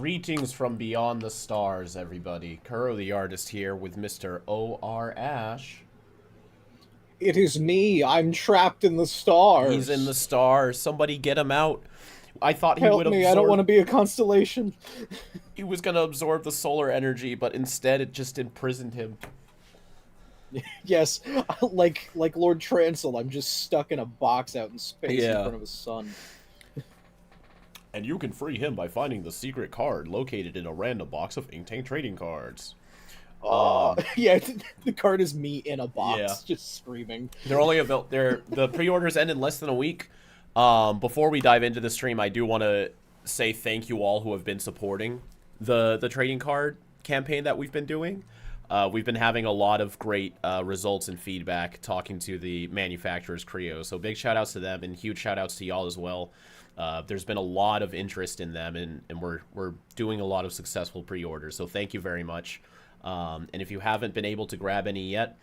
Greetings from beyond the stars, everybody. Kuro the artist here with Mr. O.R. Ash. It is me. I'm trapped in the He's in the stars. stars. Somebody get him out. I thought he Help would me. I don't want to absorb... be a constellation. He was going to absorb the solar energy, but instead it just imprisoned him. Yes, like Lord Trancel, I'm just stuck in a box out in space in Yeah. front of a sun. And you can free him by finding the secret card located in a random box of Ink Tank trading cards. Yeah, the card is me in a box, Yeah. just screaming. They're only available. The pre-orders end in less than a week. Before we dive into the stream, I do want to say thank you all who have been supporting the trading card campaign that we've been doing. We've been having a lot of great results and feedback talking to the manufacturers Creo. So big shout outs to them and huge shout outs to y'all as well. There's been a lot of interest in them, and we're doing a lot of successful pre-orders. So thank you very much. And if you haven't been able to grab any yet,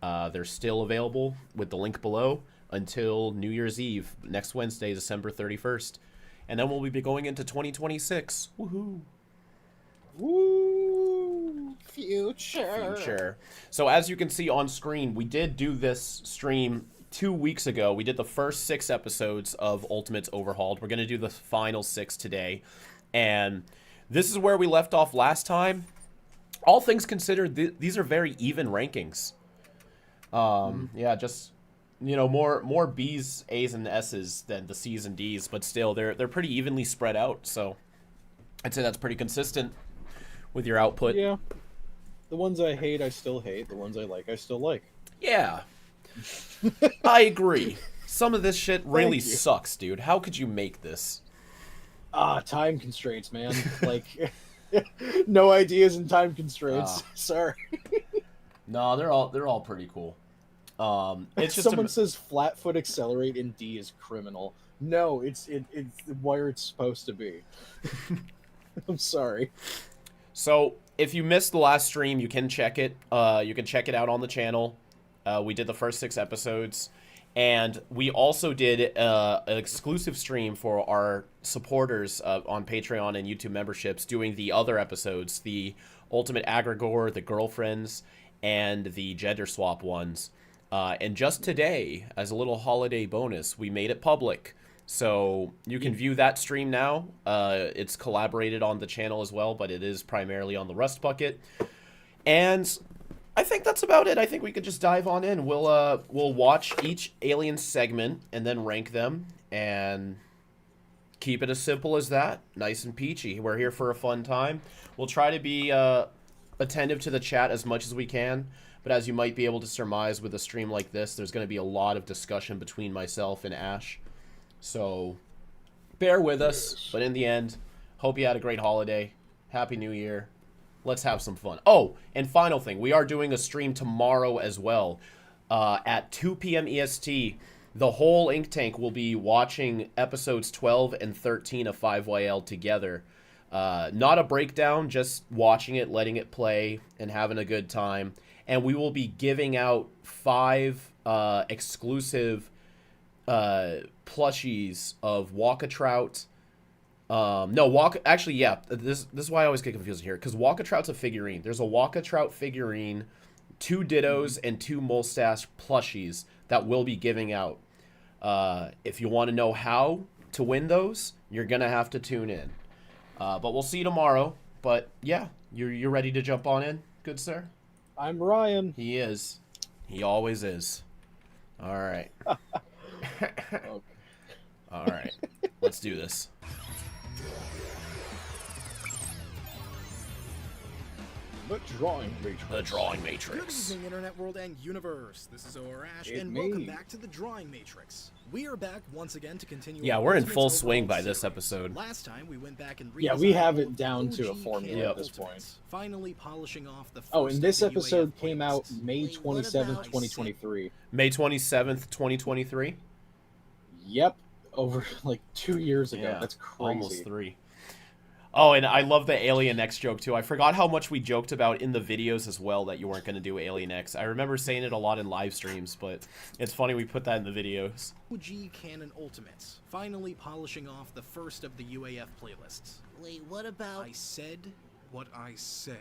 they're still available with the link below until New Year's Eve, next Wednesday, December 31st. And then we'll be going into 2026. Woohoo! Woo! Future. So as you can see on screen, we did do this stream 2 weeks ago. We did the first 6 episodes of Ultimates Overhauled. We're going to do the final 6 today. And this is where we left off last time. All things considered, these are very even rankings. Yeah, just, you know, more B's, A's, and S's than the C's and D's, but still, they're pretty evenly spread out, so I'd say that's pretty consistent with your output. Yeah. The ones I hate, I still hate. The ones I still like. Yeah. I agree. Some of this shit really Thank you. sucks, dude. How could you make this? Time constraints, man. Like, no ideas and time constraints. Ah. Sorry. No, they're all pretty cool. It's just Someone says flat foot accelerate in D is criminal. No, it's where it's supposed to be. I'm sorry. So if you missed the last stream, you can check it. You can check it out on the channel. We did the first 6 episodes, and we also did an exclusive stream for our supporters on Patreon and YouTube memberships, doing the other episodes, the Ultimate Aggregor, the Girlfriends, and the Gender Swap ones. And just today, as a little holiday bonus, we made it public. So you can view that stream now. It's collaborated on the channel as well, but it is primarily on the Rust Bucket. And I think that's about it. I think we could just dive on in. We'll watch each alien segment and then rank them and keep it as simple as that. Nice and peachy. We're here for a fun time. We'll try to be attentive to the chat as much as we can. But as you might be able to surmise with a stream like this, there's going to be a lot of discussion between myself and Ash. So bear with us. But in the end, hope you had a great holiday. Happy New Year. Let's have some fun. Oh, and final thing. We are doing a stream tomorrow as well. At 2 p.m. EST, the whole Ink Tank will be watching episodes 12 and 13 of 5YL together. Not a breakdown, just watching it, letting it play, and having a good time. And we will be giving out 5 exclusive plushies of Walkatrout. Actually, yeah, this is why I always get confused here, because Walkatrout's a figurine. There's a Walkatrout figurine, 2 Dittos, and 2 Mustache plushies that we'll be giving out. If you want to know how to win those, you're going to have to tune in. But we'll see you tomorrow. But yeah, you're ready to jump on in, good sir? I'm Ryan. He is. He always is. All right. Okay. All right. Let's do this. The Drawing Matrix. The Drawing Good Matrix. evening, Internet World and Universe. This is O.R. Ash, It's and me. welcome back to the Drawing Matrix. We are back once again to continue. Yeah, our we're in Ultimates full swing Overhaul by this series. episode. Last time we went back and Yeah, we have redesigned it down all to a OG formula canon at this Ultimates, point. finally polishing off the first Oh, and this of the episode UAF came out playlists. May Wait, what 27th, about- 2023. May 27th, 2023. Yep, over like 2 years ago. Yeah, That's crazy. almost 3. Oh, and I love the Alien X joke, too. I forgot how much we joked about in the videos as well that you weren't going to do Alien X. I remember saying it a lot in live streams, but it's funny we put that in the videos. OG Canon Ultimates, finally polishing off the first of the UAF playlists. Wait, what about... I said what I said.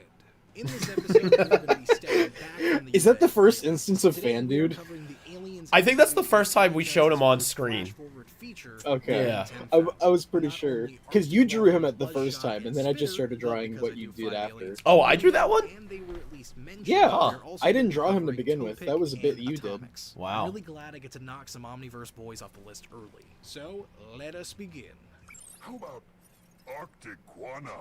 In this episode, we're going to be stepping back from the Is that the event first really. instance of Today, fan we are dude? covering the aliens I think that's the inside first time we the showed him on first screen. flash-forward feature, Okay. Yeah. I was pretty Not sure. only Because you drew him at the Bloodshot first time, and then I just started but drawing because what I you do did find after. aliens Oh, I drew that one? and they were at least mentioned, Yeah, we're also I didn't gonna be draw him to covering begin with. Topic That was a bit and you did. Atomics. Wow. I'm really glad I get to knock some Omniverse boys off the list early. So, let us begin. How about Arctic Guana?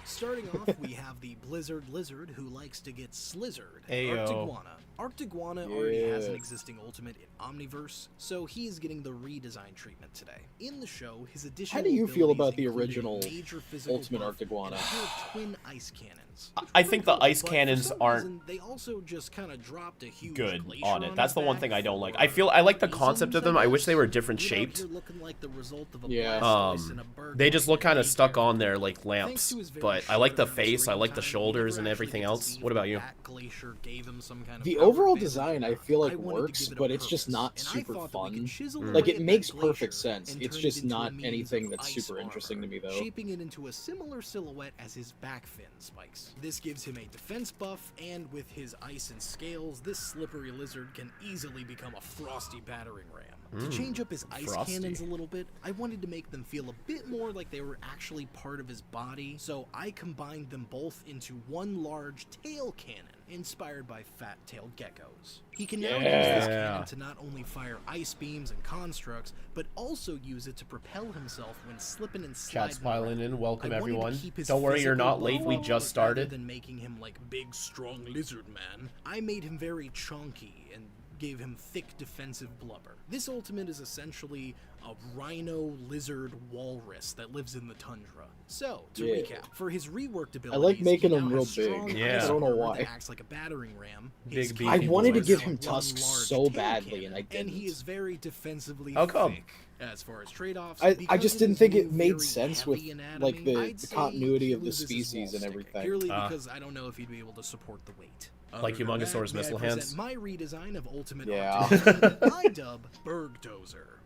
Starting off, we have the Blizzard Lizard who likes to get slizzard. Ayo. Arctiguana. Arctiguana already has an Yeah. existing Ultimate in Omniverse, so he is getting the redesign treatment today. In the show, his additional How do you feel abilities about the included a original major physical Ultimate buff Arctiguana? and a pair of twin ice cannons. which I were think pretty the ice cool, but for cannons some aren't reason, they also just kind of dropped a huge good glacier on it. That's his the one back thing I don't like. for I feel I like the reasons, concept of them. I wish they were different We're out shaped. here looking like the result of a Yeah. Blastoise and a bird They just look kind of named stuck Baker. on there like Thanks lamps. to his very But I like the short face. I screen like the time, we shoulders never and actually everything get to else. see What if about you? that glacier gave him some kind of The power overall advantage design, or I not. feel like I wanted to works, give it a but it's just purpose, not and I super thought that we could fun. chisel Mm. away Like, at it that makes glacier perfect sense. and It's turn it just into a not means anything of that's ice super interesting to me, though. shaping it into a similar silhouette as his back fin spikes. This gives him a defense buff, and with his ice and scales, this slippery lizard can easily become a frosty battering ram. To change up his ice frosty. cannons a little bit, I wanted to make them feel a bit more like they were actually part of his body, so I combined them both into one large tail cannon, inspired by fat-tailed geckos. He can now use this Yeah. cannon to not only fire ice beams and constructs, but also use it to propel himself when slipping and sliding. Chat's piling in. Welcome I wanted to everyone. keep his Don't worry, you're physical not late. We buff just rather started. than making him like big, strong lizard man, I made him very chunky and gave him thick defensive blubber. This ultimate is essentially a rhino lizard walrus that lives in the tundra. So, to Yeah. recap, for his reworked abilities, I like making he him now real has strong big. Yeah. ice I don't know armor why. that acts like a battering ram. Big His beefy I cannon wanted to is give now him one tusks large so tail badly, cannon, and I And he didn't. is very defensively How come? thick. As far as trade-offs, I because just of didn't his think it new, made very sense with, heavy like, anatomy, the I'd say continuity he of the loses his species and wall everything. sticking, purely Ah. because I don't know if he'd be able to support the weight. Like Other than Humongousaurus that, may I missile present hands? My redesign of Ultimate Yeah. Arctic that I dub Bergdozer.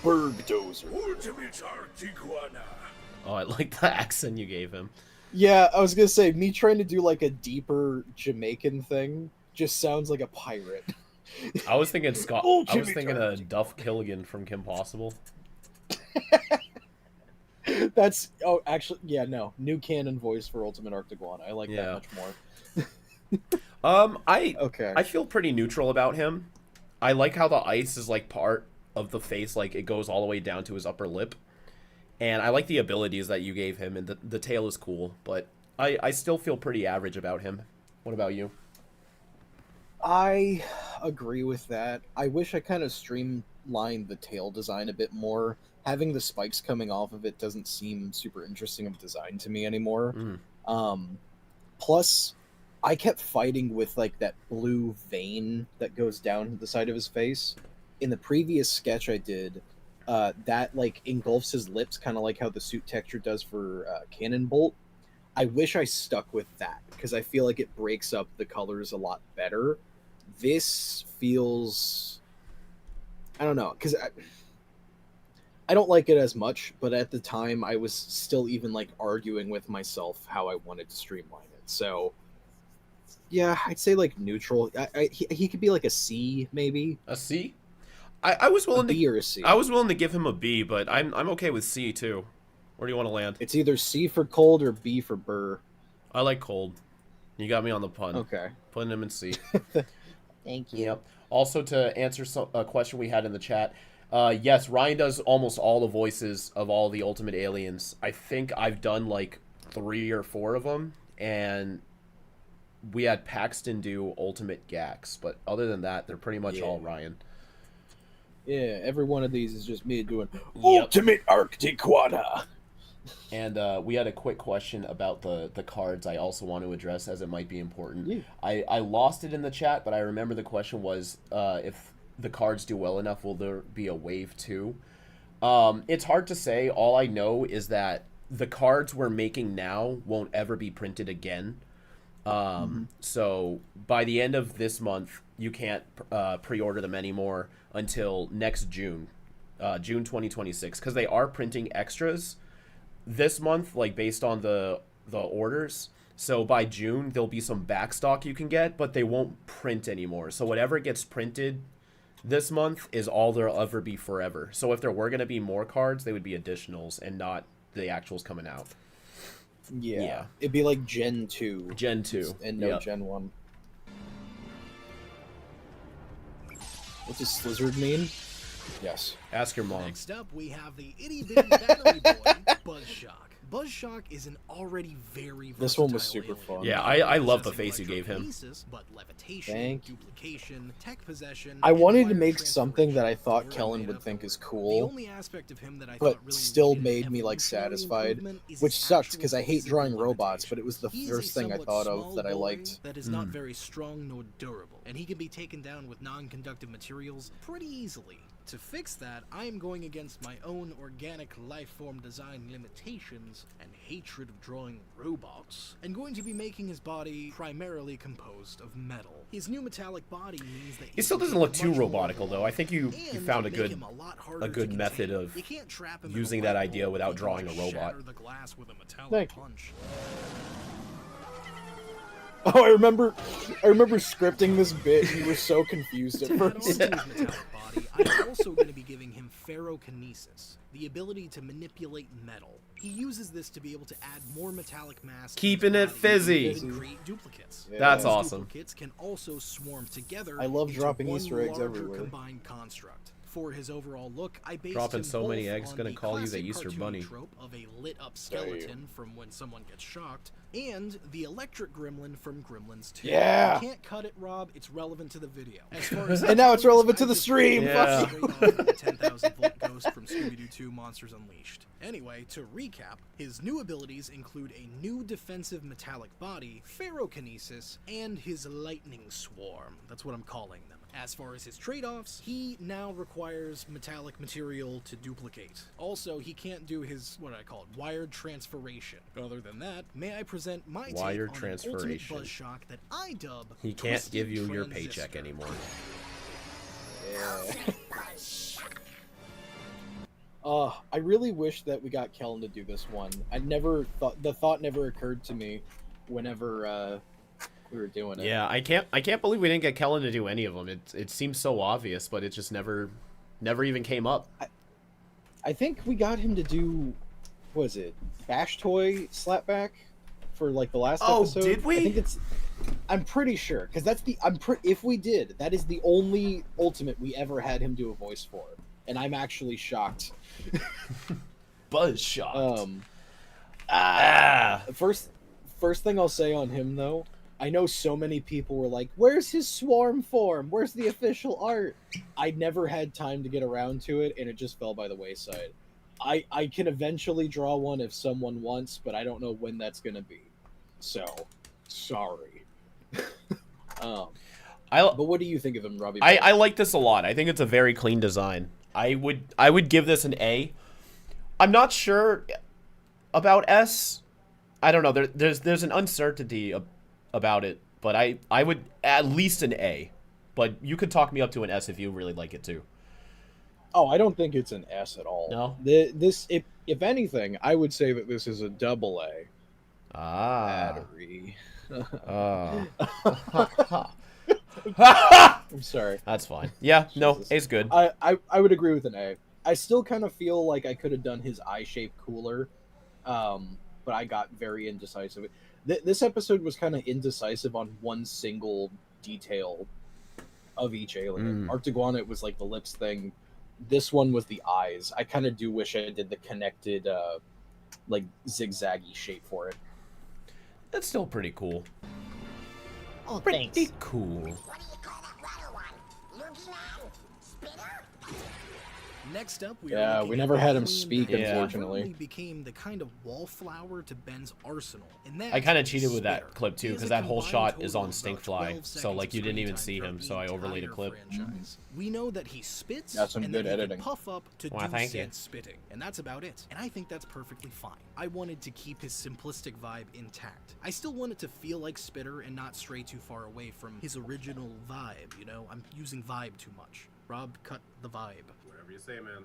Bergdozer. Ultimate Arctic Guana. Oh, I like the accent you gave him. Yeah, I was gonna say, me trying to do like a deeper Jamaican thing just sounds like a pirate. I was thinking Scott. I was Ultimate thinking Arctic Duff Killigan from Kim Possible. That's actually, yeah, no, new canon voice for Ultimate Arctiguana. I like Yeah. that much more. I Okay. I feel pretty neutral about him. I like how the ice is like part of the face, like it goes all the way down to his upper lip. And I like the abilities that you gave him, and the tail is cool, but I still feel pretty average about him. What about you? I agree with that. I wish I kind of streamlined the tail design a bit more. Having the spikes coming off of it doesn't seem super interesting of design to me anymore. Plus, I kept fighting with like that blue vein that goes down the side of his face. In the previous sketch I did, that like engulfs his lips, kind of like how the suit texture does for Cannon Bolt. I wish I stuck with that because I feel like it breaks up the colors a lot better. This feels, I don't know, because I don't like it as much, but at the time I was still even like arguing with myself how I wanted to streamline it. So yeah, I'd say like neutral. He could be like a C maybe. A C? I was A willing B to or a C. I was willing to give him a B, but I'm okay with C too. Where do you want to land? It's either C for cold or B for burr. I like cold. You got me on the pun. Okay. Putting him in C. Thank you. Yep. Also, to answer a question we had in the chat, yes, Ryan does almost all the voices of all the Ultimate Aliens. I think I've done like 3 or 4 of them, and we had Paxton do Ultimate Gax, but other than that, they're pretty much all Ryan. Yeah, every one of these is just me doing Yep. Ultimate Arctiquana. And we had a quick question about the cards I also want to address, as it might be important. Yeah. I lost it in the chat, but I remember the question was if the cards do well enough, will there be a wave 2? It's hard to say. All I know is that the cards we're making now won't ever be printed again. So by the end of this month, you can't pre-order them anymore until next June. June 2026, because they are printing extras this month, like based on the orders. So by June there'll be some backstock you can get, but they won't print anymore. So whatever gets printed this month is all there'll ever be forever. So if there were going to be more cards, they would be additionals and not the actuals coming out. Yeah. It'd be like Gen 2. Gen 2. And no Gen 1. What does Slizzard mean? Yes. Ask your mom. Next up, we have the itty-bitty battery boy, Buzzshock. Buzzshock is an already very This one was versatile super alien. fun. Yeah, I love the Possessing face you gave him. electrokinesis, but levitation, Thank you. duplication, tech possession, I and wanted to wire make something that I thought transformation. Kellen Very would made think up is for it. cool, The only aspect of him that I but thought really still needed made me like evolutionary satisfied, improvement is which his sucks actual because I hate physical drawing robots, but it was the limitations. He is a first thing I somewhat thought of small that I boy liked. That is not very strong nor durable, and he can be taken down with non-conductive materials pretty easily. To fix that, I am going against my own organic life form design limitations and hatred of drawing robots, and going to be making his body primarily composed of metal. His new metallic body means that He still can doesn't take look too much more robotical though. I think you and found a make good him lot harder to good method contain. of You can't trap him in a using white that idea hole. without He can drawing a just robot. shatter the glass with a metallic Thank you. punch. Oh, I remember scripting this bit and you were so confused at To add on first. to his metallic body, I'm also going to be giving him ferrokinesis, the ability to manipulate metal. He uses this to be able to add more metallic mass. to Keeping his it body fizzy. and create duplicates. Yeah. That's These awesome. Duplicates can also swarm together. I love into dropping one Easter eggs larger everywhere. Combined construct. For his overall look, I based Dropping him so many both eggs, on gonna the call you the classic Easter cartoony Bunny. trope of a lit-up skeleton from when someone gets shocked, and the electric gremlin from Gremlins 2. Yeah. You can't cut it, Rob. It's relevant to the video. As far as And now it's relevant to I the just stream. Yeah. straight off of the 10,000 volt ghost from Scooby-Doo 2 Monsters Unleashed. Anyway, to recap, his new abilities include a new defensive metallic body, ferrokinesis, and his lightning swarm. That's what I'm calling them. As far as his trade-offs, he now requires metallic material to duplicate. Also, he can't do his, what I call it, wired transferation. Other than that, may I present my Wired take on an ultimate transferation. Buzzshock that I dub He can't Twisted give you your Transistor. paycheck anymore. I really wish that we got Kellen to do this one. The thought never occurred to me whenever we were doing it. Yeah, I can't believe we didn't get Kellen to do any of them. It seems so obvious, but it just never even came up. I think we got him to do, what was it, Bash Toy Slapback for like the last episode. Did we? I think I'm pretty sure because that's if we did, that is the only Ultimate we ever had him do a voice for, and I'm actually shocked. Buzzshot. First thing I'll say on him though, I know so many people were like, "Where's his swarm form? Where's the official art?" I never had time to get around to it, and it just fell by the wayside. I can eventually draw one if someone wants, but I don't know when that's gonna be. So, sorry. But what do you think of him, Robbie? I like this a lot. I think it's a very clean design. I would give this an A. I'm not sure about S. I don't know. There's an uncertainty about it, but I would at least an A. But you could talk me up to an S if you really like it too. Oh, I don't think it's an S at all. No? If anything, I would say that this is a double A. Battery. I'm sorry. That's fine. Yeah, no, Jesus. A's good. I would agree with an A. I still kind of feel like I could have done his eye shape cooler, but I got very indecisive. This episode was kind of indecisive on one single detail of each alien. Arctiguana, it was like the lips thing. This one was the eyes. I kind of do wish I did the connected, like zigzaggy shape for it. That's still pretty cool. Oh, Pretty thanks. cool. What do you call that water one? Loogie man? Spitter? Next up, Yeah, looking we at never the had him alien speak, that unfortunately. inadvertently became the kind of wallflower to Ben's arsenal. And I kind of that's cheated with that Spitter. clip too, He has because a that whole combined shot is total on of Stinkfly, 12 so like you seconds didn't even screen see time him, throughout so I the overlaid a entire clip. franchise. We know that he spits That's some and good that he can editing. puff up to Why, do thank you. said spitting, and that's about it. And I think that's perfectly fine. I wanted to keep his simplistic vibe intact. I still want it to feel like Spitter and not stray too far away from his original vibe, you know? I'm using vibe too much. Rob, cut the vibe. Whatever you say, man.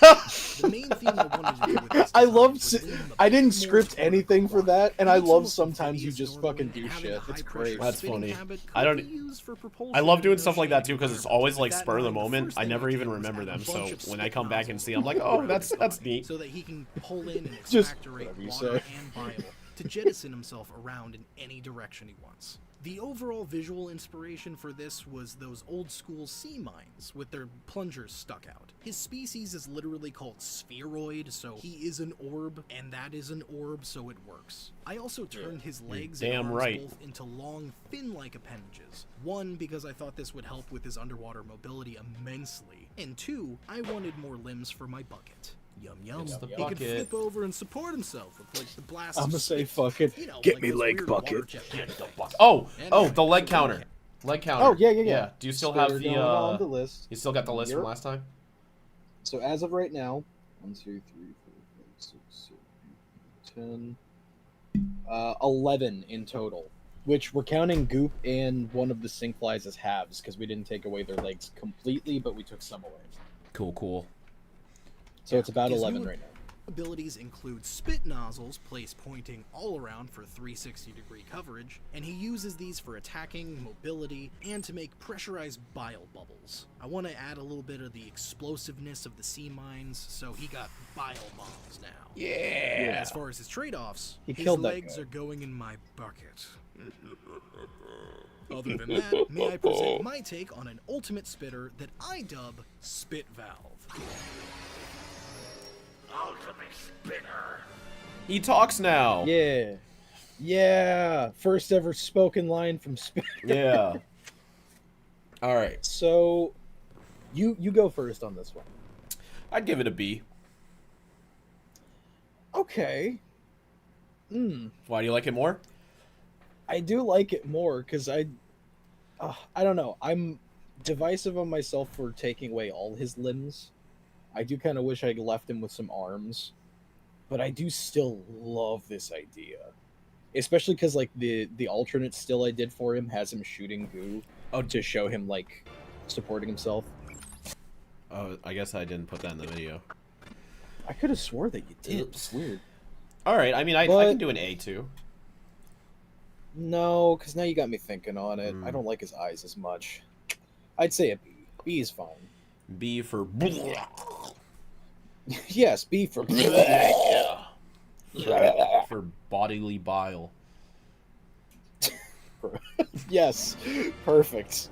The main thing I wanted to do with this I design love. was lean them a I didn't bit more script toward anything for aquatic. that, and It I looks love almost sometimes you amphibious just normally, fucking do and having shit. a It's high-pressure great. That's spinning funny. habit I could don't- be used for propulsion I love in doing an stuff like that too oceanic because it's environment. always With like that spur of the in mind, moment. first I thing never did even was remember add a them, so bunch of when I spit come back and nozzles see, I'm like, in oh, the that's body neat. so that he can pull in and Just expectorate whatever you water say. and bile to jettison himself around in any direction he wants. The overall visual inspiration for this was those old school sea mines with their plungers stuck out. His species is literally called spheroid, so he is an orb, and that is an orb, so it works. I also turned his legs and damn arms right. both into long, fin-like appendages. One, because I thought this would help with his underwater mobility immensely, and two, I wanted more limbs for my bucket. Yum yum. It's the He could bucket. flip over and support himself with like the blast. I'ma of say spit. fucking You know, get like me those leg weird bucket. water jet things. Oh, Anyway, the leg so counter. Leg counter. Oh yeah. Do you still They're have the going on the list. You still got the list from Yep. last time? So as of right now, 1, 2, 3, 4, 5, 6, 7, 8, 10, 11 in total. Which we're counting Goop and one of the sink flies as halves because we didn't take away their legs completely, but we took some away. Cool. So it's about His 11 new right now. abilities include spit nozzles placed pointing all around for 360-degree coverage, and he uses these for attacking, mobility, and to make pressurized bile bubbles. I want to add a little bit of the explosiveness of the sea mines, so he got bile bombs now. Yeah. As far as his trade-offs, He his killed that legs guy. are going in my bucket. Other than that, may I present my take on an ultimate spitter that I dub Spit Valve. Ultimate spinner. He talks now. Yeah. First ever spoken line from Spit. Yeah. All right. So you go first on this one. I'd give it a B. Okay. Why do you like it more? I do like it more because I don't know. I'm divisive on myself for taking away all his limbs. I do kind of wish I left him with some arms, but I do still love this idea, especially because like the alternate still I did for him has him shooting goo to show him like supporting himself. Oh, I guess I didn't put that in the video. I could have swore that you did. Oops. It's weird. All right. I mean, I But- can do an A too. No, because now you got me thinking on it. I Mm. don't like his eyes as much. I'd say a B. B is fine. B for. Yes, B for. For bodily bile. Yes, perfect.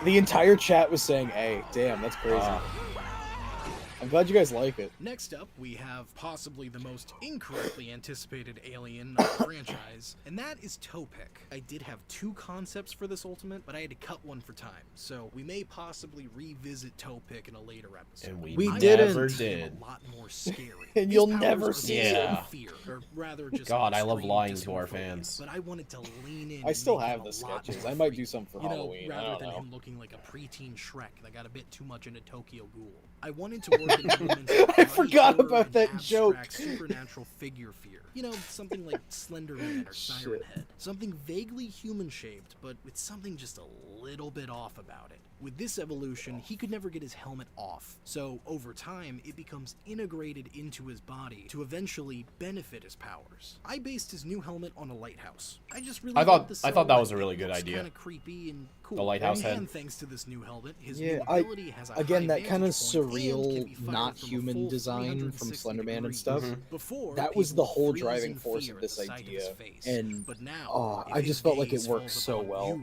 The entire chat was saying A. Damn, that's crazy. I'm glad you guys like it. Next up, we have possibly the most incorrectly anticipated alien of the franchise, and that is Topek. I did have two concepts for this ultimate, but I had to cut one for time, so we may possibly revisit Topek in a later episode. And We I didn't. wanted Never him did. A lot more scary. And His you'll powers never are see based it. on fear, or rather just God, I love extreme lying to our dysphoria, fans. But I wanted to lean in. I and still make have him a the lot sketches. more I might do freaky. some for You know, Halloween. I rather don't than know. him looking like a preteen Shrek that got a bit too much into Tokyo Ghoul. I wanted to work in elements of I body forgot horror about and that abstract joke. supernatural figure fear. You know, something like Slender Man or Siren Shit. Head. Something vaguely human-shaped, but with something just a little bit off about it. With this evolution, he could never get his helmet off, so over time, it becomes integrated into his body to eventually benefit his powers. I based his new helmet on a lighthouse. I just really I thought- liked the I thought that was silhouette. a really good It looks idea. Kinda creepy and cool. The lighthouse and head. thanks to this new helmet, his Yeah, new I- ability has a Again, high that kind of vantage point and can surreal, be fired not from a human full design from 360 Slender Man and degrees. stuff. Before, That was people the whole freeze driving in force fear of at this the sight of his idea, face. and But now, I if just his felt like it gaze worked falls so upon well.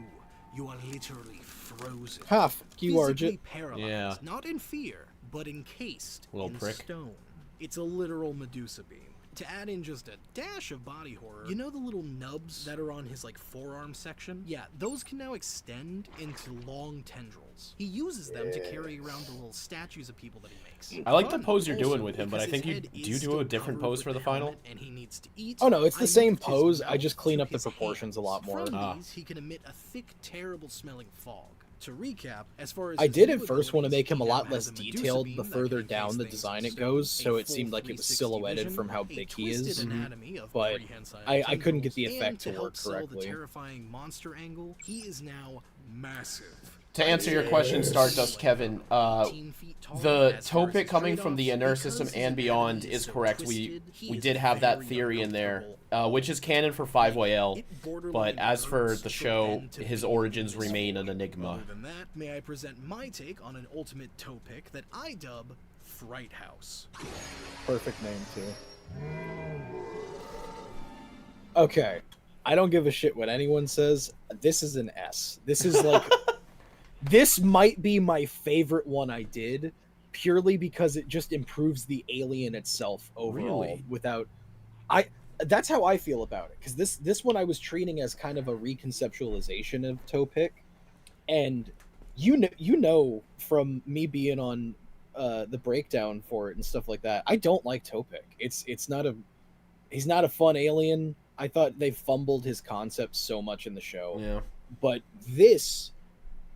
You are literally frozen. Ha, fuck you, Physically Arjit. paralyzed, Yeah. not in fear, but encased Little in prick. stone. It's a literal Medusa beam. To add in just a dash of body horror, you know the little nubs that are on his like forearm section? Yeah, those can now extend into long tendrils. He uses them to carry around the little statues of people that he makes. I like the Fun, pose you're doing also, with him, but I because think his you head do is you do still a different covered pose with for the helmet final. and he needs to eat. Oh no, it's the I same moved his pose. I mouth just clean to up the his proportions a hands. lot more. From Ah. these, he can emit a thick, terrible smelling fog. To recap, as far as I his did new at first want to abilities, make him a he lot now less has a Medusa detailed beam the that further can down encase the things design in it goes, stone, so a it seemed full like it was 360 silhouetted vision, from how a big he twisted is. anatomy of But prehensile I couldn't get the tendrils, effect and to help work sell the correctly. terrifying monster angle, he is now massive. To answer your question, Stardust Kevin, the Topic coming from the Inner System and beyond is correct. We did have that theory in there, which is canon for 5YL. But as for the show, his origins remain an enigma. Other than that, may I present my take on an ultimate Topic that I dub Fright House. Perfect name too. Okay, I don't give a shit what anyone says. This is an S. This is like, this might be my favorite one I did, purely because it just improves the alien itself overall. Really? Without, that's how I feel about it. Because this one I was treating as kind of a reconceptualization of Topic, and you know from me being on the breakdown for it and stuff like that, I don't like Topic. He's not a fun alien. I thought they fumbled his concept so much in the show. Yeah. But this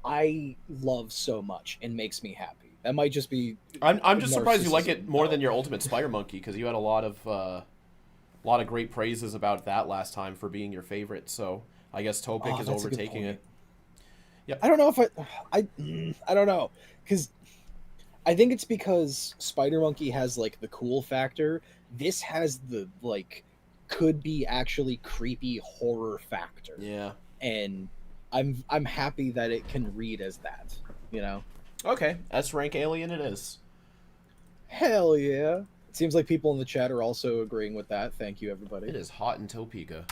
I love so much and makes me happy. That might just be I'm just surprised you like it narcissism, more though. than your Ultimate Spider Monkey, because you had a lot of great praises about that last time for being your favorite. So I guess Topic is That's a good overtaking point. it. Yep. I don't know if I don't know, because I think it's because Spider Monkey has like the cool factor. This has the like could be actually creepy horror factor. Yeah. And I'm happy that it can read as that, you know. Okay, S rank alien it is. Hell yeah. It seems like people in the chat are also agreeing with that. Thank you, everybody. It is hot in Topeka.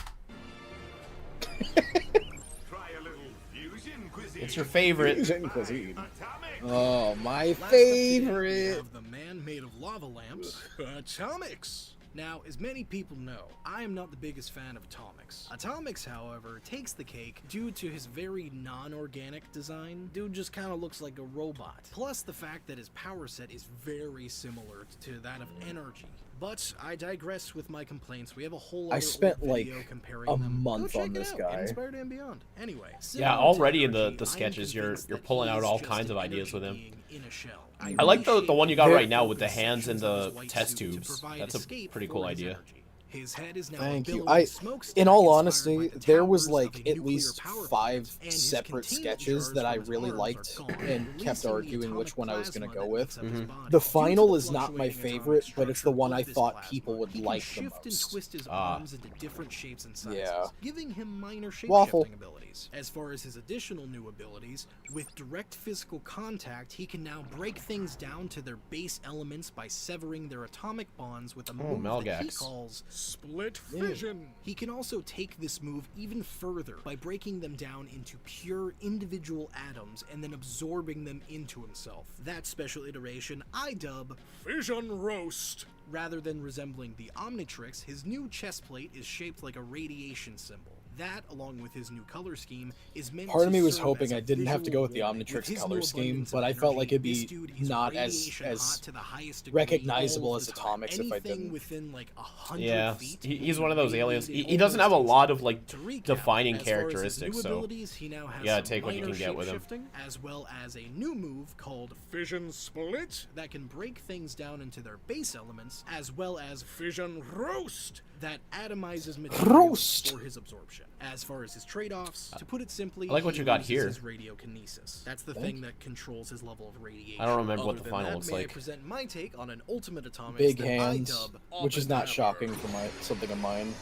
Try a little fusion cuisine. It's your favorite. Fusion cuisine. Atomic. Oh, my Last up today, we favorite. have the man made of lava lamps, Atomics. Now, as many people know, I am not the biggest fan of Atomics. Atomics, however, takes the cake due to his very non-organic design. Dude just kind of looks like a robot. Plus the fact that his power set is very similar to that of Energy. But I digress with my complaints. We have a whole other spent, old video like, comparing a them. month Go check on it this out. guy. Inspired and Beyond. Anyway, Yeah, similar to already in Energy, the I am sketches, you're convinced that pulling he out is all just kinds of an ideas with energy him. being in a shell. I like the one you got There- right now with the hands and the test To tubes. provide That's a escape pretty for cool his idea. energy. His head is now Thank a you. billowing In smokestack all inspired honesty, by the there was towers like of a at nuclear least power 5 plant, and his separate containment sketches jars that I from his really arms liked are gone, and kept releasing the arguing which atomic one I was going to plasma go that with. makes up his body. The Due to final the is not my fluctuating atomic favorite, but it's the structure one of I this thought plasma, people would he like can the shift and most. twist his Ah. arms into different shapes and sizes, Yeah. giving him minor Waffle. shape-shifting abilities. As far as his additional new abilities, with direct physical contact, he can now break things down to their base elements by severing their atomic bonds with a move that he Malgax. calls Split Fission. He can also take this move even further by breaking them down into pure individual atoms and then absorbing them into himself. That special iteration I dub Fission Roast. Rather than resembling the Omnitrix, his new chest plate is shaped like a radiation symbol. That, along with his new color scheme, is meant Part to of me was serve hoping as a I didn't have to go with the visual warning. Omnitrix his color new scheme, abundance but of I felt energy, like it'd this be dude is not radiation as hot to the highest degree recognizable all as the time. Atomics if I Anything didn't. within like 100 Yeah, feet, he's one of those aliens. radiated He doesn't have a almost lot of like to recap, defining as far as his characteristics, new so abilities, he now has yeah, some take what you minor can get with him. shape-shifting, as well as a new move called Fission Split that can break things down into their base elements, as well as Fission Roast that atomizes material Roast. for his absorption. As far as his trade-offs, to put it simply, I like what he you got loses here. his radiokinesis. That's the thing that controls his level of radiation. I don't remember what Other the than final that, looks may I like. present my take on an ultimate atomics Big that hands, I dub which is not Oppenheimer. shocking for something of mine.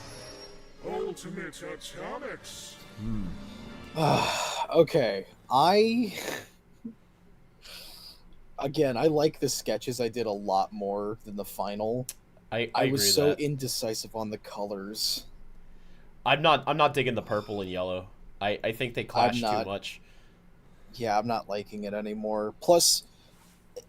Ultimate Atomics. Okay, again, I like the sketches I did a lot more than the final. I I agree was with so that. indecisive on the colors. I'm not digging the purple and yellow. I think they clash too not. much. Yeah, I'm not liking it anymore. Plus,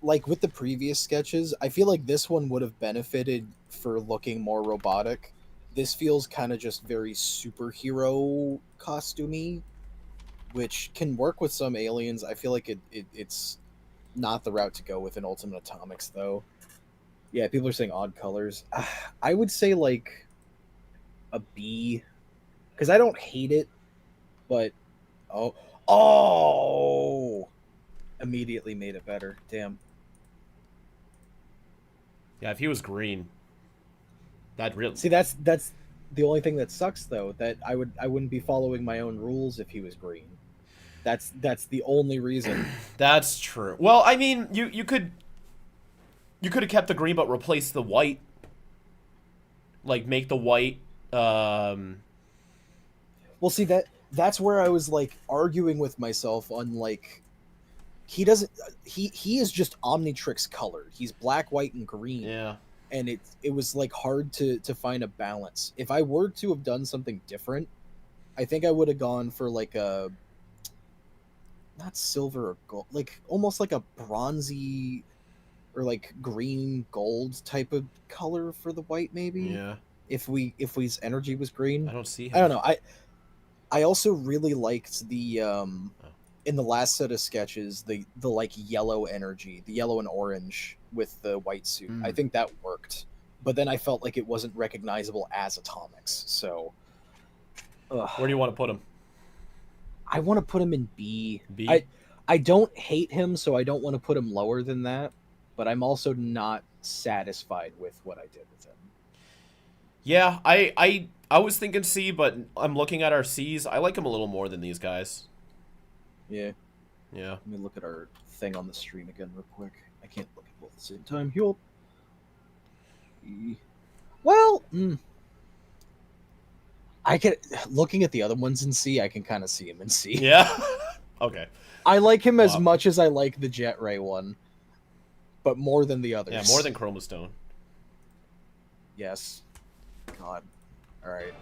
like with the previous sketches, I feel like this one would have benefited for looking more robotic. This feels kind of just very superhero costumey, which can work with some aliens. I feel like it's not the route to go with an Ultimate Atomics, though. Yeah, people are saying odd colors. I would say like a B, because I don't hate it, but oh, immediately made it better. Damn. Yeah, if he was green, that really. See, that's the only thing that sucks though. That I wouldn't be following my own rules if he was green. That's the only reason. That's true. Well, I mean, you could have kept the green but replaced the white. Like make the white Well, see that's where I was like arguing with myself on like he doesn't he is just Omnitrix colored. He's black, white, and green. yeah. And it was like hard to find a balance. If I were to have done something different, I think I would have gone for like a not silver or gold, like almost like a bronzy or like green gold type of color for the white maybe. Yeah. If his energy was green. I don't see him. I don't know. I also really liked the in the last set of sketches the like yellow energy, the yellow and orange with the white suit. I think that worked. But then I felt like it wasn't recognizable as Atomics. So Where do you want to put him? I want to put him in B. B? I don't hate him, so I don't want to put him lower than that, but I'm also not satisfied with what I did with him. Yeah, I was thinking C, but I'm looking at our C's. I like him a little more than these guys. Yeah. Yeah. Let me look at our thing on the stream again real quick. I can't look at both at the same time. Yup. Well, I can looking at the other ones in C, I can kind of see him in C. Yeah. Okay. I like him as Wow. much as I like the Jet Ray one, but more than the others. Yeah, more than Chromastone. Yes. God. All right.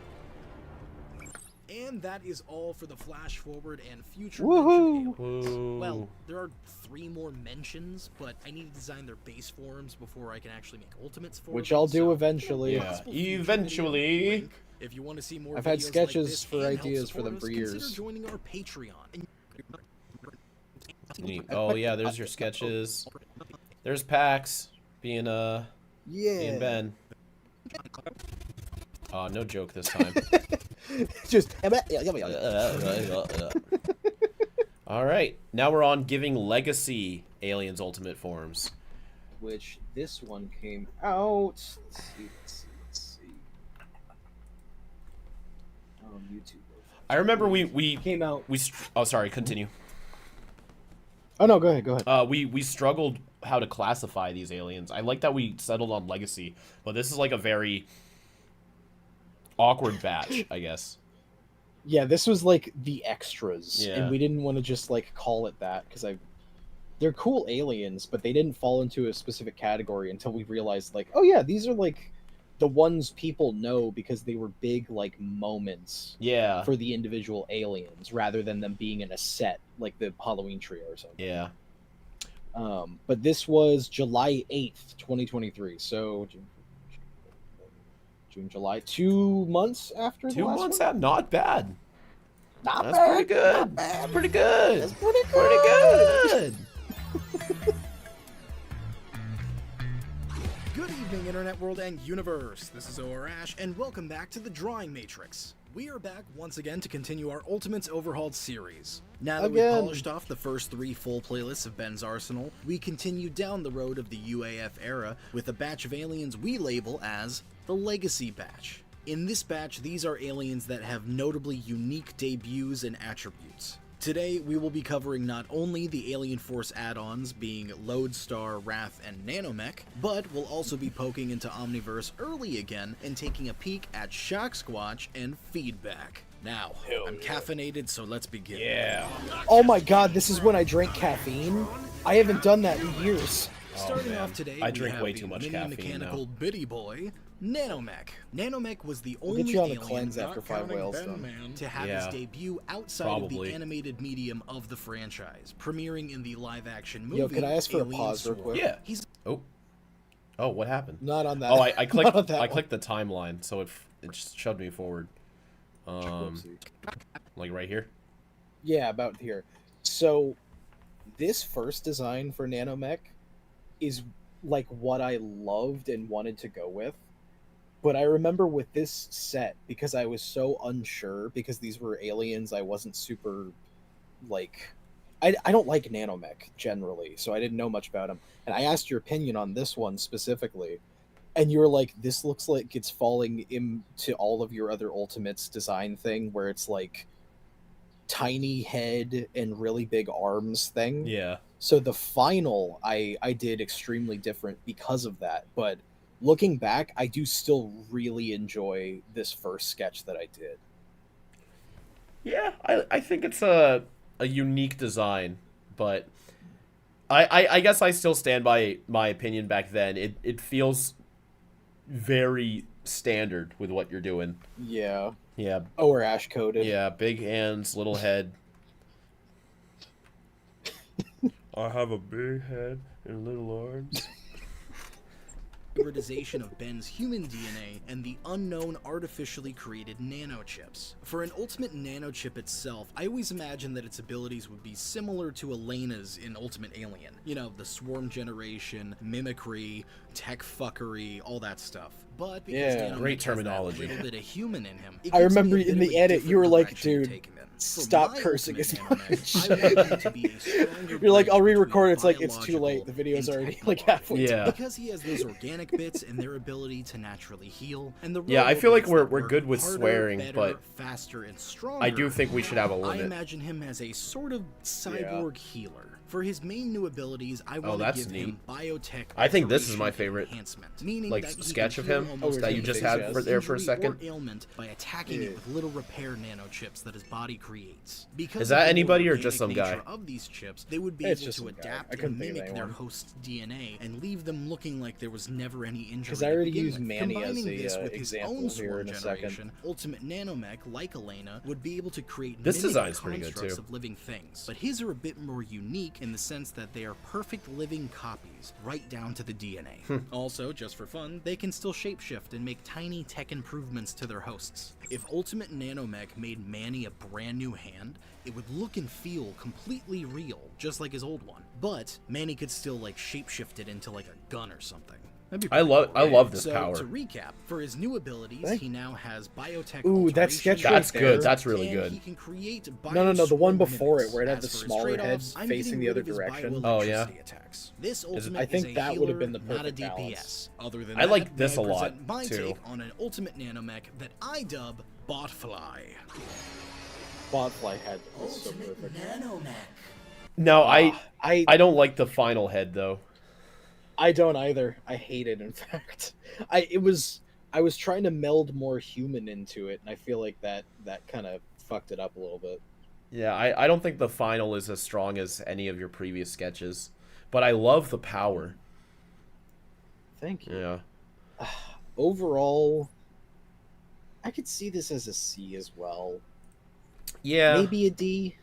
And that is all for the flash forward and future Woohoo! mention aliens. Woo. Well, there are 3 more mentions, but I need to design their base forms before I can actually make ultimates for Which them, I'll do so eventually. Yeah. possible future Eventually. video link. If you want to see more I've had videos sketches like this for and help ideas for support them us, for consider years. joining our Patreon. Neat. Oh yeah, there's your sketches. There's Pax being Yeah. Ben. No joke this time. Just. All right, now we're on giving Legacy Aliens Ultimate Forms. Which this one came out. Let's see. YouTube. I remember we Came out. oh sorry, continue. Oh no, go ahead. We struggled how to classify these aliens. I like that we settled on Legacy, but this is like a very awkward batch, I guess. Yeah, this was like the extras, Yeah. and we didn't want to just like call it that because they're cool aliens, but they didn't fall into a specific category until we realized like, oh yeah, these are like the ones people know because they were big like moments Yeah. for the individual aliens rather than them being in a set like the Halloween trio or something. Yeah. But this was July 8th, 2023. So June, July, 2 months after the 2 last months one? out, not bad. Not That's bad. pretty good. Not bad. Pretty good. That's pretty Pretty good. good. Good evening, Internet World and Universe. This is OR Ash, and welcome back to the Drawing Matrix. We are back once again to continue our Ultimates Overhauled series. Now that we've Again. polished off the first 3 full playlists of Ben's arsenal, we continue down the road of the UAF era with a batch of aliens we label as the Legacy Batch. In this batch, these are aliens that have notably unique debuts and attributes. Today, we will be covering not only the Alien Force add-ons being Lodestar, Wrath, and Nanomech, but we'll also be poking into Omniverse early again and taking a peek at Shock Squatch and Feedback. Now, I'm caffeinated, so let's begin. Yeah. Oh my god, this is when I drink caffeine? I haven't done that in years. Starting man. off today, I we drink have way the too much mini caffeine mechanical now. bitty boy, Nanomech. Nanomech was the We'll only get you on the alien cleanse after 5 whales done. to have Yeah, his debut outside of probably. the animated medium of the franchise, premiering in the live-action movie. Yo, can I ask for a Alien pause real Swarm. quick? Yeah. He's Oh, what happened? Not on that. Oh, I not clicked on that I one. clicked the timeline, so it just shoved me forward. Whoopsie. Like right here. Yeah, about here. So, this first design for Nanomech is like what I loved and wanted to go with. But I remember with this set, because I was so unsure, because these were aliens, I wasn't super, like... I don't like Nanomech, generally, so I didn't know much about him. And I asked your opinion on this one specifically, and you were like, this looks like it's falling into all of your other Ultimates design thing, where it's like, tiny head and really big arms thing. Yeah. So the final I did extremely different because of that. But looking back, I do still really enjoy this first sketch that I did. Yeah, I think it's a unique design, but I guess I still stand by my opinion back then. It feels very standard with what you're doing. Yeah. Yeah. Oh, we're ash coated. Yeah, big hands, little head. I have a big head and little arms. Hybridization of Ben's human DNA and the unknown artificially created nanochips. For an Ultimate Nanochip itself, I always imagined that its abilities would be similar to Elena's in Ultimate Alien. You know, the swarm generation, mimicry, tech fuckery, all that stuff. But because Yeah. Nanomech Great has that terminology. little bit of human in him, it I gives me remember a bit in of the a edit, you were different like, direction to dude, take him in. For stop my cursing Ultimate his Nanomech, I want him to be a stronger You're like, bridge I'll between re-record it. It's like, it's too biological late. The video's and already like halfway Yeah. because he has those organic bits and their ability to naturally heal, and the Yeah, I robo feel like bits we're that work good with harder, swearing, better, but faster and stronger. I do think we should have a I limit. imagine him as a sort of cyborg healer. For his main new abilities, I want to that's give neat. him biotech. I think this is my alteration favorite, enhancement, meaning like, that he sketch can of heal him almost that you any just physical had there for a injury second. or ailment by attacking it with little repair nanochips that his body creates. Because Is that of the anybody or organic just some nature guy? Of these chips, they would be It's able just to some guy. adapt I couldn't and think of mimic their anyone. host's DNA and leave them looking like there was never any injury. 'Cause I already to begin used with. Manny as Combining a, this with his example own here swarm in a second. generation, Ultimate Nanomech, like Elena, would be able to create This mimic design's pretty good, constructs too. of living things. But his are a bit more unique in the sense that they are perfect living copies, right down to the DNA. Also, just for fun, they can still shapeshift and make tiny tech improvements to their hosts. If Ultimate Nanomech made Manny a brand new hand, it would look and feel completely real, just like his old one. But Manny could still like shapeshift it into like a gun or something. That'd be I pretty cool. love this So, power. to recap, for his new abilities, Thank- he now has biotech Ooh, that alteration, sketch That's right good. there. That's really and good. he can create No, the one bioswarm before it, mimics. where it had As the for his smaller head trade-offs, I'm facing getting the rid other of his direction. Oh, yeah. bioelectricity attacks. This ultimate I think is a that healer, would have been the not a perfect DPS. balance. Other than I that, like this may a I lot, present my too. take on an ultimate nanomech that I dub Botfly. Botfly head was so perfect. No, I I don't like the final head though. I don't either. I hate it. In fact, I was trying to meld more human into it, and I feel like that kind of fucked it up a little bit. Yeah, I don't think the final is as strong as any of your previous sketches, but I love the power. Thank you. Yeah. Overall, I could see this as a C as well. Yeah. Maybe a D.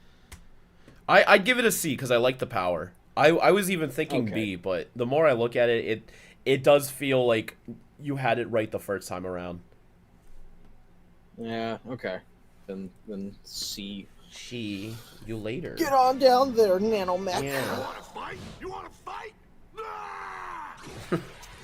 I'd give it a C because I like the power. I was even thinking Okay. B, but the more I look at it, it does feel like you had it right the first time around. Yeah. Okay. Then C. See you later. Get on down there, Nanomech. Yeah. You wanna fight? You wanna fight? Ah!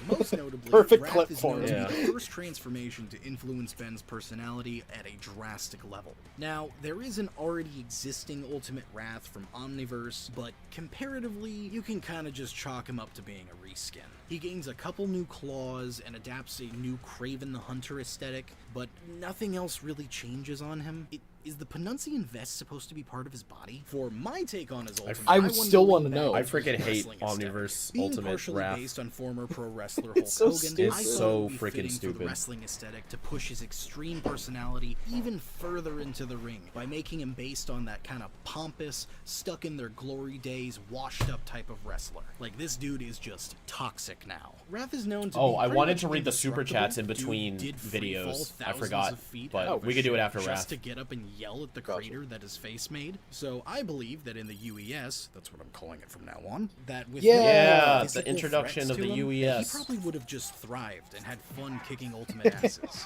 Most notably, Perfect Wrath clip is for known it. to Yeah. be the first transformation to influence Ben's personality at a drastic level. Now, there is an already existing Ultimate Wrath from Omniverse, but comparatively, you can kind of just chalk him up to being a reskin. He gains a couple new claws and adapts a new Craven the Hunter aesthetic, but nothing else really changes on him. Is the Penuncian vest supposed to be part of his body? For my take on his Ultimate, I would wanted still lean wanna back know. I into his freaking hate wrestling aesthetic. Omniverse Being Ultimate partially Wrath. based on former pro wrestler Hulk It's so Hogan, stupid. I It's thought it would so be freaking fitting for stupid. the wrestling aesthetic to push his extreme personality even further into the ring by making him based on that kind of pompous, stuck in their glory days, washed up type of wrestler. Like, this dude is just toxic now. Wrath is known to Oh, be I pretty wanted much to read the super chats in indestructible. between Dude did free fall videos. I thousands forgot, of feet but out of a we could do it ship after just Wrath. to get up and yell at the Gotcha. crater that his face made. So I believe that in the UES, that's what I'm calling it from now on, that with Yeah. no Yeah, the physical introduction threats of to the him, UES. he probably would have just thrived and had fun kicking ultimate asses.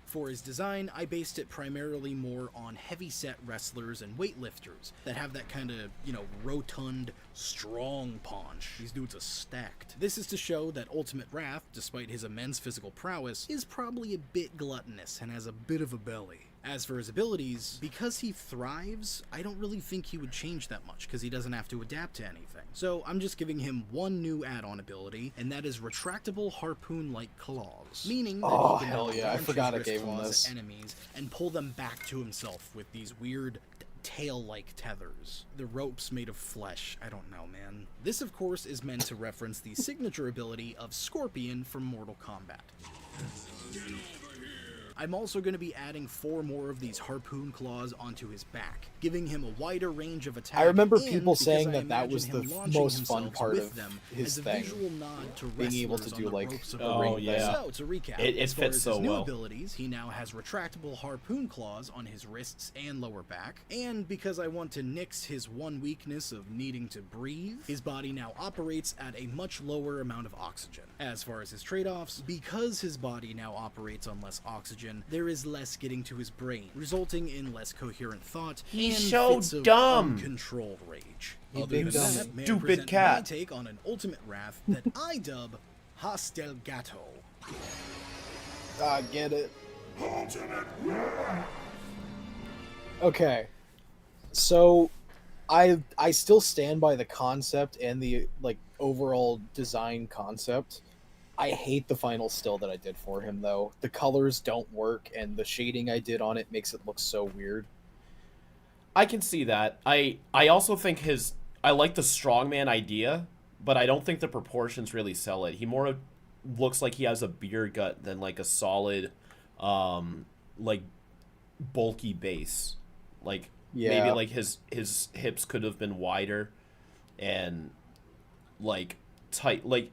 For his design, I based it primarily more on heavy-set wrestlers and weightlifters that have that kind of, rotund, strong paunch. These dudes are stacked. This is to show that Ultimate Wrath, despite his immense physical prowess, is probably a bit gluttonous and has a bit of a belly. As for his abilities, because he thrives, I don't really think he would change that much, because he doesn't have to adapt to anything. So I'm just giving him one new add-on ability, and that is retractable harpoon-like claws. Meaning that Oh, he can hell now yeah, I launch forgot his I gave wrist him claws this. at enemies and pull them back to himself with these weird tail-like tethers. The ropes made of flesh. I don't know, man. This, of course, is meant to reference the signature ability of Scorpion from Mortal Kombat. I'm also going to be adding 4 more of these harpoon claws onto his back, giving him a wider range of attack. I remember and people because saying I that was imagine the him launching most fun himself part with of them his as a thing. visual nod to Being able to wrestlers do, on the like, ropes of the the Oh, ring. yeah. So to recap, It as far fits as so his new well. abilities, he now has retractable harpoon claws on his wrists and lower back. And because I want to nix his one weakness of needing to breathe, his body now operates at a much lower amount of oxygen. As far as his trade-offs, because his body now operates on less oxygen, there is less getting to his brain, resulting in less coherent thought He's and so fits of dumb. uncontrolled rage. You Other big than dummy. that, may I Stupid present cat. my take on an ultimate wrath that I dub Has del Gato. Ah, get it. Okay, so I still stand by the concept and the like overall design concept. I hate the final still that I did for him though. The colors don't work and the shading I did on it makes it look so weird. I can see that. I also think I like the strongman idea, but I don't think the proportions really sell it. He more looks like he has a beer gut than like a solid, like bulky base. Like maybe Yeah. like his hips could have been wider, and like tight. Like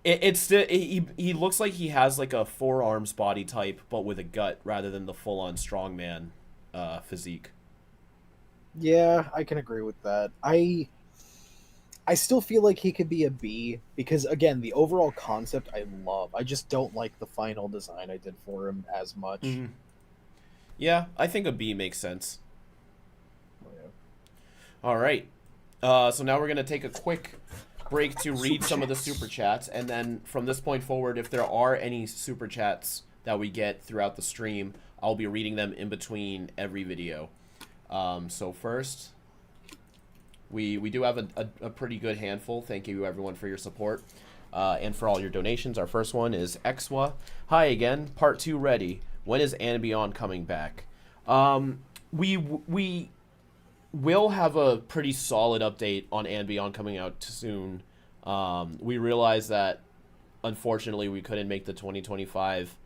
he looks like he has like a forearms body type, but with a gut rather than the full on strongman physique. Yeah, I can agree with that. I still feel like he could be a B because again, the overall concept I love. I just don't like the final design I did for him as much. Mhm. Yeah, I think a B makes sense. All right. So now we're going to take a quick break to read some of the super chats. And then from this point forward, if there are any super chats that we get throughout the stream, I'll be reading them in between every video. So first, we do have a pretty good handful. Thank you, everyone, for your support and for all your donations. Our first one is Exwa. Hi again. Part 2 ready. When is And Beyond coming back? We will have a pretty solid update on And Beyond coming out soon. We realize that, unfortunately, we couldn't make the 2025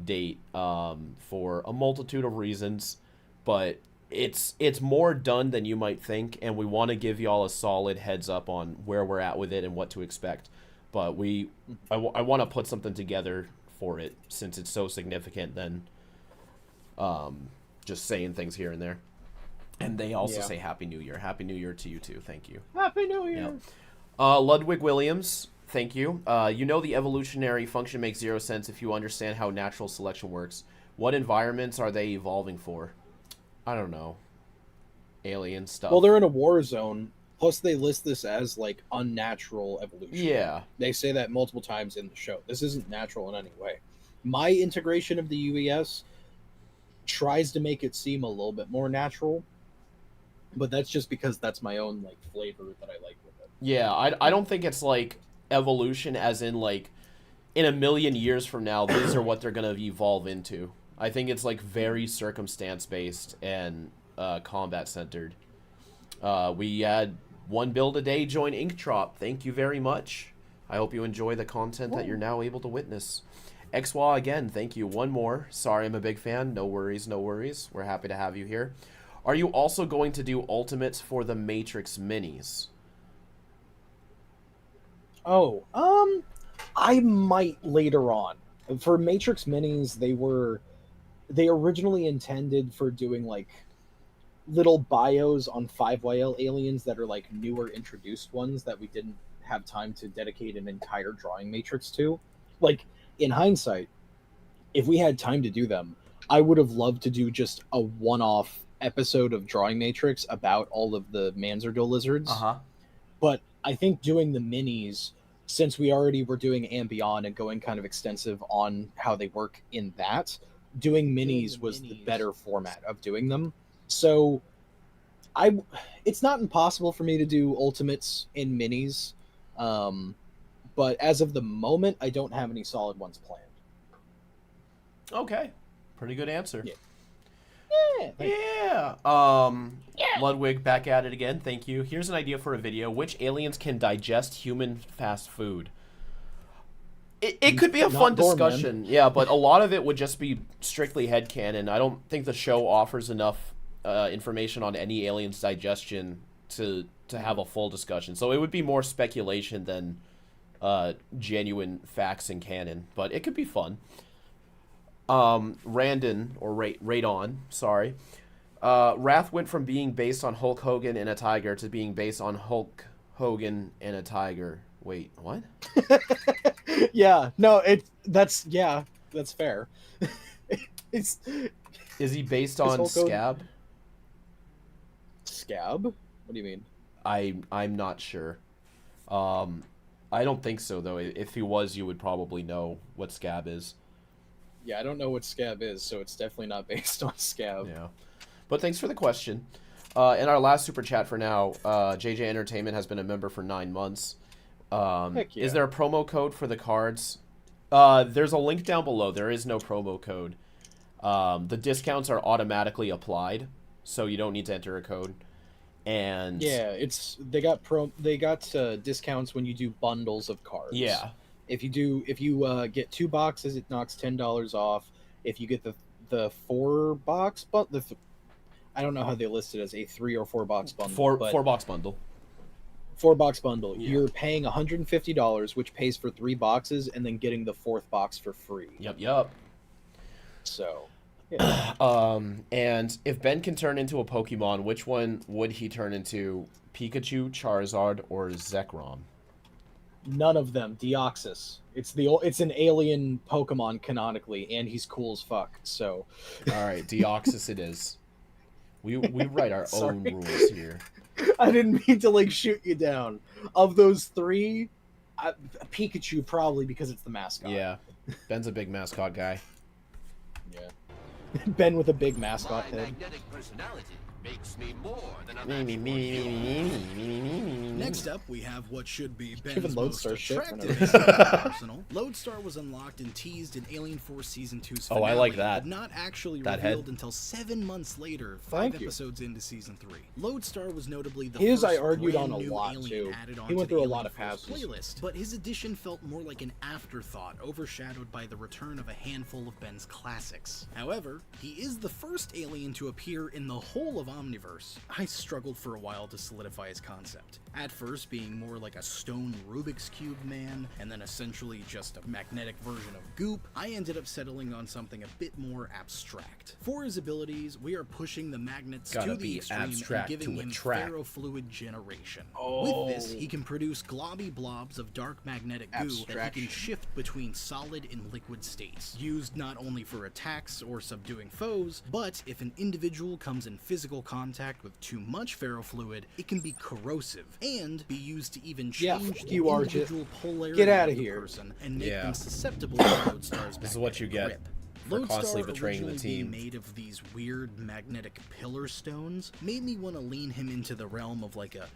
date for a multitude of reasons, but it's more done than you might think, and we want to give y'all a solid heads up on where we're at with it and what to expect. But I want to put something together for it since it's so significant than just saying things here and there. And they also say Happy New Year. Happy New Year to you too. Thank you. Happy New Year. Ludwig Williams, thank you. You know the evolutionary function makes zero sense if you understand how natural selection works. What environments are they evolving for? I don't know. Alien stuff. Well, they're in a war zone. Plus, they list this as like unnatural evolution. Yeah. They say that multiple times in the show. This isn't natural in any way. My integration of the UES tries to make it seem a little bit more natural, but that's just because that's my own like flavor that I like with it. Yeah, I don't think it's like evolution as in like in a million years from now these are what they're going to evolve into. I think it's like very circumstance based and combat centered. We had one build a day join Inktrop. Thank you very much. I hope you enjoy the content that you're now able to witness. XWA again, thank you. One more. Sorry, I'm a big fan. No worries, no worries. We're happy to have you here. Are you also going to do ultimates for the Matrix minis? Oh, I might later on. For Matrix minis, they originally intended for doing like little bios on 5YL aliens that are like newer introduced ones that we didn't have time to dedicate an entire drawing matrix to. Like in hindsight, if we had time to do them, I would have loved to do just a one-off episode of drawing matrix about all of the Manzardil lizards. But I think doing the minis, since we already were doing And Beyond and going kind of extensive on how they work in that, doing minis was the better format of doing them. So it's not impossible for me to do ultimates in minis, but as of the moment, I don't have any solid ones planned. Okay, pretty good answer. Yeah. Ludwig, back at it again. Thank you. Here's an idea for a video. Which aliens can digest human fast food? It could be a fun discussion. Yeah, but a lot of it would just be strictly headcanon. I don't think the show offers enough information on any alien's digestion to have a full discussion. So it would be more speculation than genuine facts and canon. But it could be fun. Randon, or Radon, sorry. Wrath went from being based on Hulk Hogan and a tiger to being based on Hulk Hogan and a tiger. Wait, what? Yeah, no, that's fair. Is he based on Scab? Scab? What do you mean? I'm not sure. I don't think so though. If he was, you would probably know what Scab is. Yeah, I don't know what Scab is, so it's definitely not based on Scab. Yeah. But thanks for the question. And our last super chat for now, JJ Entertainment has been a member for 9 months. Heck yeah. Is there a promo code for the cards? There's a link down below. There is no promo code. The discounts are automatically applied, so you don't need to enter a code. And yeah, they got discounts when you do bundles of cards. Yeah. If you get 2 boxes, it knocks $10 off. If you get the 4 box, but I don't know how they list it as a 3 or 4 box bundle. 4 box bundle. 4 box bundle. Yeah. You're paying $150, which pays for 3 boxes, and then getting the 4th box for free. Yep. So, yeah. And if Ben can turn into a Pokemon, which one would he turn into? Pikachu, Charizard, or Zekrom? None of them. Deoxys. It's an alien Pokemon canonically, and he's cool as fuck. So, all right, Deoxys it is. We write our own rules here. I didn't mean to shoot you down. Of those 3, Pikachu probably because it's the mascot. Yeah, Ben's a big mascot guy. Yeah, Ben with a big mascot head. Magnetic personality makes me more than a Next up, we have what should be Giving Ben's most Lodestar shit attractive arsenal. Lodestar was unlocked and teased in Alien Force Season 2's finale, I like that. but not actually That revealed head. until 7 months later, 5 Thank you. episodes into Season 3. Lodestar was notably the His first I argued brand on a new lot, alien too. added He onto went the through a Alien lot of Force passes. playlist, but his addition felt more like an afterthought, overshadowed by the return of a handful of Ben's classics. However, he is the first alien to appear in the whole of Omniverse. I struggled for a while to solidify his concept, at first being more like a stone Rubik's Cube man, and then essentially just a magnetic version of Goop. I ended up settling on something a bit more abstract. For his abilities, we are pushing the magnets Gotta to be the extreme abstract and giving to him attract. ferrofluid generation. Oh. With this, he can produce globby blobs of dark magnetic goo that he can Abstraction. shift between solid and liquid states, used not only for attacks or subduing foes, but if an individual comes in physical contact with too much ferrofluid, it can be corrosive and be used to even Yeah, change fuck the you, RJ. individual polarity Get outta of the here. person and make Yeah. them susceptible to Lodestar's This is what you magnetic get grip. for Lodestar constantly betraying the originally team. being made of these weird magnetic pillar stones made me want to lean him into the realm of like a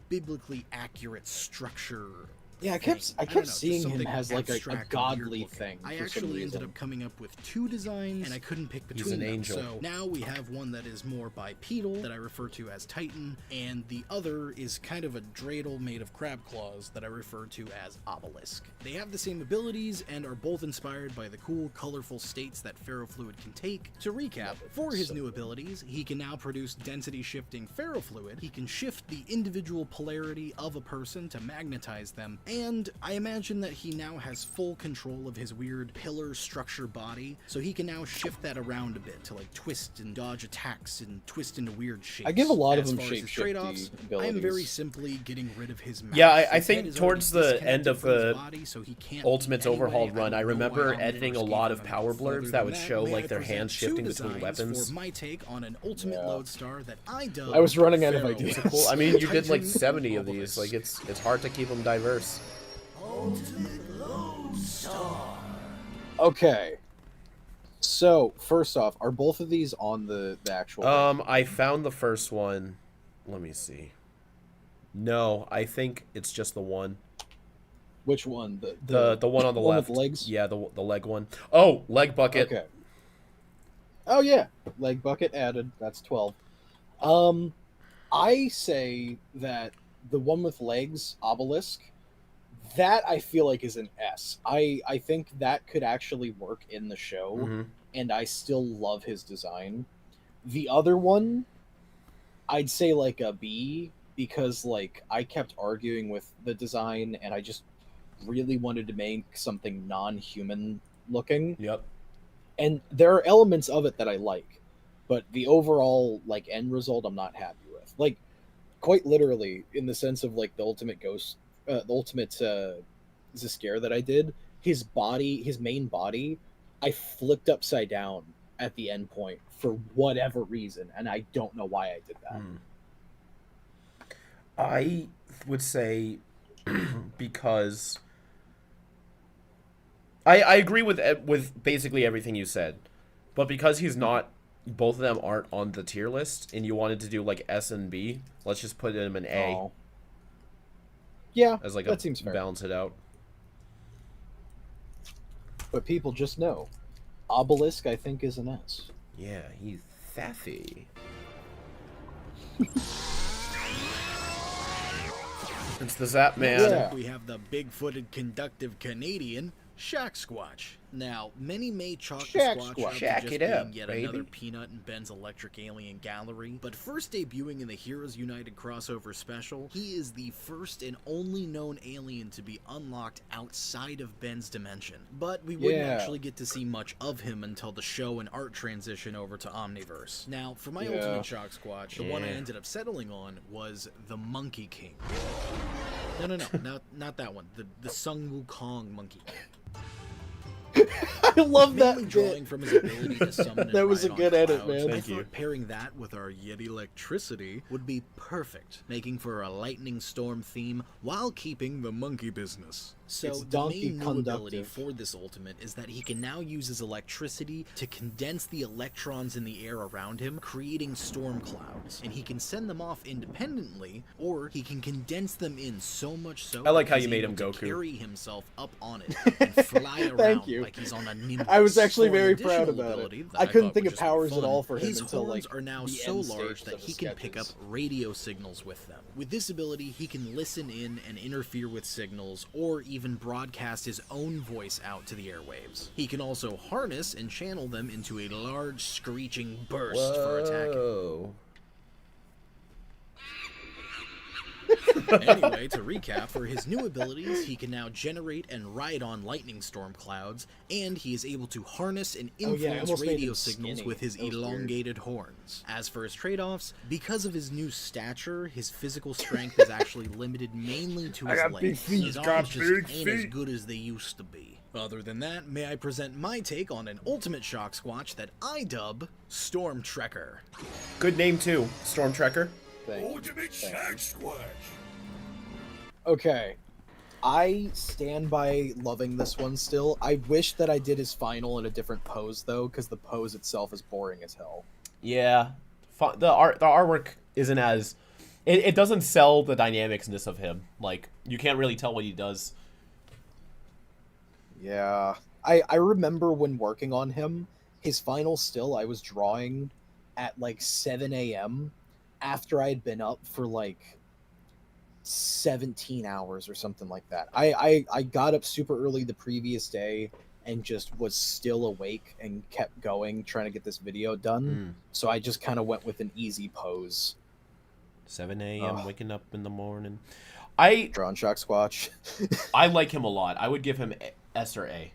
biblically accurate structure. Yeah, I thing. kept don't know, seeing just him something as like a abstract and weird godly looking. thing. I for some actually ended reason. up coming up with 2 designs, and I couldn't pick He's between an them. angel. So now we have one that is more bipedal, that I refer to as Titan, and the other is kind of a dreidel made of crab claws that I refer to as Obelisk. They have the same abilities and are both inspired by the cool, colorful states that ferrofluid can take. To recap, for his new abilities, he can now produce density-shifting ferrofluid, he can shift the individual polarity of a person to magnetize them, and I imagine that he now has full control of his weird pillar structure body, so he can now shift that around a bit to like twist and dodge attacks and twist into weird shapes. I give a lot of As them far as his shapeshifty trade-offs, I am very abilities. simply getting rid of his mouth. Yeah, I His think head is towards already the end of disconnected from his the body, so he can't Ultimate's beat anyway. Overhauled run, I don't know remember why editing a Omniverse lot gave of him power anything. Other blurbs that than would show may like I their present hands 2 shifting between designs weapons. for my take on an ultimate Yeah. Lodestar that I dubbed I was running out of Pharaoh ideas. Cool. I mean, you did like Titan 70 of Obelisk. these. Like it's hard to keep them diverse. Okay. So first off, are both of these on the actual? I found the first one. Let me see. No, I think it's just the one. Which one? The one on the one left. with legs. Yeah, the leg one. Oh, leg bucket. Okay. Oh yeah, leg bucket added. That's 12. I say that the one with legs, obelisk, that I feel like is an S. I think that could actually work in the show, Mm-hmm. and I still love his design. The other one, I'd say like a B because like I kept arguing with the design, and I just really wanted to make something non-human looking. Yep. And there are elements of it that I like, but the overall like end result I'm not happy with. Like quite literally, in the sense of like the ultimate ghost, the ultimate Ziskare that I did, his body, his main body, I flipped upside down at the end point for whatever reason, and I don't know why I did that. I would say because I agree with basically everything you said, but because he's not, both of them aren't on the tier list, and you wanted to do like S and B, let's just put him in A. Oh. Yeah, as like that a seems fair. balance it out. But people just know, obelisk I think is an S. Yeah, he's sassy. It's the Zap Man. Yeah. We have the big-footed conductive Canadian, Shack Squatch. Now, many may chalk the Shack Squatch Squatch. up to Shack just it being up, yet baby. another peanut in Ben's Electric Alien Gallery, but first debuting in the Heroes United crossover special, he is the first and only known alien to be unlocked outside of Ben's dimension. But we wouldn't Yeah. actually get to see much of him until the show and art transition over to Omniverse. Now, for my Yeah. ultimate Shock Squatch, the one I Yeah. ended up settling on was the Monkey King. No, not that one. The Sung Wukong Monkey King. I love that Mainly bit. drawing from his ability to summon and That was ride a on good edit, clouds, man. I Thank you. thought pairing that with our Yeti electricity would be perfect, making for a lightning storm theme while keeping the monkey business. So It's the donkey main new ability conductive. for this ultimate is that he can now use his electricity to condense the electrons in the air around him, creating storm clouds. And he can send them off independently, or he can condense them in so much so I like that how he's you made able him to Goku. carry himself up on it and fly around Thank you. like he's on a Nimbus. I was actually For an very proud additional about ability it. that I couldn't thought think would of just be powers at fun, all for him his until horns like are now the so end large stages that of the he can pick up sketches. radio signals with them. With this ability, he can listen in and interfere with signals, or even broadcast his own voice out to the airwaves. He can also harness and channel them into a large screeching burst for attacking. Whoa. Anyway, to recap, for his new abilities, he can now generate and ride on lightning storm clouds, and he is able to harness and Oh, yeah, I influence almost made radio him signals skinny. with his That was weird. elongated horns. As for his trade-offs, because of his new stature, his physical strength is actually limited mainly to his got big legs. feet, His got arms just big ain't as feet. good as they used to be. Other than that, may I present my take on an ultimate shock squatch that I dub Storm Trekker. Good name too, Storm Trekker. Thing. Ultimate Shack Squatch. Okay. I stand by loving this one still. I wish that I did his final in a different pose though, because the pose itself is boring as hell. Yeah, the artwork isn't as it doesn't sell the dynamicsness of him. Like you can't really tell what he does. Yeah. I remember when working on him, his final still I was drawing at like 7 a.m. after I'd been up for like 17 hours or something like that. I got up super early the previous day and just was still awake and kept going trying to get this video done. So I just kind of went with an easy pose. 7 a.m. Ugh. waking up in the morning. I Drawn Shock Squatch. I like him a lot. I would give him S or A.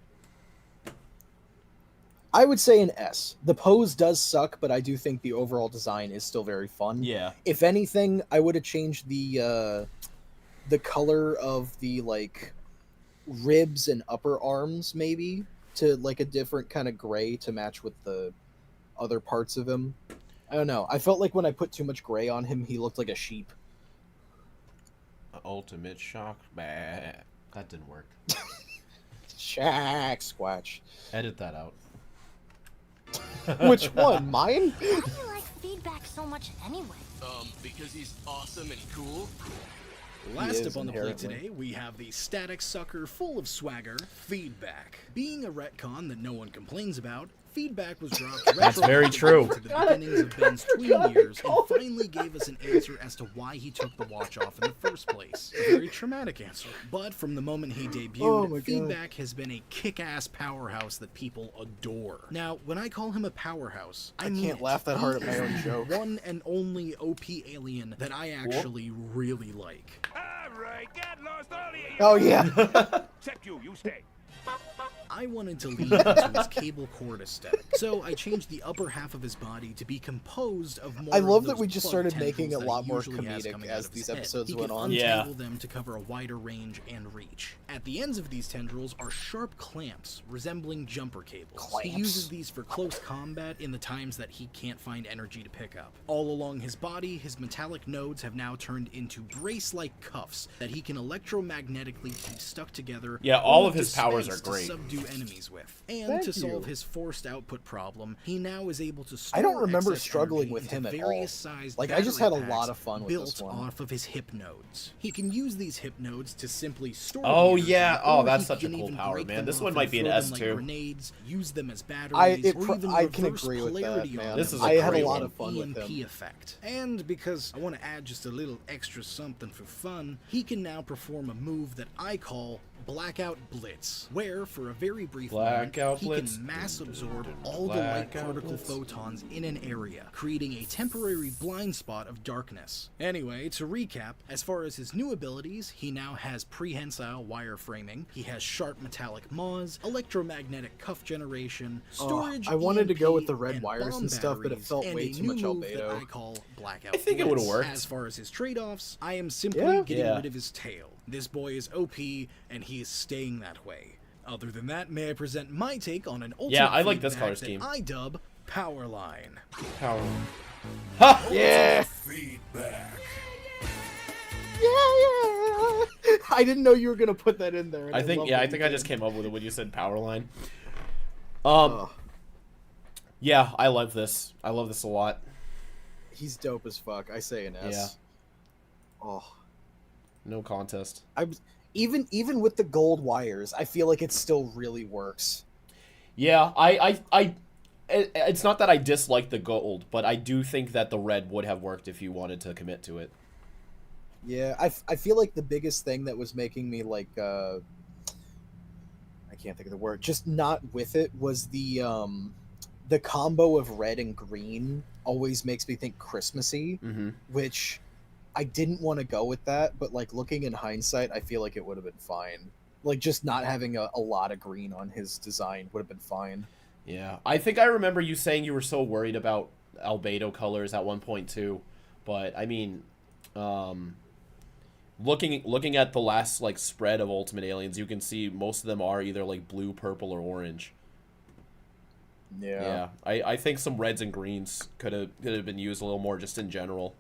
I would say an S. The pose does suck, but I do think the overall design is still very fun. Yeah. If anything, I would have changed the color of the like ribs and upper arms maybe to like a different kind of gray to match with the other parts of him. I don't know. I felt like when I put too much gray on him, he looked like a sheep. Ultimate shock. Bah. That didn't work. Shack Squatch. Edit that out. Which one? Mine? Why do you like feedback so much anyway? Because he's awesome and cool. Last is up on the plate inherently. today, we have the static sucker full of swagger, Feedback. Being a retcon that no one complains about, Feedback was dropped That's very true. to the beginnings of Ben's tween years and finally gave us an answer as to why he took the watch off in the first place. A very traumatic answer. But from the moment he debuted, Oh my God. Feedback has been a kick-ass powerhouse that people adore. Now, when I call him a powerhouse, I mean can't it. laugh that hard at my He own is the joke. one and only OP alien that I actually really like. Alright, get lost, all of you. Oh yeah. Except you stay. I wanted to lean into his cable cord aesthetic, so I changed the upper half of his body to be composed of more I love of that those we just plug started tendrils making it a that lot he more usually has comedic coming as out of these his head. episodes He went can on. Yeah. untangle them to cover a wider range and reach. At the ends of these tendrils are sharp clamps resembling jumper cables. He Clamps. uses these for close combat in the times that he can't find energy to pick up. All along his body, his metallic nodes have now turned into brace-like cuffs that he can electromagnetically keep stuck together. Yeah, all or of his powers dispense are great. To subdue enemies with. And Thank to solve you. his forced output problem, he now is able to store I don't remember excess struggling energy with into him at various all. sized Like, I just had a battery lot packs of fun with built this one. off of his hip nodes. He can use these hip nodes to simply store Oh, the energy, yeah. Oh, or that's he such a can cool even power, break man. them This off one and might be an throw them S like too. grenades, use them as batteries, or even I can reverse agree with that, polarity man. on This them is a with great I had a one. lot of fun with EMP him. effect. And because I want to add just a little extra something for fun, he can now perform a move that I call Blackout Blitz, where for a very brief Blackout moment, he Blitz. can mass absorb all the light Blackout particle Blitz. photons in an area, creating a temporary blind spot of darkness. Anyway, to recap, as far as his new abilities, he now has prehensile wireframing, he has sharp metallic maws, electromagnetic cuff generation, storage, I wanted to go with the EMP, red wires bomb and stuff, but it batteries, felt and way a too new much move that albedo. I call Blackout I think it Blitz. would've worked. As far as his trade-offs, I am simply Yeah. getting Yeah. rid of his tail. This boy is OP, and he is staying that way. Other than that, may I present my take on an ultimate Yeah, I like this feedback color that scheme. I dub Powerline. Power. Ha! Yeah. Feedback. Yeah. I didn't know you were gonna put that in there. and I think love yeah, that I you think I did. just came up with it when you said power line. Ugh, Yeah, I love this. I love this a lot. he's dope as fuck. I say an S. Oh, No contest. even with the gold wires, I feel like it still really works. Yeah, it's not that I dislike the gold, but I do think that the red would have worked if you wanted to commit to it. Yeah, I feel like the biggest thing that was making me like I can't think of the word, just not with it was the combo of red and green always makes me think Christmassy, Mm-hmm. which I didn't want to go with that, but like looking in hindsight, I feel like it would have been fine. Like just not having a lot of green on his design would have been fine. Yeah, I think I remember you saying you were so worried about albedo colors at one point too, but I mean, looking at the last like spread of Ultimate Aliens, you can see most of them are either like blue, purple, or orange. Yeah, I think some reds and greens could have been used a little more just in general.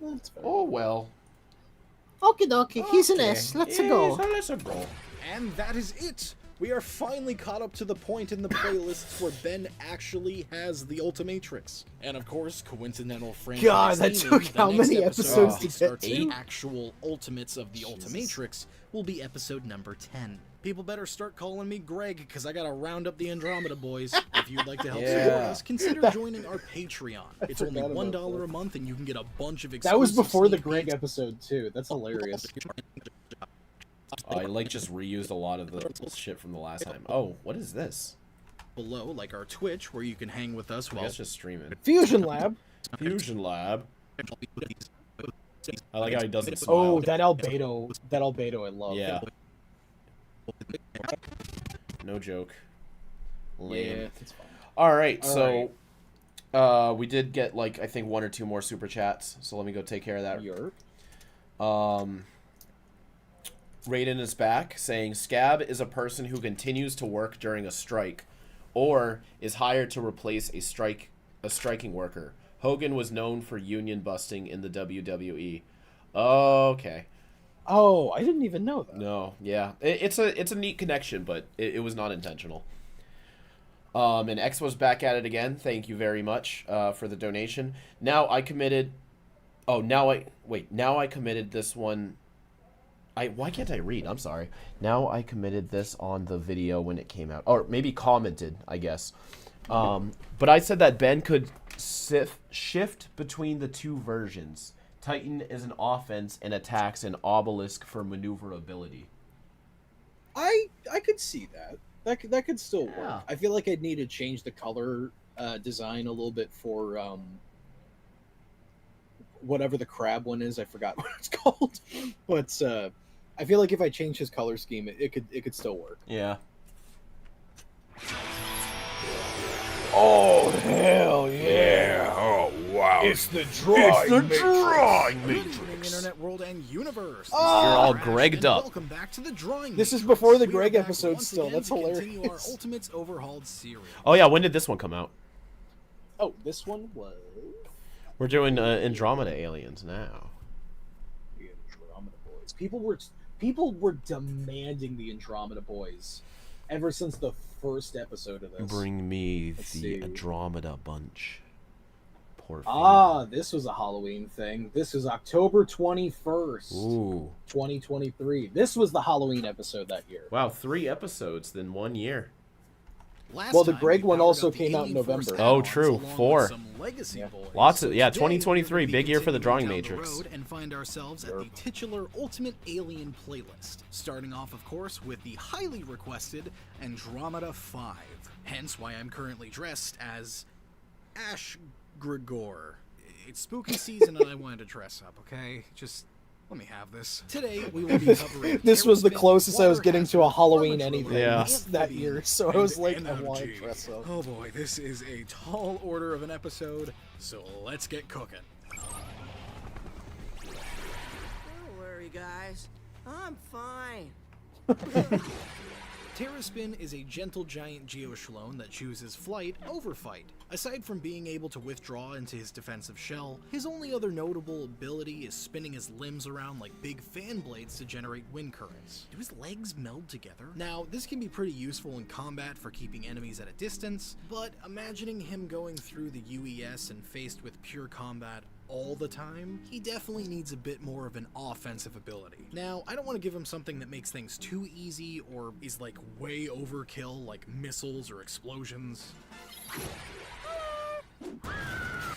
That's fair. Oh well. Okie dokie, he's an S. Let's go. Let's go. And that is it! We are finally caught up to the point in the playlists where Ben actually has the Ultimatrix. And of course, coincidental franchise God, that naming, took the how next many episode episodes that to get starts to? the actual Ultimates of the Ultimatrix will be episode number 10. People better start calling me Greg, because I gotta round up the Andromeda boys. If you'd like to help support Yeah. us, consider joining our Patreon. It's only forgot about $1 that. a month, and you can get a bunch of That was exclusive before the sneak Greg peeks. episode too. That's hilarious. I like just reused a lot of the shit from the last time. Oh, what is this? below, like our Twitch, where you can hang with us I while guess just streaming. Fusion Lab. Fusion Lab. I like how he doesn't smile. Oh, that albedo I love. Yeah. No joke. Lame. Yeah, it's fine. All right, All so we did get like I think one or two more super chats, so let me go take care of that. Yerp. Raiden is back saying Scab is a person who continues to work during a strike or is hired to replace a striking worker. Hogan was known for union busting in the WWE. Okay. Oh, I didn't even know that. No, yeah. It's a neat connection, but it was not intentional. And X was back at it again. Thank you very much for the donation. Now I committed. Oh, now I committed this one. Why can't I read? I'm sorry. Now I committed this on the video when it came out, or maybe commented, I guess. But I said that Ben could shift between the two versions. Titan is an offense and attacks an obelisk for maneuverability. I could see that. That could still work. Yeah. I feel like I'd need to change the color design a little bit for whatever the crab one is. I forgot what it's called, but I feel like if I change his color scheme, it could still work. Yeah. Oh hell yeah! Oh wow. It's the drawing Good evening, Internet World and Universe. You're all Gregged up. Welcome back to the Drawing This is Matrix. before the We are Greg back episode once still. again That's to continue our hilarious. Ultimates Overhauled series. Oh yeah, when did this one come out? Oh, this one was We're doing Andromeda Aliens now. the Andromeda Boys. People were demanding the Andromeda Boys ever since the first episode of this. Bring me Let's the see. Andromeda bunch. Poor This was a Halloween thing. This was October 21st, Ooh. 2023. This was the Halloween episode that year. Wow, 3 episodes in 1 year. Last Well, the time, Greg we one powered also up the came out in Alien Force November. Oh, add-ons true. along with 4. some Legacy Yeah. Boys. Lots of- yeah, Today, 2023, we're gonna big be year for the Drawing continuing down the Matrix. road and find ourselves at the Sure. titular Ultimate Alien playlist. Starting off, of course, with the highly requested Andromeda 5. Hence why I'm currently dressed as Ash Grigor. It's spooky season and I wanted to dress up, okay? Just let me have this. Today we will be covering This was the Terraspin, closest I was Water getting to a Hazard, Halloween Armature anything Yeah. that year, so I and was like, I energy. want to dress up. Oh boy, this is a tall order of an episode, so let's get cooking. Don't worry, guys. I'm fine. Terraspin is a gentle giant geoshlone that chooses flight over fight. Aside from being able to withdraw into his defensive shell, his only other notable ability is spinning his limbs around like big fan blades to generate wind currents. Do his legs meld together? Now, this can be pretty useful in combat for keeping enemies at a distance, but imagining him going through the UES and faced with pure combat all the time, he definitely needs a bit more of an offensive ability. Now, I don't want to give him something that makes things too easy or is like way overkill, like missiles or explosions.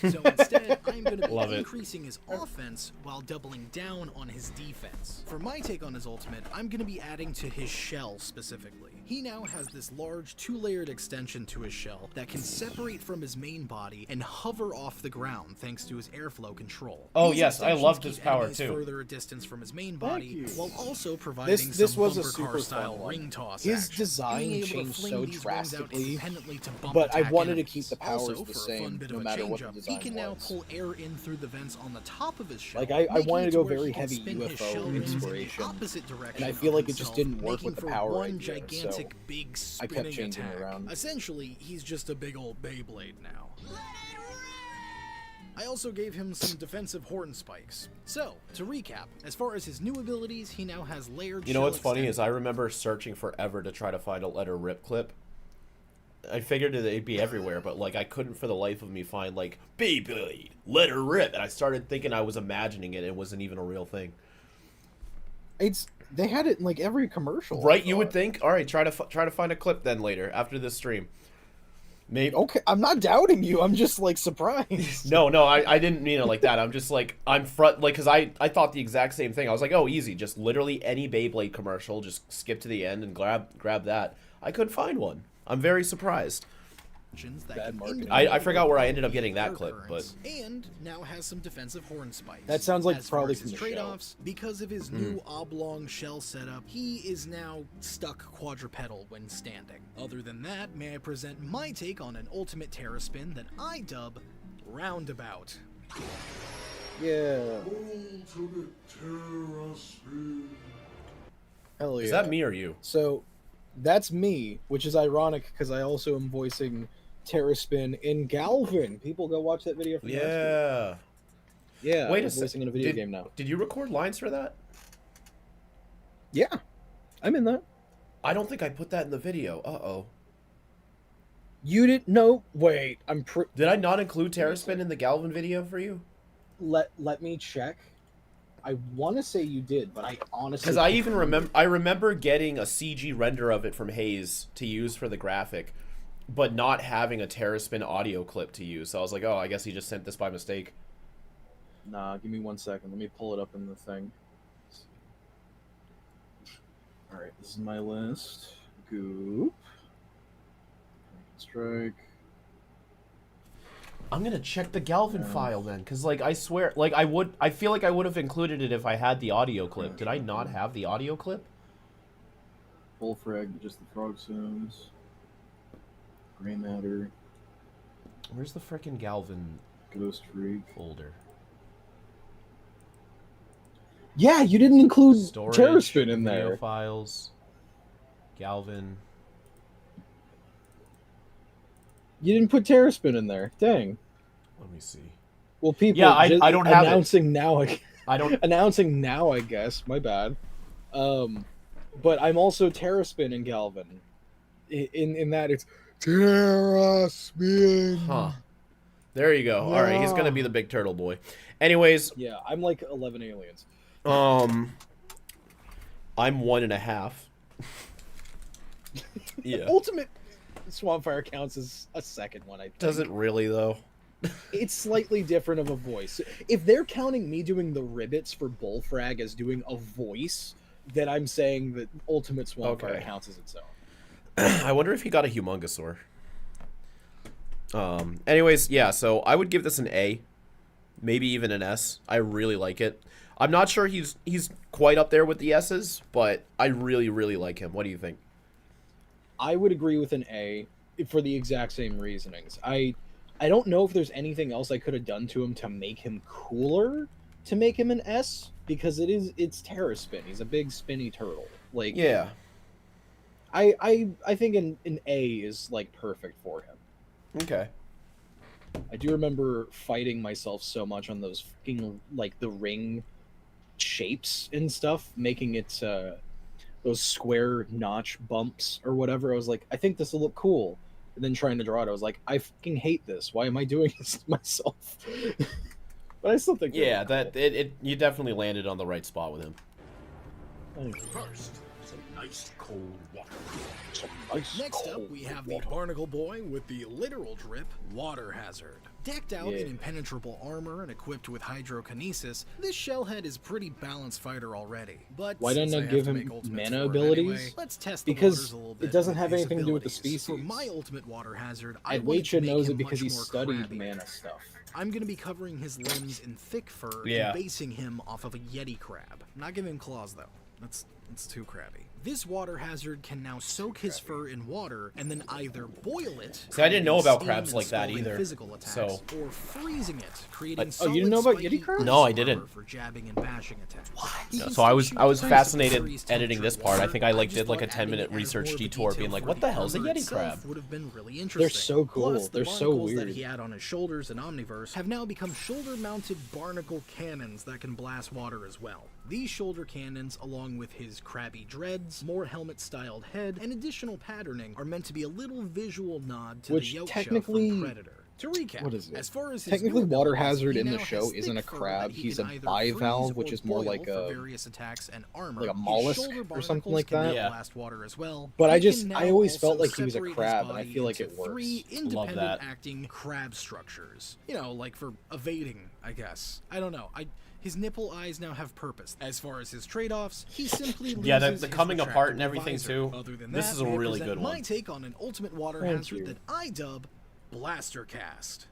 So instead, I'm going to Love be it. increasing his offense while doubling down on his defense. For my take on his ultimate, I'm going to be adding to his shell specifically. He now has this large 2-layered extension to his shell that can separate from his main body and hover off the ground thanks to his airflow control. Oh, These yes, I extensions loved his keep power, enemies too. further a distance from his main body, you. while also providing This some was a bumper super car style fun one. ring toss His action. design Being able to changed fling so these rings out drastically, independently to bump but I attack wanted to enemies. keep the powers Also, the for a same, fun bit no of a matter what the change-up, design he can now was. pull air in through the vents on the top of his shell. Like, I making wanted it to go where very he can heavy spin his UFO shell rings in the inspiration, opposite direction and I feel of like it just himself, didn't work making with the for power one idea, gigantic so big I kept spinning changing attack. around. Essentially, he's just a big old Beyblade now. I also gave him some defensive horn spikes. So, to recap, as far as his new abilities, he now has layered You know shell what's funny is extension- I remember searching forever to try to find a letter rip clip. I figured it'd be everywhere, but like I couldn't for the life of me find like Beyblade, letter rip, and I started thinking I was imagining it. And it wasn't even a real thing. They had it in like every commercial. I Right? You would thought. think. All right, try to find a clip then later after this stream. Maybe. Okay, I'm not doubting you. I'm just like surprised. No, I didn't mean it like that. I'm just like I'm front like because I thought the exact same thing. I was like, oh, easy, just literally any Beyblade commercial, just skip to the end and grab that. I couldn't find one. I'm very surprised. that Bad can marketing. independently I forgot where I block ended up the getting that air clip, currents, and now has some defensive horn spikes. That sounds like As far probably as his from the show. trade-offs, because of his new oblong shell setup, he is now stuck quadrupedal when standing. Other than that, may I present my take on an ultimate Terraspin that I dub Roundabout. Yeah. Ultimate Terraspin. Hell yeah. Is that me or you? So, that's me, which is ironic because I also am voicing Terraspin in Galvin. People go watch that video from last Yeah. week. Yeah. Wait I'm a second. voicing in a video game now. Did you record lines for that? Yeah, I'm in that. I don't think I put that in the video. You didn't know? Wait, Did I not include Terraspin in the Galvin video for you? Let me check. I want to say you did, but I honestly Because I can't even remember getting a CG render of it from Hayes to use for the graphic, but not having a Terraspin audio clip to use. So I was like, oh, I guess he just sent this by mistake. Nah, give me 1 second. Let me pull it up in the thing. All right, this is my list. Goop. Strike. I'm gonna check the Galvin file then, because like I swear, like I feel like I would have included it if I had the audio clip. Did I not have the audio clip? Bullfrag, just the frog sounds. Gray matter. Where's the frickin' Galvin Ghost freak folder? Yeah, you didn't include Storage, Terraspin in video there. files, Galvin. You didn't put Terraspin in there. Dang. Let me see. Well, people. Yeah, I don't have it. announcing now. I don't. Announcing now, I guess. My bad. But I'm also Terraspin and Galvin. In that it's Terraspin. Huh. There you go. Yeah. All right, he's gonna be the big turtle boy. Anyways, Yeah, I'm like 11 aliens. I'm 1.5. Yeah. Ultimate Swampfire counts as a second one, I think. Does it really though? It's slightly different of a voice. If they're counting me doing the ribbits for Bullfrag as doing a voice, then I'm saying that Ultimate Swampfire Okay. counts as its own. I wonder if he got a Humongosaur. Anyways, yeah, so I would give this an A. Maybe even an S. I really like it. I'm not sure he's quite up there with the S's, but I really, really like him. What do you think? I would agree with an A for the exact same reasonings. I don't know if there's anything else I could have done to him to make him cooler, to make him an S, because it's Terraspin. He's a big spinny turtle. Like, Yeah. I think an A is like perfect for him. Okay. I do remember fighting myself so much on those fucking like the ring shapes and stuff, making it those square notch bumps or whatever. I was like, I think this will look cool. And then trying to draw it, I was like, I fucking hate this. Why am I doing this to myself? But I still think Yeah, that it you definitely landed on the right spot with him. First, some nice cold water. Next up, we have the Barnacle Boy with the literal drip, Water Hazard. Decked out in impenetrable armor and equipped with hydrokinesis, this shellhead is pretty balanced fighter already. But why didn't since I have give to him make ultimates mana for him abilities? anyway, let's test the Because waters a little bit it doesn't with have his anything to do with the abilities. species. For my ultimate Water Hazard, I And wanted to Weicha make knows him it because much he more studied crabby. mana stuff. I'm going to be covering his limbs in thick fur Yeah. and basing him off of a Yeti crab. Not giving him claws, though. That's too crabby. This Water Hazard can now soak his fur in water and then either boil it. See, I didn't know about creating crabs steam like that and scalding either, physical attacks, so- or freezing it, creating Oh, you didn't know about solid, Yeti spiky crabs? No, I ice didn't. armor for jabbing and bashing attacks. He No, can so I still was shoot trace fascinated freeze editing this temperature part. I think I like just did like a thought adding 10-minute it as research more of a detour, detail being like, for what the hell's a armor Yeti itself crab? would have been really interesting. They're so cool. Plus, the They're so barnacles weird. that he had on his shoulders in Omniverse have now become shoulder-mounted barnacle cannons that can blast water as well. These shoulder cannons, along with his crabby dreads, more helmet-styled head, and additional patterning, are meant to be a little visual nod to Which the Yolksha technically- from Predator. To recap, What is it? as far as his Technically, new Water abilities, Hazard he in the now show has isn't thick a fur crab, that he he's can a either bivalve, freeze which or is more boil like for a- various attacks and armor. like a His mollusk shoulder or something barnacles like can that. now Yeah. blast water as well. But He I just- can I now always felt also like he was a separate his crab, and I body feel like into it works. three Love independent that. acting crab structures. You know, like for evading, I guess. I don't know. His nipple eyes now have purpose. As far as his trade-offs, he simply Yeah, the loses his coming apart and retractable everything, visor. too. Other than This that, is a may I really present good my one. take on an ultimate water Thank hazard you. that I dub Blaster Cast.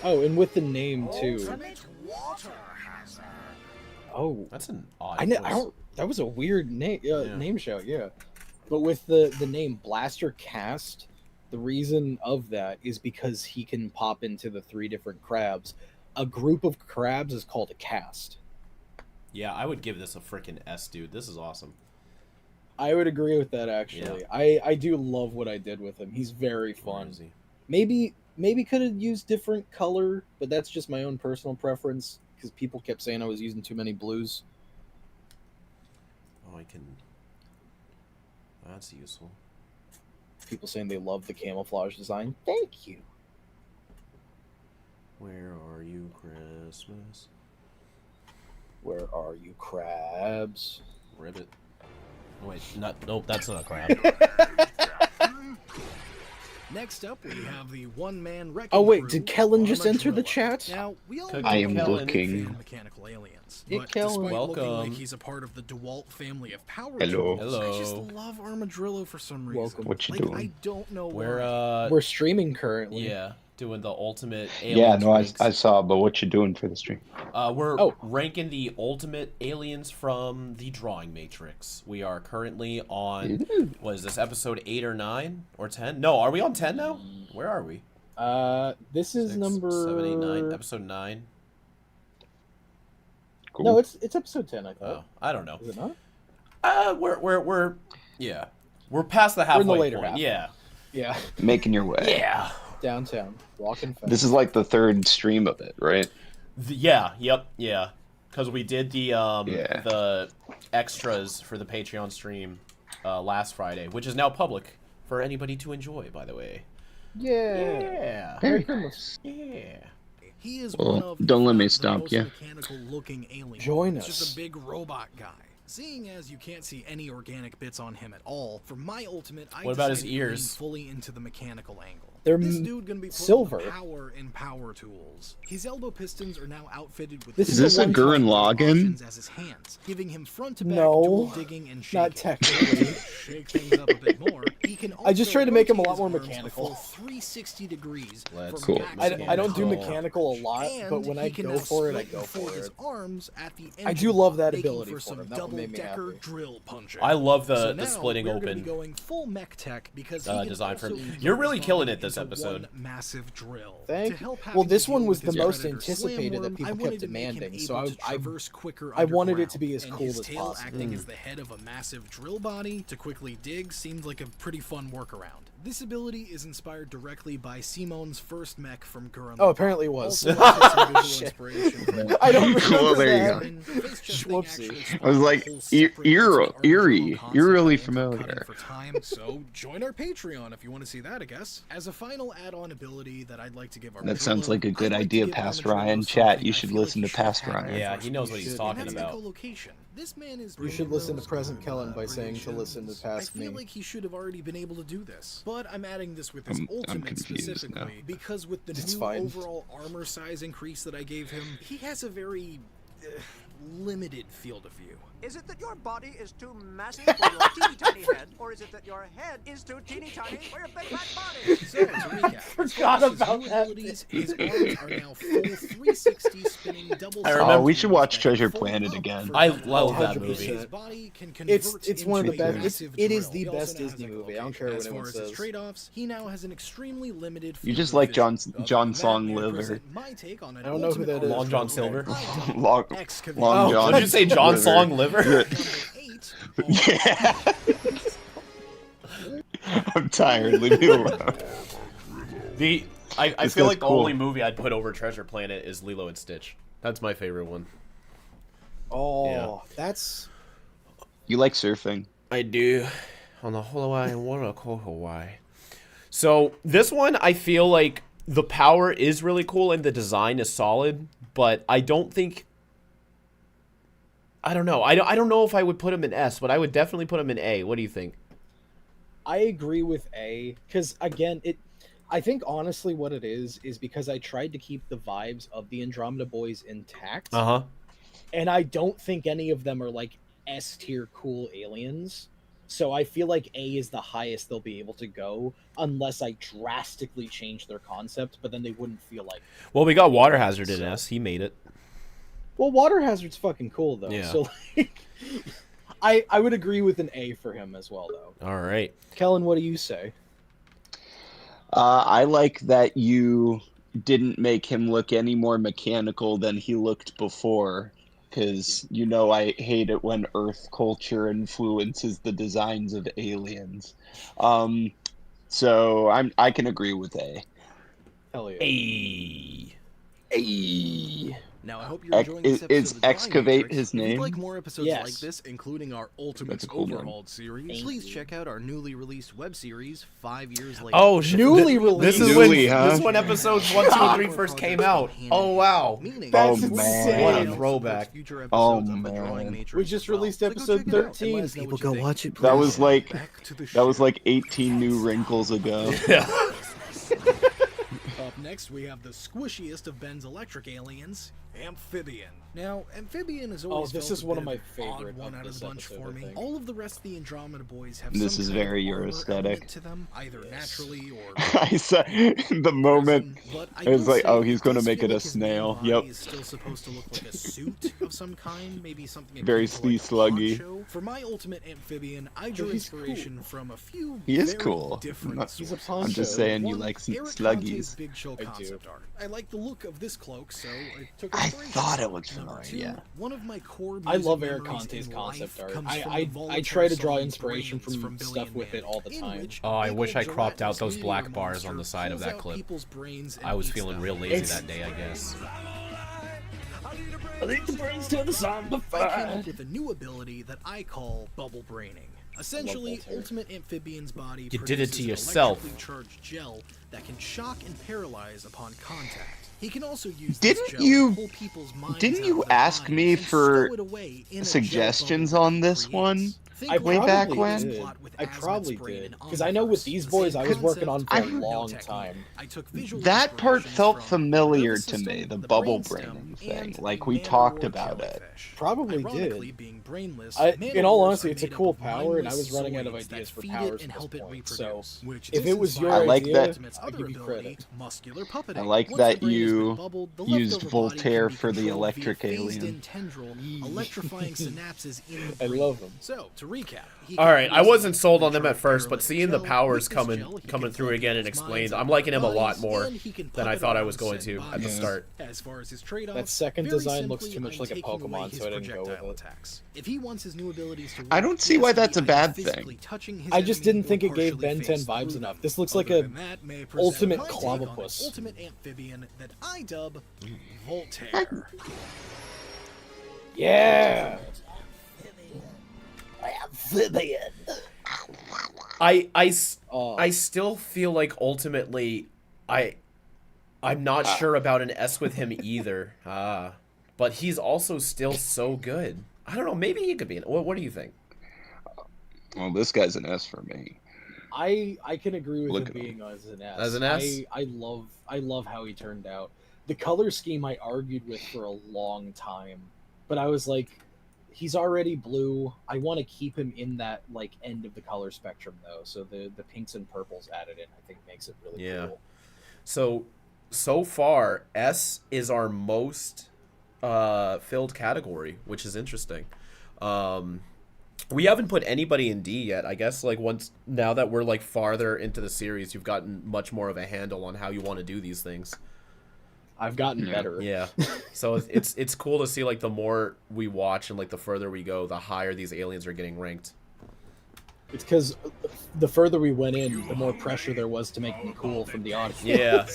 Oh, and with the name too. Ultimate water hazard. Oh, That's an odd I voice. don't. That was a weird name shout, yeah. But with the name Blaster Cast, the reason of that is because he can pop into the three different crabs. A group of crabs is called a cast. Yeah, I would give this a freaking S, dude. This is awesome. I would agree with that actually. I do love what I did with him. He's very Where fun. is he? Maybe could have used different color, but that's just my own personal preference because people kept saying I was using too many blues. Oh, I can... That's useful. People saying they love the camouflage design. Thank you. Where are you, Christmas? Where are you, crabs? Ribbit. Oh, wait, nope, that's not a crab. Next up, we have the one-man wrecking Oh wait, crew did Kellen just enter the Armadillo. chat? Now, we all Cooking know I am Kellen looking. is a fan of mechanical aliens, Hey, but Kellen. despite looking Welcome. like he's a part of the DeWalt family of power Hello. tools, I just Hello. love Armadillo for some reason. Welcome. What you like, doing? I don't know We're why. We're streaming currently. yeah, doing the ultimate Yeah, aliens no, ranks. I saw, but what you doing for the stream? We're Oh. ranking the ultimate aliens from the Drawing Matrix. We are currently on, what is this, episode 8 or 9 or 10? No, are we on 10 now? Where are we? This is 6, number 7, 8, 9, episode 9. Cool. No, it's episode 10. I thought. Oh, I don't know. Is it not? We're yeah, we're past the We're in halfway the later point. half. Yeah, Yeah, Making your way. yeah, downtown, walking fast. This is like the third stream of it, right? yeah, yeah. Because we did the Yeah. the extras for the Patreon stream last Friday, which is now public for anybody to enjoy. By the way. Yeah. Yeah. Merry Christmas. Yeah. He is Well, one of don't let me the stop most ya. mechanical-looking aliens. Join He's us. just a big robot guy. Seeing as you can't see any organic bits on him at all, for my ultimate, I What about his decided to lean ears? fully into the mechanical angle. They're This dude gonna be putting silver. power in power tools. His elbow pistons are now outfitted with This Is this the a one Gurren time Lagann? options as his hands, giving him front to back No, dual digging and shaking. not technically. Shake things up a bit more. He can I just also tried to make him a rotate lot more his arms mechanical. full 360 degrees. Let's for Cool. maximum I don't do power. mechanical a lot, And but when I he can go now for it, I split go and fold for his it. arms at the I engine do love block, that making ability for for some him. That one made me double-decker happy. drill punching. I love So the now splitting we're gonna open be going full mech tech because he can design for also him. convert You're really his killing body it this into episode. one massive drill. Thank To help you. having Well, this to one deal was with the his most predator anticipated that Slamworm, people I kept wanted to make him demanding, able so to traverse quicker I wanted it underground, to be as and cool his as tail possible. acting as the head of a massive drill body to quickly dig seemed like a pretty fun workaround. This ability is inspired directly by Simon's first mech from Gurren Oh, Lagann. apparently it was. Also offers some visual Shit. inspiration from I don't remember Well, there you that. go. and face chesting Whoopsie. actually I was spawned like, a whole separate eerily ultimate Armadillo concept eerily that ended up cutting familiar. for time. So join our Patreon if you want to see that, I guess. As a final add-on ability that I'd like to give That sounds Armadillo, like a good I'd like to idea, give Past Armadillo Ryan. something Chat, you I should feel like listen he to should Past have Ryan. Yeah, first he knows when what he's should, talking and that's about. echolocation. This man is You should listen to those Present Kellen by saying to listen to Past I feel Me. like he should have already been able to do this, but I'm adding this with his I'm ultimate confused now. specifically because with the It's new fine. overall armor size increase that I gave him, he has a very limited field of view. Is it that your body is too massive for your teeny tiny head, or is it that your head is too teeny tiny for your big fat body? So, to recap, Forgot as far as his about new that abilities, his arms are now full 360 spinning double. I remember- Oh, we should watch that Treasure fold Planet up again. for I double love that punches. movie. His body can convert It's one of the into a best. massive It is drill. the He also best now has Disney a movie. I don't echolocation. care what As anyone far as his says. trade-offs, he now has an extremely limited. You field just of like vision. Other John than that, Song may I Liver. present my take on an I don't know who ultimate that is. Long John armor Silver? I dub Long, excavate. Long Oh, John. Did you say John Liver. Song Liver? Number 8. Yeah. I'm tired. Leave me alone. I This feel guy's like the cool. only movie I'd put over Treasure Planet is Lilo and Stitch. That's my favorite one. Oh, Yeah. that's You like surfing? I do. On the Hawaii and what a cool Hawaii. So this one, I feel like the power is really cool and the design is solid, but I don't think. I don't know. I don't know if I would put him in S, but I would definitely put him in A. What do you think? I agree with A because again, I think honestly what it is because I tried to keep the vibes of the Andromeda Boys intact, Uh huh. and I don't think any of them are like S tier cool aliens. So I feel like A is the highest they'll be able to go unless I drastically change their concept, but then they wouldn't feel like. Well, we got Water Hazard in S. He made it. Well, Water Hazard's fucking cool though. Yeah. So like, I would agree with an A for him as well though. All right. Kellen, what do you say? I like that you didn't make him look any more mechanical than he looked before, because you know I hate it when Earth culture influences the designs of aliens. So I can agree with A. Hell yeah. A. A. Now, I hope you're enjoying this episode Is of the Drawing excavate Matrix. his If you'd name? like more episodes Yes. like this, including our Ultimate That's a cool name. Overhauled series, please check out our newly released web series, 5 Years Later. Oh, shit. Newly This is Newly, when huh? this is when episodes 1, 2, and 3 first came out. Oh wow. That's Oh, man. What a throwback. Oh, man. We just released episode 13. People go watch it. That was like Back to the that was show. like 18 new wrinkles ago. Up next, we have the squishiest of Ben's electric aliens, Amphibian. Now, Amphibian is always this felt is a one bit of my an favorite odd one of out of this the bunch episode, for I me. think. All of the rest of the Andromeda boys have This some is kind of very your armor aesthetic. element to them, either naturally or I saw the moment But I it was will like, say oh, it he's gonna does make feel it a like his main snail. body Yep. is still supposed to look like a suit of some kind, maybe something Very akin to like a sluggy. poncho. For my ultimate amphibian, I drew he's inspiration from a few He is very cool. different Not- He's a sources. poncho. I'm just saying you One, like some Eric sluggies. Conte's Big Show I do. concept art. I like the look of this cloak, so I took I inspiration. thought it looked Number familiar, two, yeah. one of my core I love music Eric memories Conte's in concept life art. comes from I the I try to draw song inspiration Brains from Billy stuff with Man, it all the in time. which Oh, I big wish I old cropped out gelatinous those black meteor bars on the monster side of pulls that out clip. people's brains and I was eats feeling them. real lazy It's- that day, I guess. I think the brains to the sun I came up with a new ability that I call bubble braining. Essentially, Voltaire. Ultimate Amphibian's body You did it produces to an yourself. electrically charged gel that can shock and paralyze upon contact. He can also use Didn't this gel you- to pull people's minds didn't out you of their ask minds me and for stow it away in a gel suggestions bubble on he this creates. one? Think I about Way it. back probably when? did. Plot with I Azimuth's probably brain did. and Because I know with Omniverse. these boys, I was Same working on concept, for a no long technique. time. I took visual That part inspirations felt from familiar nervous to me, system, the the bubble brainstem, braining thing. and Like, a we man talked war about it. jellyfish. Probably Ironically, did. being brainless, In all manowars honesty, are it's a made up cool of power, and I was mindless running out of zoids ideas that for feed powers it at and this help it point, reproduce, so which if this it was is your why I like idea, that- Ultimate's I'll other give you ability, credit. muscular puppeting. I like Once that the brain has been you bubbled, the used leftover body can Voltaire be for the controlled via electric phased-in alien. tendril, electrifying synapses in the I brain. love him. So, to recap, he All can right, I use wasn't sold on them at recharge first, but paralytic seeing the gel. powers With this coming gel, he coming can through pull again and people's explained, minds I'm out liking of him a their lot bodies, more and he can than I puppet thought I around was going said to at the bodies. start. As far as his trade-off, That second very design looks simply, too much I'm like a taking away Pokemon, his so I didn't go with projectile it. attacks. If he wants his new abilities to I work, don't see he why has to that's be a bad either physically thing. touching his I just enemy didn't or think it gave partially Ben 10 phased vibes through enough. them. This looks like Other a than that, may I present ultimate my take on the Clobopus. ultimate amphibian that I dub Voltaire. Yeah. Amphibian. I still feel like ultimately I'm not sure about an S with him either. But he's also still so good. I don't know. Maybe he could be. What do you think? Well, this guy's an S for me. I can agree with Look him at being as an S. As an S? I love how he turned out. The color scheme I argued with for a long time, but I was like, he's already blue. I want to keep him in that like end of the color spectrum though. So the pinks and purples added in, I think makes it really cool. So far, S is our most filled category, which is interesting. We haven't put anybody in D yet. I guess like now that we're like farther into the series, you've gotten much more of a handle on how you want to do these things. I've gotten better. Yeah. So it's cool to see like the more we watch and like the further we go, the higher these aliens are getting ranked. It's because the further we went in, the more pressure there was to make them cool from the audience. Yeah.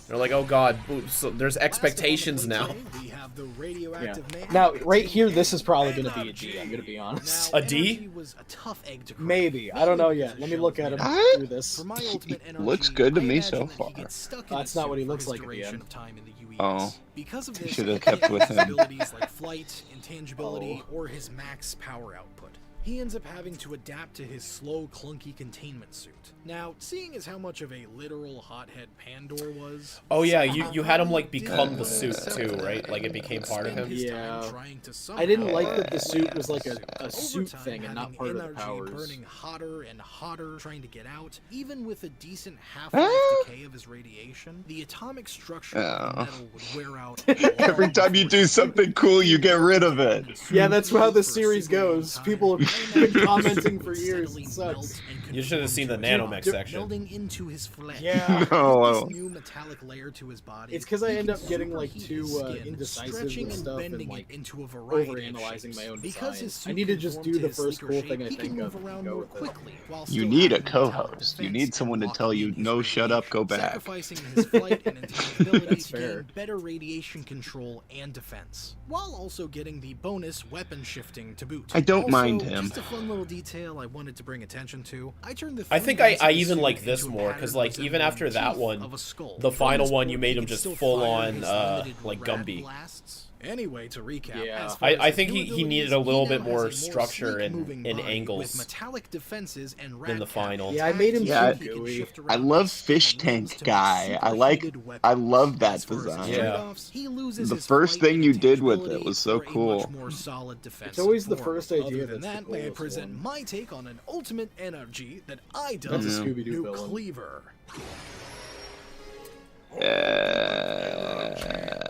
They're like, oh god, so there's expectations Last now. up on the plate today, we have the Yeah. radioactive man. Now, right here, this is probably going to be a D. I'm going to be honest. Now, A D? NRG was a tough egg to crack. Maybe. I don't know Mainly yet. because Let me of look at him Sheldon's through this. For my ultimate He NRG, looks good to I me imagine so that he far. gets stuck in That's his not suit what he for looks his like at the duration end. of time in the UES. Oh. Because of You this, should he have kept can't with use his him. abilities like flight, intangibility, Oh. or his max power output. He ends up having to adapt to his slow, clunky containment suit. Now, seeing as how much of a literal hothead Pandor was... Oh yeah, you had him like did become the not suit accept too, that right? Like it and became part of spend him. his time Yeah. trying to I didn't somehow like that the suit get was like out of a the suit. suit Over time, thing and not having part of the NRG powers. burning hotter and hotter, trying to get out, even with a decent half-life Ah. decay of his radiation, the atomic structure Oh. of the metal would wear out. Every time you do something cool, you get rid of it. Yeah, that's how the series goes. People Been commenting for years. It sucks. You should have seen the nanomech section. Melding into his flesh. Yeah. No. This new metallic layer to his body. It's because I he end can up getting like superheat too his skin, indecisive stretching with and stuff bending and it like into a variety of overanalyzing shapes. my own Because his designs. suit I need to conforms just do to the his first sleeker cool shape, thing I he can think move of. around Go more with it. quickly, while You still need a having metallic co-host. You defense need someone to and tell lock you, in his no, shut up, go back. sacrificing his flight and intangibility That's to fair. gain better radiation control and defense, while also getting the bonus weapon shifting to boot. I don't Also, mind him. Just a fun little detail I wanted to bring attention to. I turned the I three think vents I of the even suit like this into a more because pattern like even resembling after that teeth one, of a skull. the From final this one port, you made he him can just still full fire on his limited like rad Gumby. blasts. Anyway, to recap, Yeah. as far as I his think new he needed abilities, a little he bit now more has a structure sleek-moving in body angles with metallic defenses and than rad the final. Yeah, I made him Yeah, too he can gooey. shift I around love his skin Fish and limbs Tank to make guy. superheated weapons. I love that As far as his design. Yeah. trade-offs, he loses The his first flight thing and you did with it intangibility was so for a cool. much more solid defensive It's always the form. first idea Other than that's the that, may I coolest present one. my take on an ultimate energy that I dub That's a Scooby-Doo New villain. Cleaver.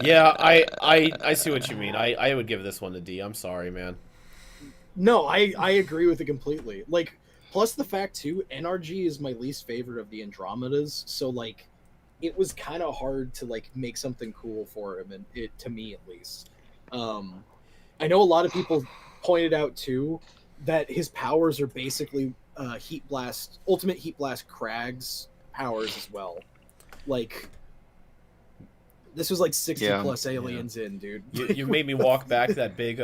Yeah, I see what you mean. I would give this one a D. I'm sorry, man. No, I agree with it completely. Like, plus the fact too, NRG is my least favorite of the Andromedas, so like, it was kind of hard to like make something cool for him, and it to me at least. I know a lot of people pointed out too that his powers are basically Heat Blast, Ultimate Heat Blast Krag's powers as well. Like, this was like 60 Yeah. plus aliens in, dude. You made me walk back that big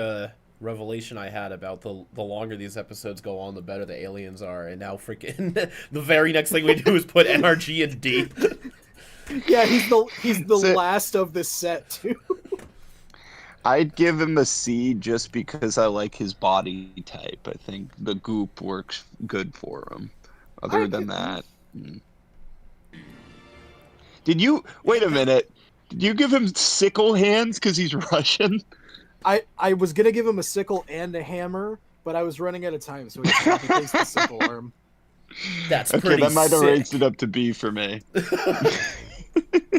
revelation I had about the longer these episodes go on, the better the aliens are, and now freaking the very next thing we do is put NRG in D. Yeah, he's the So- last of this set too. I'd give him a C just because I like his body type. I think the goop works good for him. Other than that. Did you wait a minute? Did you give him sickle hands because he's Russian? I was gonna give him a sickle and a hammer, but I was running out of time, so I just copy paste the sickle arm. That's Okay, pretty that might have sick. raised it up to B for me.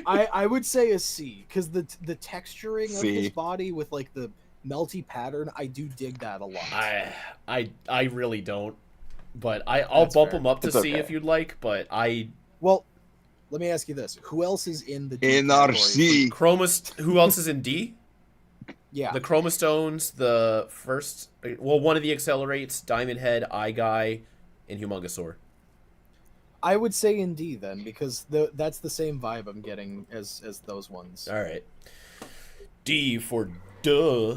I would say a C because the texturing of C. his body with like the melty pattern, I do dig that a lot. I really don't, but I'll That's bump fair. him up to It's C okay. if you'd like. But Well, let me ask you this: who else is in the D NRC. Who else is in D? category? Yeah, The Chromastones, the first, one of the Accelerates, Diamond Head, Eye Guy, and Humongosaur. I would say in D then because that's the same vibe I'm getting as those ones. All right, D for duh.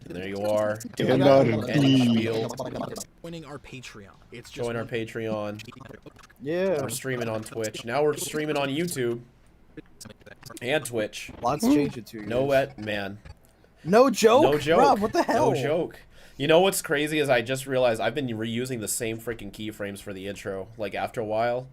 And there you are. NRD. Ending spiel. Joining our Patreon. It's just Join our one- Patreon. Yeah, We're streaming on Twitch. Now we're streaming on YouTube and Twitch. lots changed in 2 years. No wet man. No joke. No joke. Rob, what the hell? No joke. You know what's crazy is I just realized I've been reusing the same freaking keyframes for the intro, like, after a while.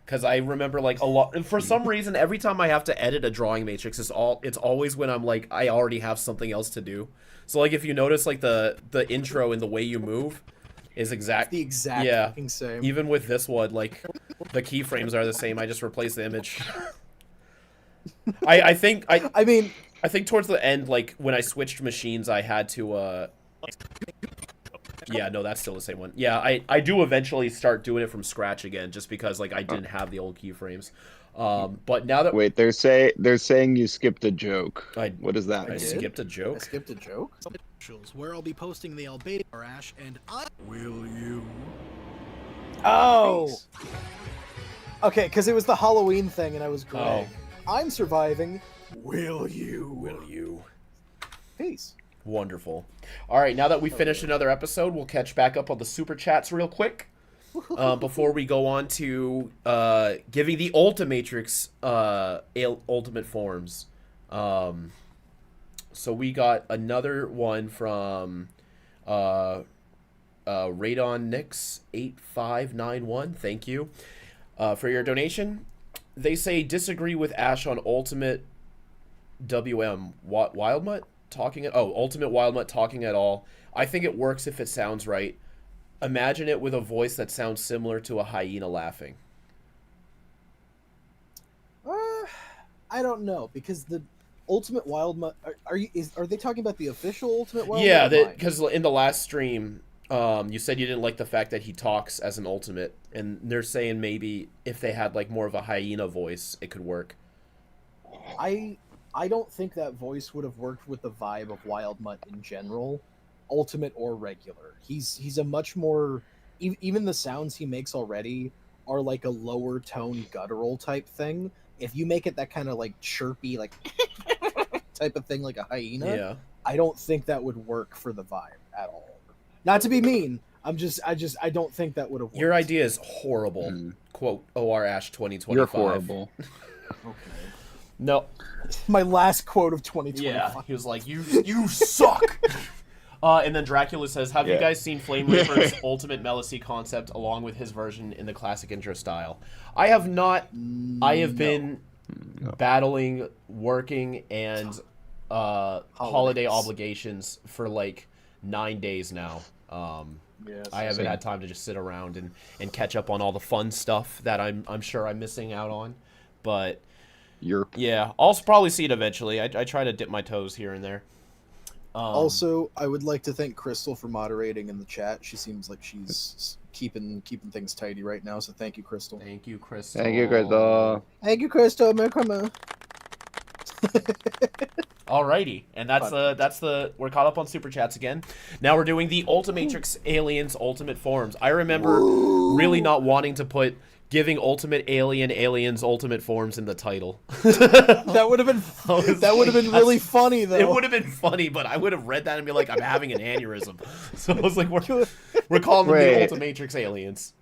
Because I remember, like, a lot... For some reason, every time I have to edit a drawing matrix, it's always when I'm, like, I already have something else to do. So, like, if you notice, like, the intro and the way you move is exact... The exact Yeah. fucking same. Even with this one, like, the keyframes are the same. I just replace the image. I think towards the end, like, when I switched machines, I had to, yeah, no, that's still the same one. Yeah, I do eventually start doing it from scratch again, just because, like, I didn't have the old keyframes. But now that... Wait, they're saying you skipped a joke. What does that I mean? skipped a I joke? skipped a joke. where I'll be posting the Albeda Ash, and I will you. Oh. Okay, because it was the Halloween thing, and I was Greg. Oh. I'm surviving. Will you? Will you? Peace. Wonderful. All right, now that we finished another episode, we'll catch back up on the super chats real quick. Before we go on to giving the Ultimatrix ultimate forms. So we got another one from Radon Nix 8591. Thank you for your donation. They say disagree with Ash on Ultimate WM Wildmutt talking at Ultimate Wildmutt talking at all. I think it works if it sounds right. Imagine it with a voice that sounds similar to a hyena laughing. I don't know because the Ultimate Wildmutt are they talking about the official Ultimate Wildmutt? Yeah, or mine? because in the last stream, You said you didn't like the fact that he talks as an ultimate, and they're saying maybe if they had like more of a hyena voice, it could work. I don't think that voice would have worked with the vibe of Wild Mutt in general, ultimate or regular. He's a much more even the sounds he makes already are like a lower tone guttural type thing. If you make it that kind of like chirpy like type of thing like a hyena, Yeah. I don't think that would work for the vibe at all. Not to be mean, I don't think that would have worked. Your idea is horrible. Quote OR Ash 2025. You're horrible. Okay. No. My last quote of 2025. Yeah, he was like, you suck. And then Dracula says, have you guys seen Flame Reaper's ultimate Melisy concept along with his version in the classic intro style? I have not. I have been battling, working, and holiday obligations for like 9 days now. Yes, I haven't had time to just sit around and catch up on all the fun stuff that I'm sure I'm missing out on. But yeah, I'll probably see it eventually. I try to dip my toes here and there. Also, I would like to thank Crystal for moderating in the chat. She seems like she's keeping things tidy right now. So thank you, Crystal. Thank you, Crystal. Thank you, Crystal. Thank you, Crystal. Come on. Alrighty, and that's the we're caught up on super chats again. Now we're doing the Ultimatrix Aliens Ultimate Forms. I remember really not wanting to put giving Ultimate Aliens Ultimate Forms in the title. That would have been really funny though. It would have been funny, but I would have read that and be like, I'm having an aneurysm. So I was like, we're calling them the Ultimatrix Aliens.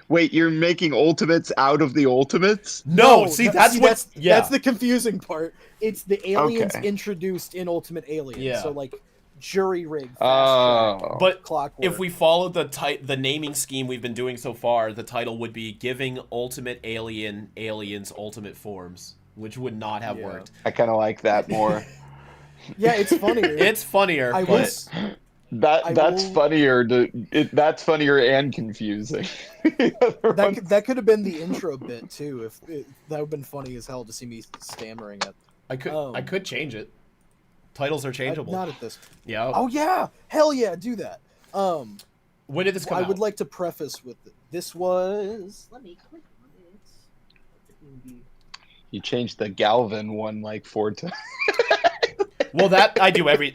Wait, you're making Ultimates out of the Ultimates? No, that's the confusing part. It's the aliens introduced in Ultimate Alien. Yeah. So like jury rig. But Clockwork. if we follow the naming scheme we've been doing so far, the title would be Giving Ultimate Aliens Ultimate Forms, which would not have worked. I kind of like that more. Yeah, it's funnier. It's funnier. That's funnier. That's funnier and confusing. That could have been the intro bit too. That would have been funny as hell to see me stammering it. I could change it. Titles are changeable. Not at this. Yeah. Oh yeah, hell yeah, do that. When did this come out? I would like to preface with this was. Let me click on it. You changed the Galvin one like 4 times. Well, that I do every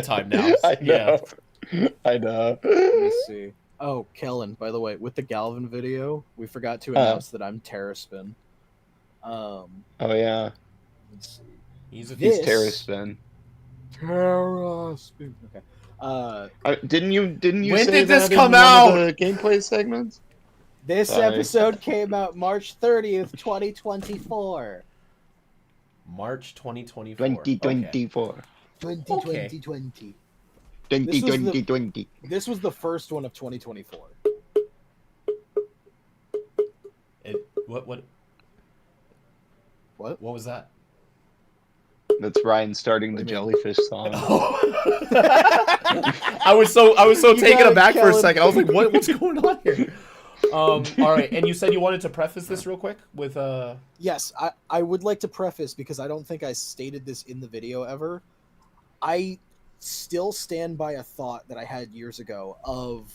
time now. I know. Yeah. I know. Let me see. Oh, Kellen, by the way, with the Galvin video, we forgot to announce that I'm Terraspin. Oh yeah. Let's see. He's Terraspin. Terraspin. Okay. Didn't you when say did that this in come one out? of the gameplay segments? This episode came out March 30th, 2024. March 2024. 2024. 2020. 2020. This was the first one of 2024. What was that? That's Ryan starting the jellyfish song. I was so taken aback for a second. I was like, what's going on here? All right, and you said you wanted to preface this real quick with Yes, I would like to preface, because I don't think I stated this in the video ever. I still stand by a thought that I had years ago of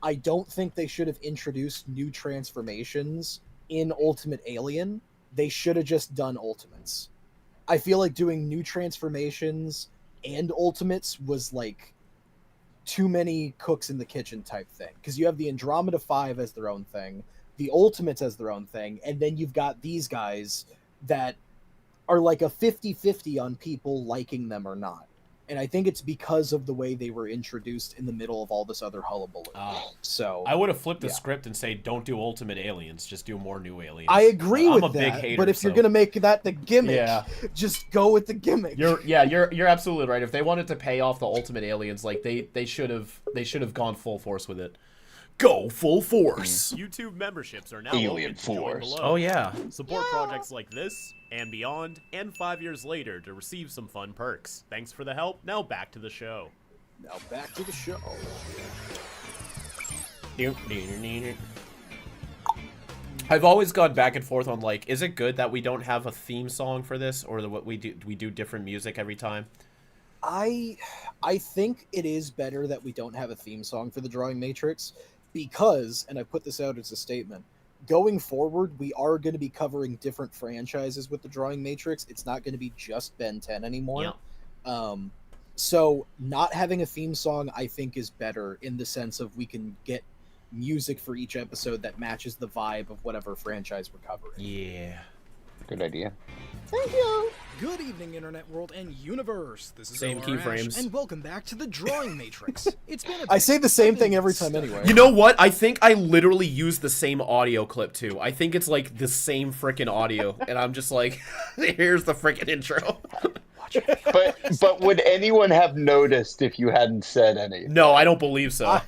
I don't think they should have introduced new transformations in Ultimate Alien. They should have just done Ultimates. I feel like doing new transformations and Ultimates was like too many cooks in the kitchen type thing, because you have the Andromeda 5 as their own thing, the Ultimates as their own thing, and then you've got these guys that are like a 50-50 on people liking them or not. And I think it's because of the way they were introduced in the middle of all this other hullabaloo. So I would have flipped the script and say, don't do Ultimate Aliens, just do more new aliens. I agree with I'm a big that, hater, but if you're gonna make that the gimmick, just go with the gimmick. You're absolutely right. If they wanted to pay off the Ultimate Aliens, like they should have gone full force with it. Go full force. YouTube memberships are now Alien open to join Force. below. Oh yeah. Support projects like this and beyond, and 5 years later to receive some fun perks. Thanks for the help. Now back to the show. Now back to the show. I've always gone back and forth on like, is it good that we don't have a theme song for this, or what we do different music every time? I think it is better that we don't have a theme song for the Drawing Matrix because, and I put this out as a statement, going forward we are going to be covering different franchises with the Drawing Matrix. It's not going to be just Ben 10 anymore. So not having a theme song I think is better in the sense of we can get music for each episode that matches the vibe of whatever franchise we're covering. Yeah. Good idea. Thank you. Good evening, Internet World and Universe. This is Same OR keyframes. Ash, and welcome back to the Drawing Matrix. It's been a I bit. say the same I've thing been every time stuck. anyway. You know what? I think I literally used the same audio clip too. I think it's like the same freaking audio, and I'm just like, here's the freaking intro. But would anyone have noticed if you hadn't said anything? No, I don't believe so.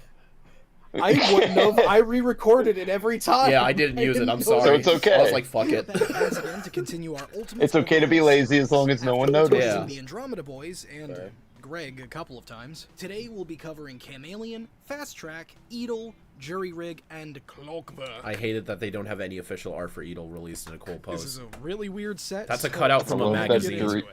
I wouldn't have. I re-recorded it every time. Yeah, I didn't use it. I'm know sorry. So it's okay. I was like, fuck it. Back once again to continue our ultimate It's okay to be lazy as long as no one After notices. referencing the Andromeda Boys and Greg a couple of times. Today we'll be covering Chameleon, Fast Track, Edel, Jury Rig, and Clockwork. I hated that they don't have any official art for Edel released in a cool This is pose. a really weird set. That's a so cutout from I a love that magazine. jury-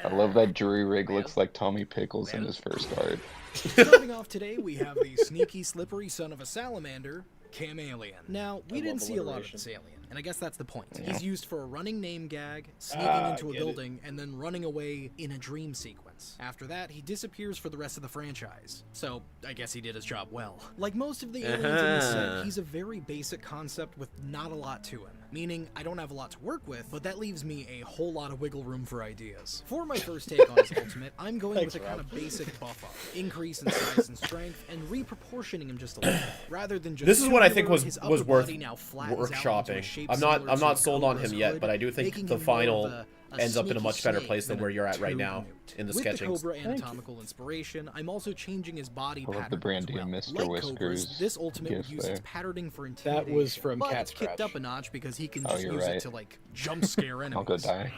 I love that Jury Rig looks like Tommy Pickles in his first art. Starting off today, we have the sneaky, slippery son of a salamander, Chameleon. Now, we didn't see a lot of alliteration. this alien, and I guess that's the point. He's used for a running name gag, sneaking into a get it. building, and then running away in a dream sequence. After that, he disappears for the rest of the franchise. So, I guess he did his job well. Like most of the aliens in this set, he's a very basic concept with not a lot to him. Meaning, I don't have a lot to work with, but that leaves me a whole lot of wiggle room for ideas. For my first take on his ultimate, I'm going with a kind of basic buff up. Increase in size and strength, and reproportioning him just a little bit. Rather than just This is what I think tubular, his was upper worth body now flattens out into a workshopping. shape I'm similar not to sold on Cobra's him yet, hood, but I do think making the him more final of a ends up in a sneaky much better snake place than than where a you're at right tube now newt. in the With sketchings. the Cobra anatomical inspiration, I'm also changing his body I love pattern the Brandy as well. and Mr. Like Whiskers Cobra's, this ultimate would gif use there. its patterning for intimidation. That was from but Cat it's kicked Scratch. up a notch because he can Oh, just you're use it right. to like jump scare enemies. I'll go die.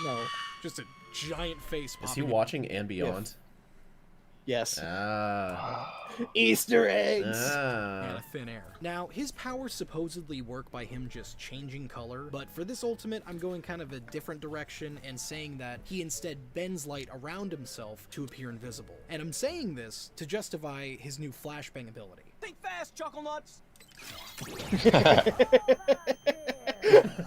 No. Just a giant face. Is he popping watching And Beyond? Yes. Ah. Easter eggs. out Ah. of thin air. Now, his powers supposedly work by him just changing color, but for this ultimate, I'm going kind of a different direction and saying that he instead bends light around himself to appear invisible. And I'm saying this to justify his new flashbang ability. Think fast, Chuckle Nuts!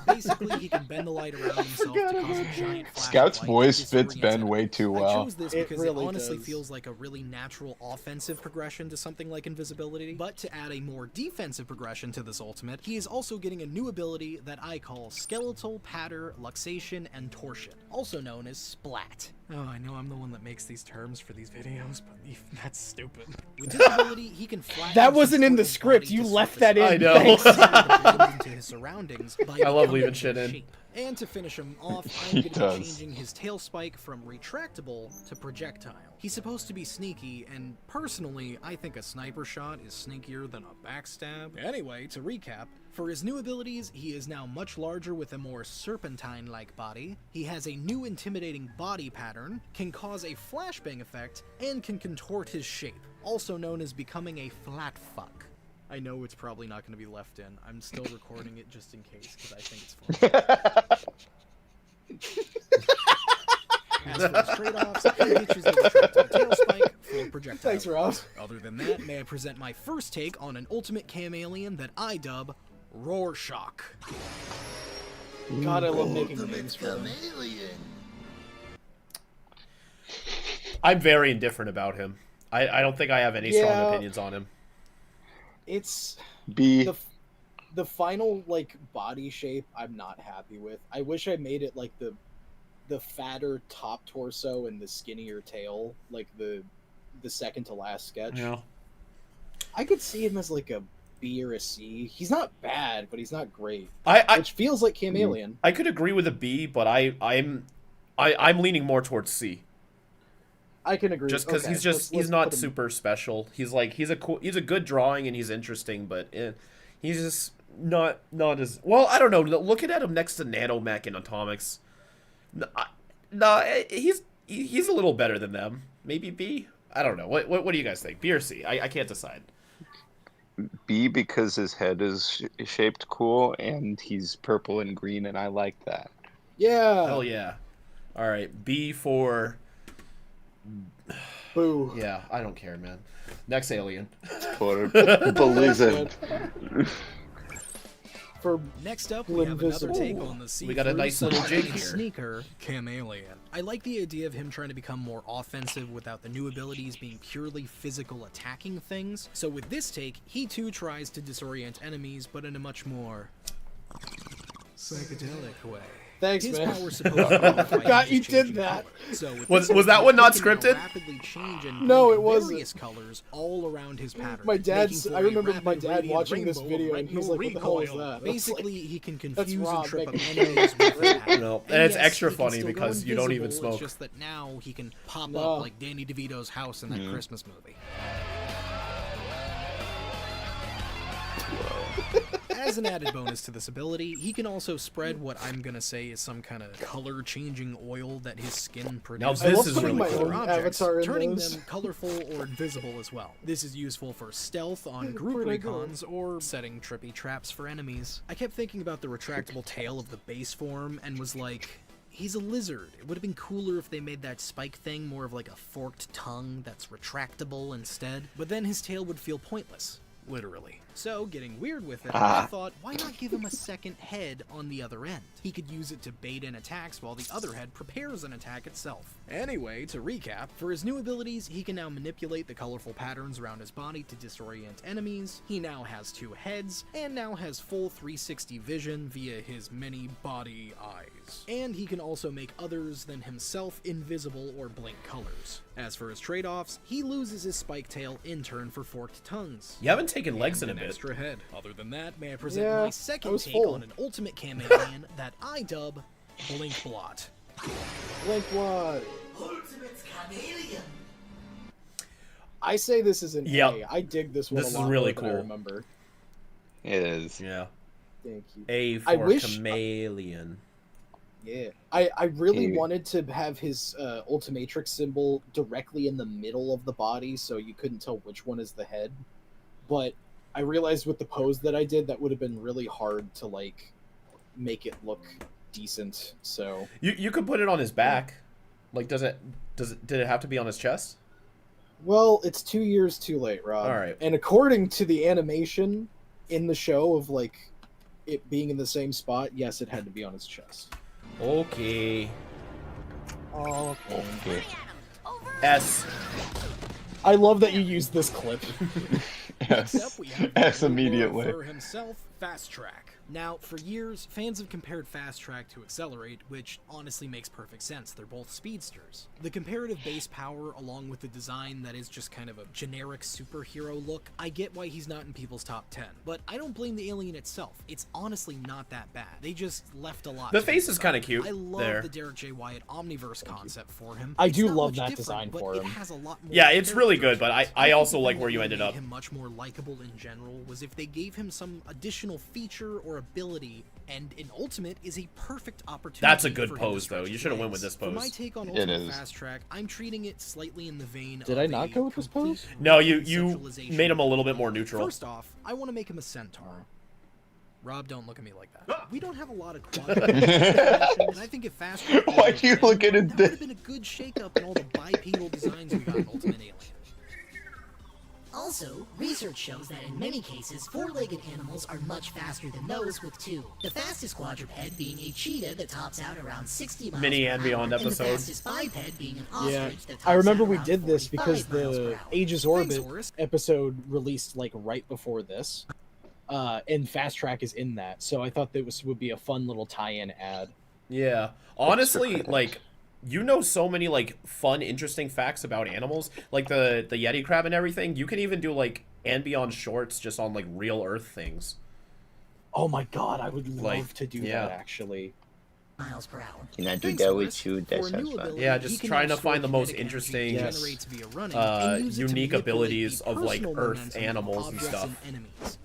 Basically, he can bend the light around himself to cause a giant flash Scout's of light voice that fits disorients Ben enemies. way too I well. chose this It because really it honestly does. feels like a really natural offensive progression to something like invisibility. But to add a more defensive progression to this ultimate, he is also getting a new ability that I call Skeletal Patter, Luxation, and Torsion, also known as Splat. Oh, I know I'm the one that makes these terms for these videos, but that's stupid. With this ability, he can flatten That and wasn't in contort the his script. body You to left surface that in. I know. Thanks. blend into his surroundings by I love becoming leaving his shit in. shape. And to finish him off, He I'm going to be does. changing his tail spike from retractable to projectile. He's supposed to be sneaky, and personally, I think a sniper shot is sneakier than a backstab. Anyway, to recap, for his new abilities, he is now much larger with a more serpentine-like body. He has a new intimidating body pattern, can cause a flashbang effect, and can contort his shape, also known as becoming a flat fuck. I know it's probably not going to be left in. I'm still recording it just in case, because I think it's funny. As for his trade-offs, he ditches the retractable tail spike for projectile. Thanks, Rob. Other than that, may I present my first take on an ultimate chameleon that I dub Rorschach. God, I love making names for him. I'm very indifferent about him. I don't think I have any strong Yeah. opinions on him. It's B. the final like body shape I'm not happy with. I wish I made it like the fatter top torso and the skinnier tail, like the second to last sketch. Yeah. I could see him as like a B or a C. He's not bad, but he's not great. I Which feels like Chameleon. I could agree with a B, but I'm leaning more towards C. I can agree. Just because Okay, he's let's not put him- super special. He's a good drawing and he's interesting, but he's just not as well. I don't know. Looking at him next to Nanomech and Atomics, he's a little better than them. Maybe B. I don't know. What do you guys think? B or C? I can't decide. B because his head is shaped cool and he's purple and green and I like that. Yeah. Hell yeah. All right, B for... Boo. Yeah, I don't care, man. Next alien. For Blizzard. For Next up, we have another Invisible. take on the We got a nice little jig here. sneaker, Chameleon. I like the idea of him trying to become more offensive without the new abilities being purely physical attacking things. So with this take, he too tries to disorient enemies, but in a much more psychedelic way. Thanks, His man. power's supposed to be I forgot you did changing that. color. So with Was this that ability, one not he can now scripted? rapidly change and No, paint it wasn't. various colors all around his pattern. My dad's. making I for a remember my rapid dad radiant watching this rainbow of video, and he's like, "What the hell is recoil." that?" I was Basically, like, he can "That's confuse and Rob trip up making enemies with his pattern. No, and it's yes, extra he can funny still go because you don't even invisible, smoke. It's just that now he can pop No. up like Danny DeVito's house in that Christmas movie. As an added bonus to this ability, he can also spread what I'm gonna say is some kind of color-changing oil that his skin produces. Now this love is putting really my cool. own Objects, avatar in turning those. them colorful or invisible as well. This is useful for stealth on group Where'd I go? recons or setting trippy traps for enemies. I kept thinking about the retractable tail of the base form and was like, he's a lizard. It would have been cooler if they made that spike thing more of like a forked tongue that's retractable instead, but then his tail would feel pointless. Literally. So, getting weird with it, I thought, why not give him a second head on the other end? He could use it to bait in attacks while the other head prepares an attack itself. Anyway, to recap, for his new abilities, he can now manipulate the colorful patterns around his body to disorient enemies, he now has 2 heads, and now has full 360 vision via his many body eyes. And he can also make others than himself invisible or blink colors. As for his trade-offs, he loses his spike tail in turn for forked tongues. You haven't taken legs in a An bit. extra head. Other than that, may I present Yeah, my I second was take full. on an ultimate chameleon that I dub Blink Blot. Blink what? Ultimate chameleon. I say this is an Yep. A. I dig this one This a is lot really more than I cool. remember. It is. Yeah. Thank you. A I for wish- chameleon. Yeah, I really Hey. wanted to have his Ultimatrix symbol directly in the middle of the body, so you couldn't tell which one is the head. But I realized with the pose that I did, that would have been really hard to like make it look decent. So You could put it on his back. Like, did it have to be on his chest? well, it's 2 years too late, Rob. All right. And according to the animation in the show of like it being in the same spot, yes, it had to be on his chest. Okay. Oh, Okay. S. I love that you used this clip. Next up, Yes. we have Yes, the immediately. for himself, Fast Track. Now, for years, fans have compared Fast Track to Accelerate, which honestly makes perfect sense. They're both speedsters. The comparative base power, along with the design that is just kind of a generic superhero look, I get why he's not in people's top 10. But I don't blame the alien itself. It's honestly not that bad. They just left a lot. The to face be is desired. kinda cute I love there. the Derek J. Wyatt Omniverse concept for him. I It's do not love much that different, design but for it him. has a lot more Yeah, it's really good, character but to it. I also think like the where thing you that ended made up. him much more likable in general was if they gave him some additional feature or ability, and in Ultimate is a perfect opportunity. That's a good for him to pose, though. stretch You his should have went legs. with this For my pose. take on It Ultimate is. Fast Track, I'm treating it slightly in the vein Did of I not a go with this complete pose? No, you conceptualization made him a of little bit the more alien. neutral. First off, I want to make him a centaur. Rob, don't look at me like that. We don't have a lot of quadrupeds, and I think if Fast Track Why do you look at it that would have been a good shakeup in all the bipedal designs we got in Ultimate Alien. Also, research shows that in many cases, 4-legged animals are much faster than those with 2. The fastest quadruped being a cheetah that tops out around 60 miles Mini per and hour, Beyond and episode. the fastest biped being an Yeah, ostrich that tops I remember out we around did this because 45 miles per the hour. Aegis Thanks, Orbit Horace. episode released like right before this, and Fast Track is in that. So I thought that would be a fun little tie-in ad. Yeah. Honestly, credit. like, you know so many, like, fun, interesting facts about animals. Like, the Yeti crab and everything. You can even do, like, and Beyond shorts just on, like, real Earth things. Oh my god, I would love Like, to do yeah. that actually. Miles per hour. Can I do Thanks, that Horace. with you? That For a sounds new fun. ability, Yeah, he just can trying now to find store the most kinetic interesting, energy Yes. generates via running, and use it to unique manipulate abilities the of, like, personal Earth momentum of animals and objects stuff. enemies.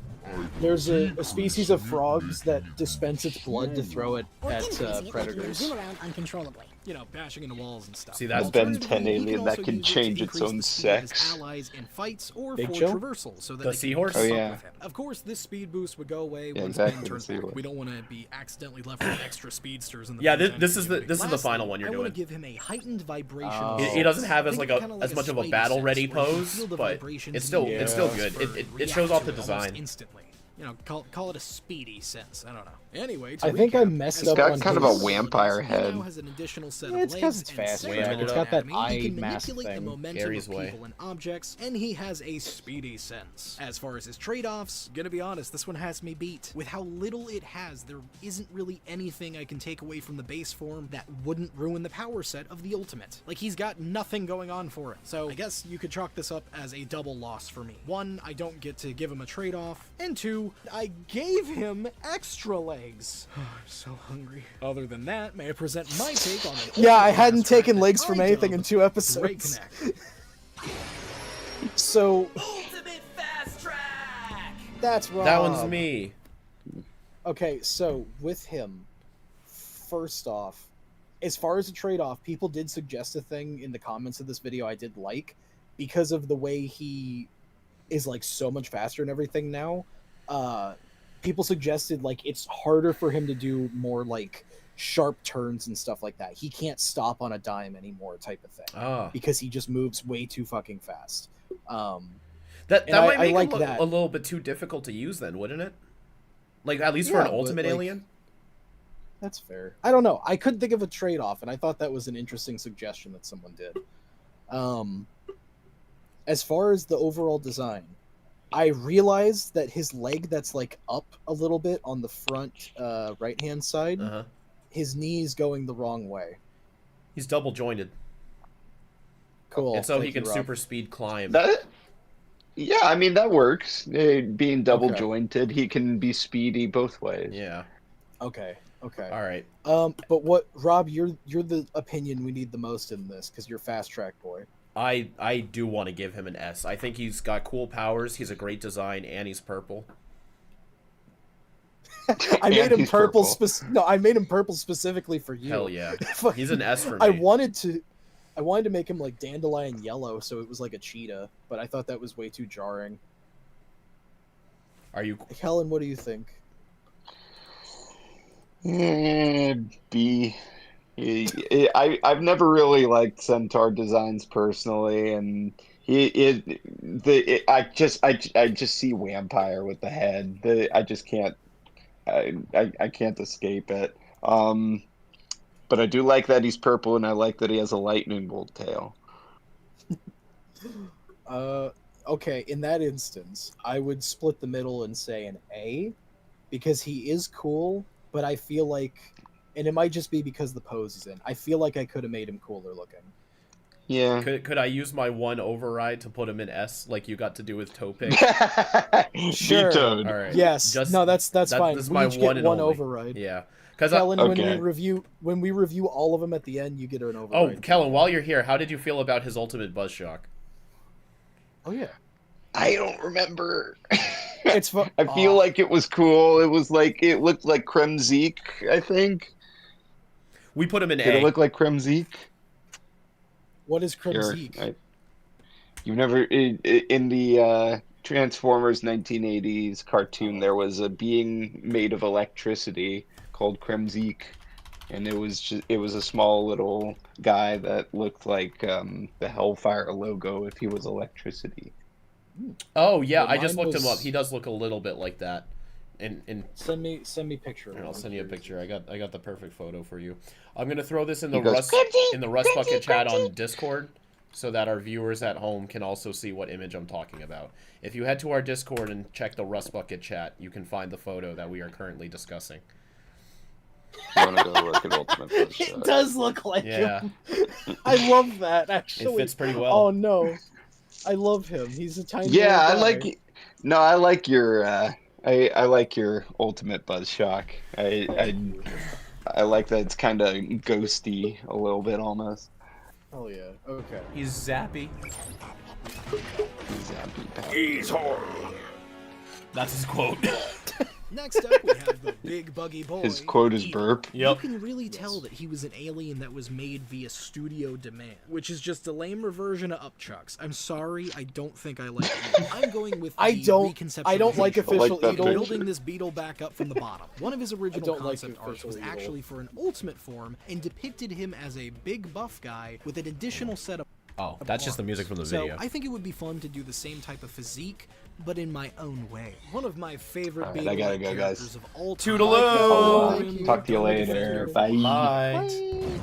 There's a species of frogs that dispense its blood to throw it Or at increasing it like you would predators. zoom around uncontrollably. you know, bashing into walls and stuff. See, that's The Ben Alternatively, 10 he alien that also can use it to change its increase own the speed of his sex. allies in fights or Big for Chill? traversal, so that The they seahorse? can keep Oh, up yeah. with him. Of course, this speed boost would go away Yeah, once exactly, Ben the turns back. seahorse. We don't want to be accidentally left with extra speedsters in the Yeah, Ben 10 this is the community. final one you're I doing. want to give him a heightened vibration. Oh. He doesn't have as Think like kinda as much of a Spidey battle ready sense, where you can pose, feel the but vibrations it's in still the it's still universe good. or It react shows off to the it almost design. instantly. You know, call it a speedy sense. I don't know. Anyway, to I think I recap, messed as up far got as kind of his a vampire abilities, he head. now has an additional set Yeah, of it's 'cause legs it's and fast similar track. to It's got that anatomy. He eye can mask manipulate the thing. momentum Carries of away. people and objects, and he has a speedy sense. As far as his trade-offs, gonna be honest, this one has me beat. With how little it has, there isn't really anything I can take away from the base form that wouldn't ruin the power set of the ultimate. Like, he's got nothing going on for it. So I guess you could chalk this up as a double loss for me. One, I don't get to give him a trade-off, and two, I gave him extra legs. I'm so hungry. Other than that, may I present my take on an Yeah, I ultimate hadn't fast track taken that legs from I anything dub in 2 episodes. Breakneck. So Ultimate fast track! that's wrong. That one's me. Okay, so with him, first off, as far as a trade-off, people did suggest a thing in the comments of this video I did like, because of the way he is like so much faster and everything now. People suggested like it's harder for him to do more like sharp turns and stuff like that. He can't stop on a dime anymore, type of thing, Ah, because he just moves way too fucking fast. that And I might make like him that. a little bit too difficult to use, then, wouldn't it? Like at least for Yeah, an but, ultimate like, alien. That's fair. I don't know. I couldn't think of a trade-off, and I thought that was an interesting suggestion that someone did. As far as the overall design, I realized that his leg that's like up a little bit on the front right-hand side, Uh huh. his knee is going the wrong way. He's double jointed, Cool. and so he Thank can you, Rob. super speed climb. Yeah, I mean that works. Being double jointed, he can be speedy both ways. Yeah. Okay. All right. But what, Rob? You're the opinion we need the most in this because you're fast track boy. I do want to give him an S. I think he's got cool powers. He's a great design, and he's purple. I made him he's purple. purple. No, I made him purple specifically for you. Hell yeah. Fucking- He's an S for me. I wanted to make him like dandelion yellow, so it was like a cheetah, but I thought that was way too jarring. Are you? Helen, what do you think? B. I've never really liked Centaur designs personally, and I just see vampire with the head. I just can't. I can't escape it. But I do like that he's purple, and I like that he has a lightning bolt tail. Okay, in that instance, I would split the middle and say an A, because he is cool, but I feel like, and it might just be because the pose is in, I feel like I could have made him cooler looking. Yeah. Could I use my one override to put him in S like you got to do with Topic? Sure. Vetoed. All right. Yes. No, that's fine. This is We my each one get and one only. override. Yeah. Because Kellen, Okay. when we review all of them at the end, you get an oh, override. Kellen, while you're here, how did you feel about his ultimate buzz shock? Oh yeah. I don't remember. It's fun. I feel like it was cool. It was like it looked like Kremzeek, I think. We put him in Did A. it look like Kremzeek? What is Kremzeek? You never in the Transformers 1980s cartoon there was a being made of electricity called Kremzeek, and it was a small little guy that looked like the Hellfire logo if he was electricity. Oh yeah, Well, I just mine looked him was- up. He does look a little bit like that. And Send me picture. I'll send you a picture. I got the perfect photo for you. I'm gonna throw this in the He goes, Rust Bucket chat on Discord, so that our viewers at home can also see what image I'm talking about. If you head to our Discord and check the Rust Bucket chat, you can find the photo that we are currently discussing. You want to go look at Ultimate Buzz It Shot. does look like Yeah, him. I love that actually. it fits pretty well. Oh no, I love him. He's a tiny. Yeah, I little guy. like. No, I like your. I like your Ultimate Buzz Shock. I like that it's kind of ghosty a little bit almost. Oh yeah. Okay. He's zappy. He's hard. That's his quote. Next up, we have the big buggy boy. His quote is Eagle. burp. You can really tell that he was an alien that was made via studio demand, which is just a lamer version of Upchucks. I'm sorry, I don't think I like it. I'm going with I the don't like reconceptualization. official that Eagle. picture. Building this beetle back up from the bottom. One of his original don't like concept the arts was official Eagle. actually for an ultimate form and depicted him as a big buff guy with an additional set of Oh, that's just the music from the video. So I think it would be fun to do the same type of physique, but in my own way. One of my favorite Alright, I gotta go, characters guys. of all time. Toodaloo! Thank you. Talk to you later. Bye. Bye.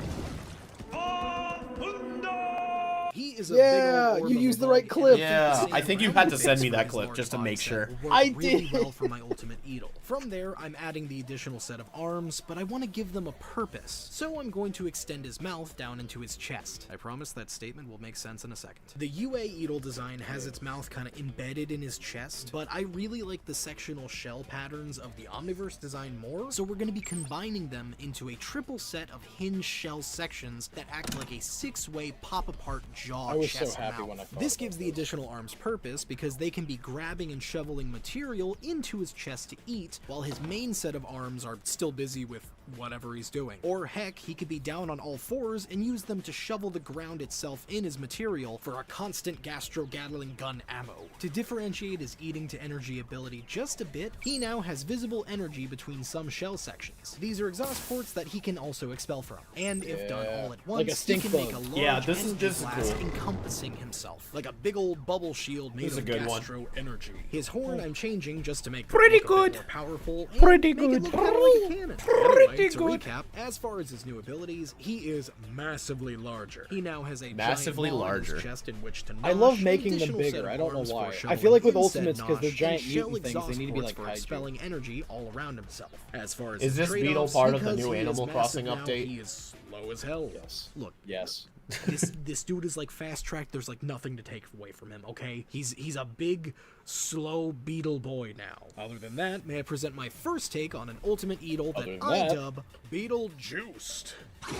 He is a Yeah, big old you orb used of the a right bug, clip. and Yeah, the same I think you ground had to send me base that for clip his just to large make body sure. set will work I really did. well for my ultimate Eagle. From there, I'm adding the additional set of arms, but I want to give them a purpose. So I'm going to extend his mouth down into his chest. I promise that statement will make sense in a second. The UA Eagle design has its mouth kind of embedded in his chest, but I really like the sectional shell patterns of the Omniverse design more, so we're going to be combining them into a triple set of hinge shell sections that act like a 6-way pop-apart jaw I was so chest happy mouth. when I thought This about gives the additional arms purpose because they can be grabbing and shoveling material into his chest to eat, while his main set of arms are still busy with whatever he's doing. Or heck, he could be down on all fours and use them to shovel the ground itself in his material for a constant gastro-gatling gun ammo. To differentiate his eating to energy ability just a bit, he now has visible energy between some shell sections. These are exhaust ports that he can also expel from. And if done all at once, Like a he stink can bug. make a large Yeah, this is energy just blast cool. encompassing himself, like a big old bubble shield made This is of a good one. gastro energy. His horn I'm changing just to make it Pretty look a bit good. more powerful and Pretty make it good. look kinda like a cannon. Anyway, Pretty to good. recap, as far as his new abilities, he is massively larger. He now has a Massively giant maw in larger. his chest in which to I love nosh, an making them additional set bigger. of I don't know arms for why. I shoveling feel like with in said ultimates, 'cause they're nosh, giant and shell mutant things, they exhaust need to be ports like for kaiju. expelling energy all around himself. As far as Is his this beetle trade-offs, part of the because new he is Animal massive Crossing now, update? He is slow as hell. Yes. Look, Yes. this dude is like fast tracked. There's like nothing to take away from him. Okay, he's a big, slow beetle boy now. Other than that, may I present my first take on an ultimate Eagle that Other than I that- dub Beetle Juiced. Hell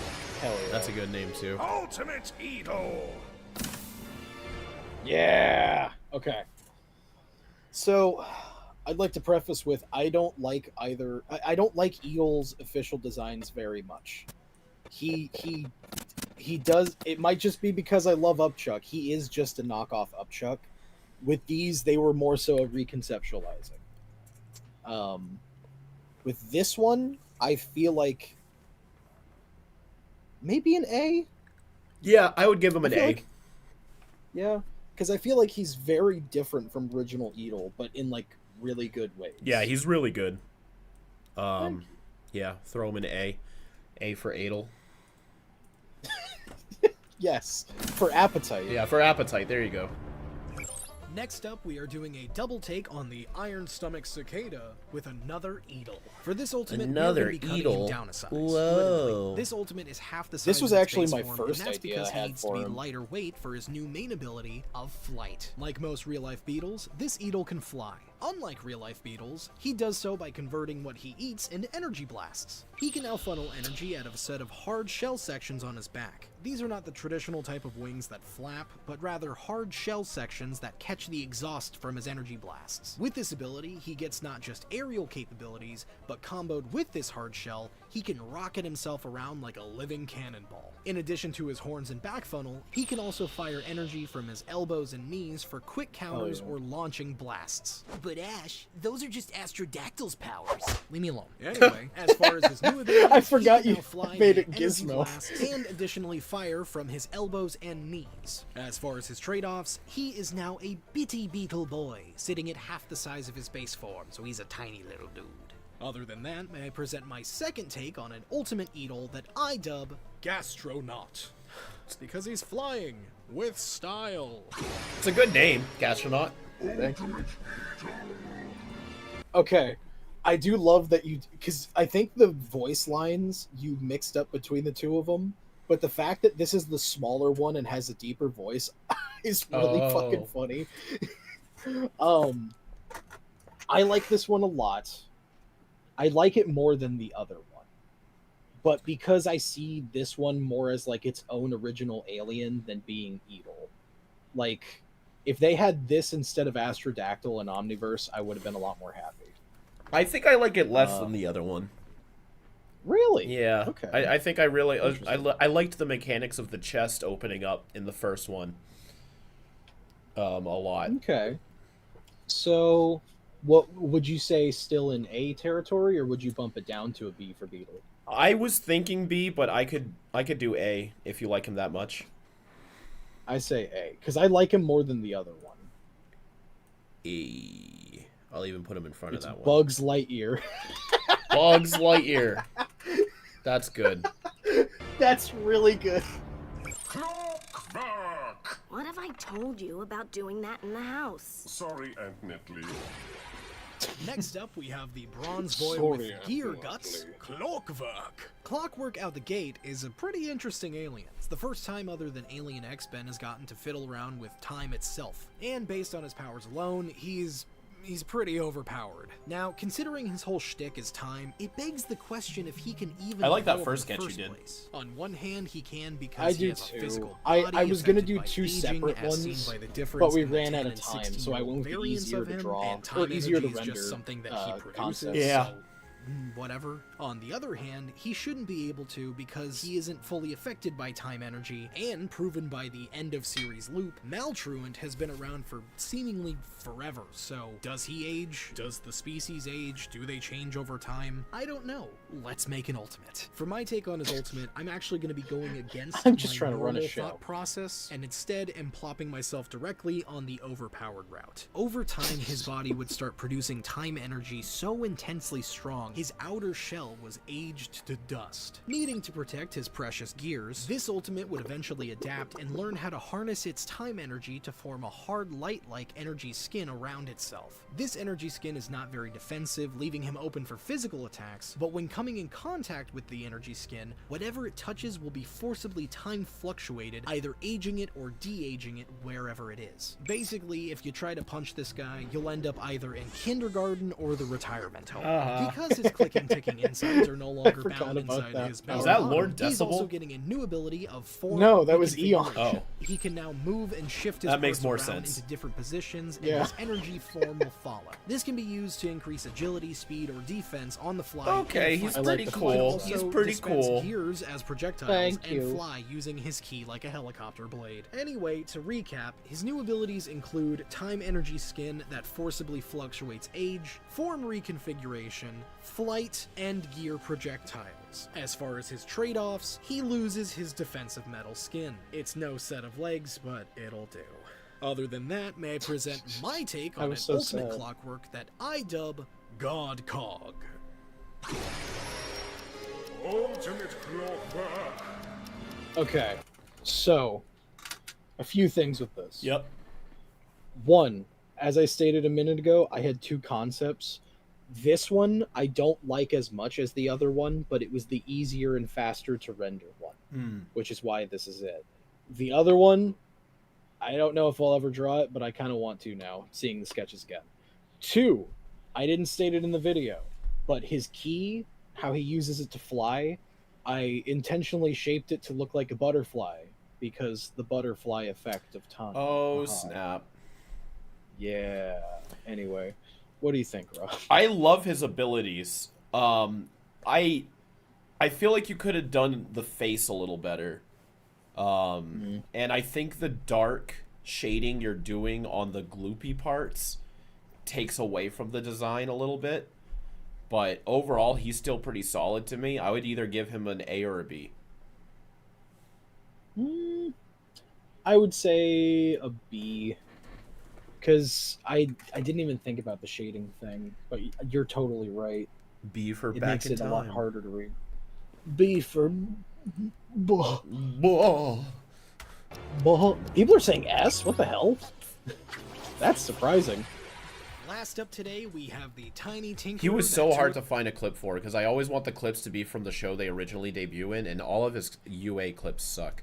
yeah. That's a good name too. Ultimate Eagle! Yeah. Okay. So, I'd like to preface with I don't like either. I don't like Eagle's official designs very much. He does. It might just be because I love Upchuck. He is just a knockoff Upchuck. With these, they were more so a reconceptualizing. With this one, I feel like maybe an A. Yeah, I would give him an I feel A. like- Yeah, because I feel like he's very different from original Eagle, but in like really good ways. Yeah, he's really good. Yeah, throw him an A. A for Adel. Yes, for appetite. Yeah, for appetite. There you go. Next up, we are doing a double take on the Iron Stomach Cicada with another Eagle. For this ultimate, Another we are going to be cutting Eagle? him down a size. Whoa. Literally. This ultimate is half the size This was of its actually base my form, first and that's idea because I he had needs for to be him. lighter weight for his new main ability of flight. Like most real-life beetles, this Eagle can fly. Unlike real-life beetles, he does so by converting what he eats into energy blasts. He can now funnel energy out of a set of hard shell sections on his back. These are not the traditional type of wings that flap, but rather hard shell sections that catch the exhaust from his energy blasts. With this ability, he gets not just aerial capabilities, but comboed with this hard shell, he can rocket himself around like a living cannonball. In addition to his horns and back funnel, he can also fire energy from his elbows and knees for quick counters or launching blasts. But Ash, those are just Astrodactyl's powers. Leave me alone. Anyway, as far as his new abilities, I forgot he can you now fly made via it energy Gizmo. blasts and additionally fire from his elbows and knees. As far as his trade-offs, he is now a bitty beetle boy, sitting at half the size of his base form, so he's a tiny little dude. Other than that, may I present my second take on an ultimate Eagle that I dub Gastronaut. It's because he's flying with style. It's a good name, Gastronaut. Okay, I do love that you, because I think the voice lines you mixed up between the two of them, but the fact that this is the smaller one and has a deeper voice is really fucking funny. I like this one a lot. I like it more than the other one. But because I see this one more as like its own original alien than being Eagle. Like, if they had this instead of Astrodactyl and Omniverse, I would have been a lot more happy. I think I like it less than the other one. Really? Yeah. Okay. I think I really I liked the mechanics of the chest opening up in the first one. A lot. Okay. So, what would you say still in A territory, or would you bump it down to a B for Beetle? I was thinking B, but I could do A if you like him that much. I say A, because I like him more than the other one. A. I'll even put him in front It's of that one. Bugs Lightyear. Bugs Lightyear. That's good. That's really good. Clockwork! What have I told you about doing that in the house? Sorry, Aunt Netley. Next up, we have the bronze boy Sorry, with gear guts, Clockwork. Clockwork out the gate is a pretty interesting alien. It's the first time other than Alien X Ben has gotten to fiddle around with time itself. And based on his powers alone, he's pretty overpowered. Now, considering his whole shtick is time, it begs the question if he can even. I like that evolve first in the sketch you did. place. On one hand, he can because I he do has too. a physical I body was gonna affected do by two aging, separate as seen ones, by the difference but we in the ran 10 out of and time, so I 16-year-old went with the variants easier of to him, draw, and time or easier to energy is render just something that he produces. concepts. Yeah. So whatever. On the other hand, he shouldn't be able to because he isn't fully affected by time energy, and proven by the end of series loop, Maltruant has been around for seemingly forever. So, does he age? Does the species age? Do they change over time? I don't know. Let's make an ultimate. For my take on his ultimate, I'm actually going to be going against I'm just my trying to run a normal show. thought process, and instead am plopping myself directly on the overpowered route. Over time, his body would start producing time energy so intensely strong, his outer shell was aged to dust. Needing to protect his precious gears, this ultimate would eventually adapt and learn how to harness its time energy to form a hard light-like energy skin around itself. This energy skin is not very defensive, leaving him open for physical attacks, but when coming in contact with the energy skin, whatever it touches will be forcibly time fluctuated, either aging it or de-aging it wherever it is. Basically, if you try to punch this guy, you'll end up either in kindergarten or the retirement home. Because his clicking ticking insides are no longer bound inside his Is that Lord He's also Decibel? getting a new ability of form. No, that was Eon. reconfiguration. Oh. He can now move and shift his That makes parts more around sense. into different positions, and Yeah. his energy form will follow. This can be used to increase agility, speed, or defense on the fly. Okay, and he's fight. pretty He can cool. also He's pretty dispense cool. gears as projectiles Thank and you. fly using his key like a helicopter blade. Anyway, to recap, his new abilities include time energy skin that forcibly fluctuates age, form reconfiguration, flight, and gear projectiles. As far as his trade-offs, he loses his defensive metal skin. It's no set of legs, but it'll do. Other than that, may I present my take I on an was so ultimate sad. clockwork that I dub God Cog. Ultimate clockwork! Okay, so a few things with this. Yep. One, as I stated a minute ago, I had two concepts. This one I don't like as much as the other one, but it was the easier and faster to render one, which is why this is it. The other one, I don't know if I'll ever draw it, but I kind of want to now, seeing the sketches again. Two, I didn't state it in the video, but his key, how he uses it to fly, I intentionally shaped it to look like a butterfly because the butterfly effect of time. Oh, snap. Yeah. Anyway, what do you think, Rob? I love his abilities. I feel like you could have done the face a little better. And I think the dark shading you're doing on the gloopy parts takes away from the design a little bit. But overall, he's still pretty solid to me. I would either give him an A or a B. I would say a B. Because I didn't even think about the shading thing, but you're totally right. B for It back makes in it time. a lot harder to read. B for... Buh. Whoa. Buh. People are saying S? What the hell? That's surprising. Last up today, we have the Tiny Tinkerer. He was so hard to find a clip for because I always want the clips to be from the show they originally debut in, and all of his UA clips suck.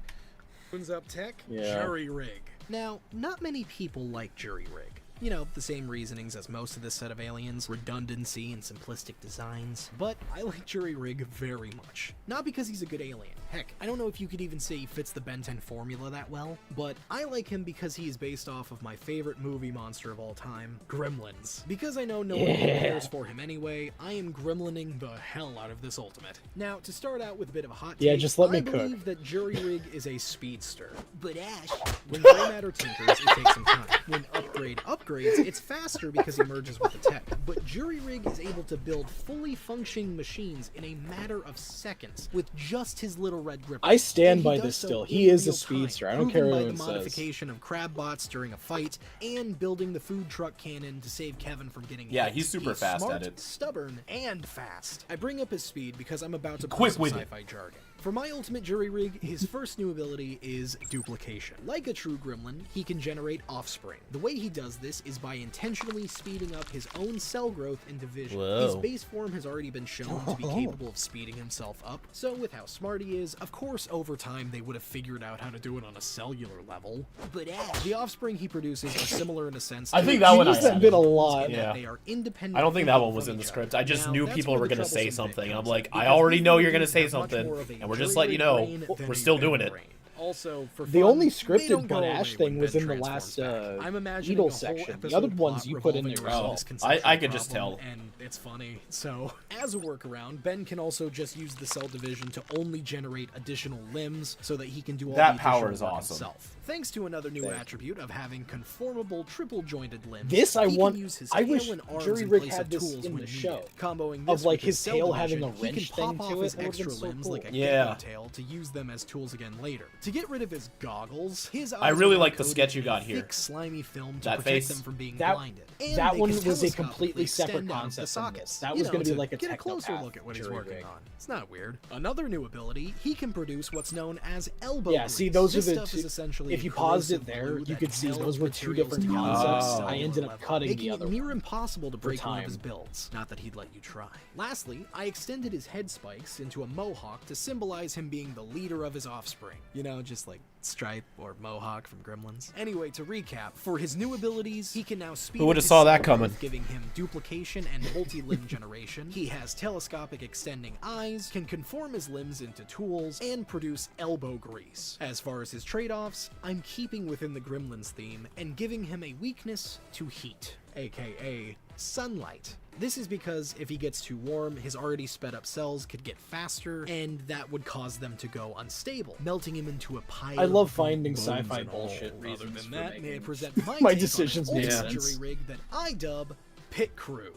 Opens up tech, Yeah. Jury Rig. Now, not many people like Jury Rig. You know, the same reasonings as most of this set of aliens, redundancy and simplistic designs. But I like Jury Rig very much. Not because he's a good alien. Heck, I don't know if you could even say he fits the Ben 10 formula that well, but I like him because he is based off of my favorite movie monster of all time, Gremlins. Because I know no one really cares for him anyway, I am gremlining the hell out of this ultimate. Now, to start out with a bit of a hot take, just let me I cook. believe that Jury Rig is a speedster. But Ash, when gray matter tinkers, it takes some time. When upgrade upgrades, it's faster because he merges with the tech. But Jury Rig is able to build fully functioning machines in a matter of seconds with just his little red gripper. I stand And he by does this so still. in He is a real time, speedster. I don't care proven what by anyone the says. modification of crab bots during a fight and building the food truck cannon to save Kevin from getting Yeah, hit. he's super fast smart, at it. Stubborn, and fast. I bring up his speed because I'm about to Quick pull some with it. sci-fi jargon. For my ultimate Jury Rig, his first new ability is duplication. Like a true gremlin, he can generate offspring. The way he does this is by intentionally speeding up his own cell growth and division. His Whoa. base form has already been shown to be capable of speeding himself up, so with how smart he is, of course over time they would have figured out how to do it on a cellular level. But the offspring he produces are similar in a sense. I to think that one I used that added. bit a lot. in that Yeah. they are independent I don't think that one from was in the each script. other. I just Now, knew that's people where were the going to say troublesome bit something, and I'm comes like, in, I because already these know you're going to movies say have much something, more of a and we're just jury letting you know brain than we're a still Ben doing it. brain. Also, for The fun, only they scripted don't go Bud away Ash when thing Ben was in the transforms last back. I'm imagining Beetle a whole section. The episode other ones plot you put in revolving there around yourself. this I conceptual could just problem, tell. and it's funny. So, as a workaround, Ben can also just use the cell division to only generate additional limbs so that he can do all That the power additional is work awesome. himself. Thanks to another new attribute of having conformable triple-jointed limbs, This I he want. can use his I tail wish and arms Jury in Rig place had of this tools in when the show. needed. Comboing Of, this like, with his cell tail having division, a he wrench can thing pop to off it. his That would've been extra so limbs cool. like a Yeah. gecko tail to use them as tools again later. To get rid of his goggles, his I eyes really are like the coated sketch you in got here. thick, slimy film to That protect face. them from being That- blinded. And that they one can was a telescopically completely separate extend out of concept the from this. sockets, That you was know, gonna be to like a get a closer technopath look at what he's Jury working Rig. on. It's not weird. Another new ability, he can produce what's known as elbow Yeah, see, grease. those are This the stuff two. is essentially If you a paused corrosive it there, glue you that could see melds those were two materials different together at a concepts. cellular I ended up level, cutting making the other it near one impossible to for break one of his time. builds. Not that he'd let you try. Lastly, I extended his head spikes into a mohawk to symbolize him being the leader of his offspring. You know, just like Stripe or Mohawk from Gremlins. Anyway, to recap, for his new abilities, he can now speed Who would've up his saw that cell growth, coming? giving him duplication and multi-limb generation. He has telescopic extending eyes, can conform his limbs into tools, and produce elbow grease. As far as his trade-offs, I'm keeping within the Gremlins theme and giving him a weakness to heat, aka sunlight. This is because if he gets too warm, his already sped up cells could get faster, and that would cause them to go unstable, melting him into a pile. I love of finding bones sci-fi and all. bullshit Other reasons than for that, making may I present my my take decisions on an make ultimate sense. jury rig that I dub Pit Crew.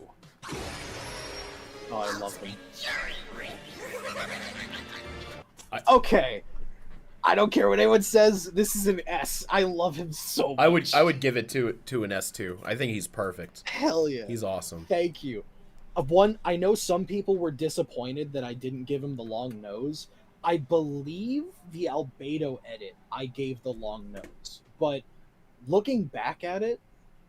Oh, I love him. Okay. I don't care what anyone says. This is an S. I love him so much. I would give it to an S2. I think he's perfect. Hell yeah. He's awesome. Thank you. One, I know some people were disappointed that I didn't give him the long nose. I believe the Albedo edit, I gave the long nose. But looking back at it,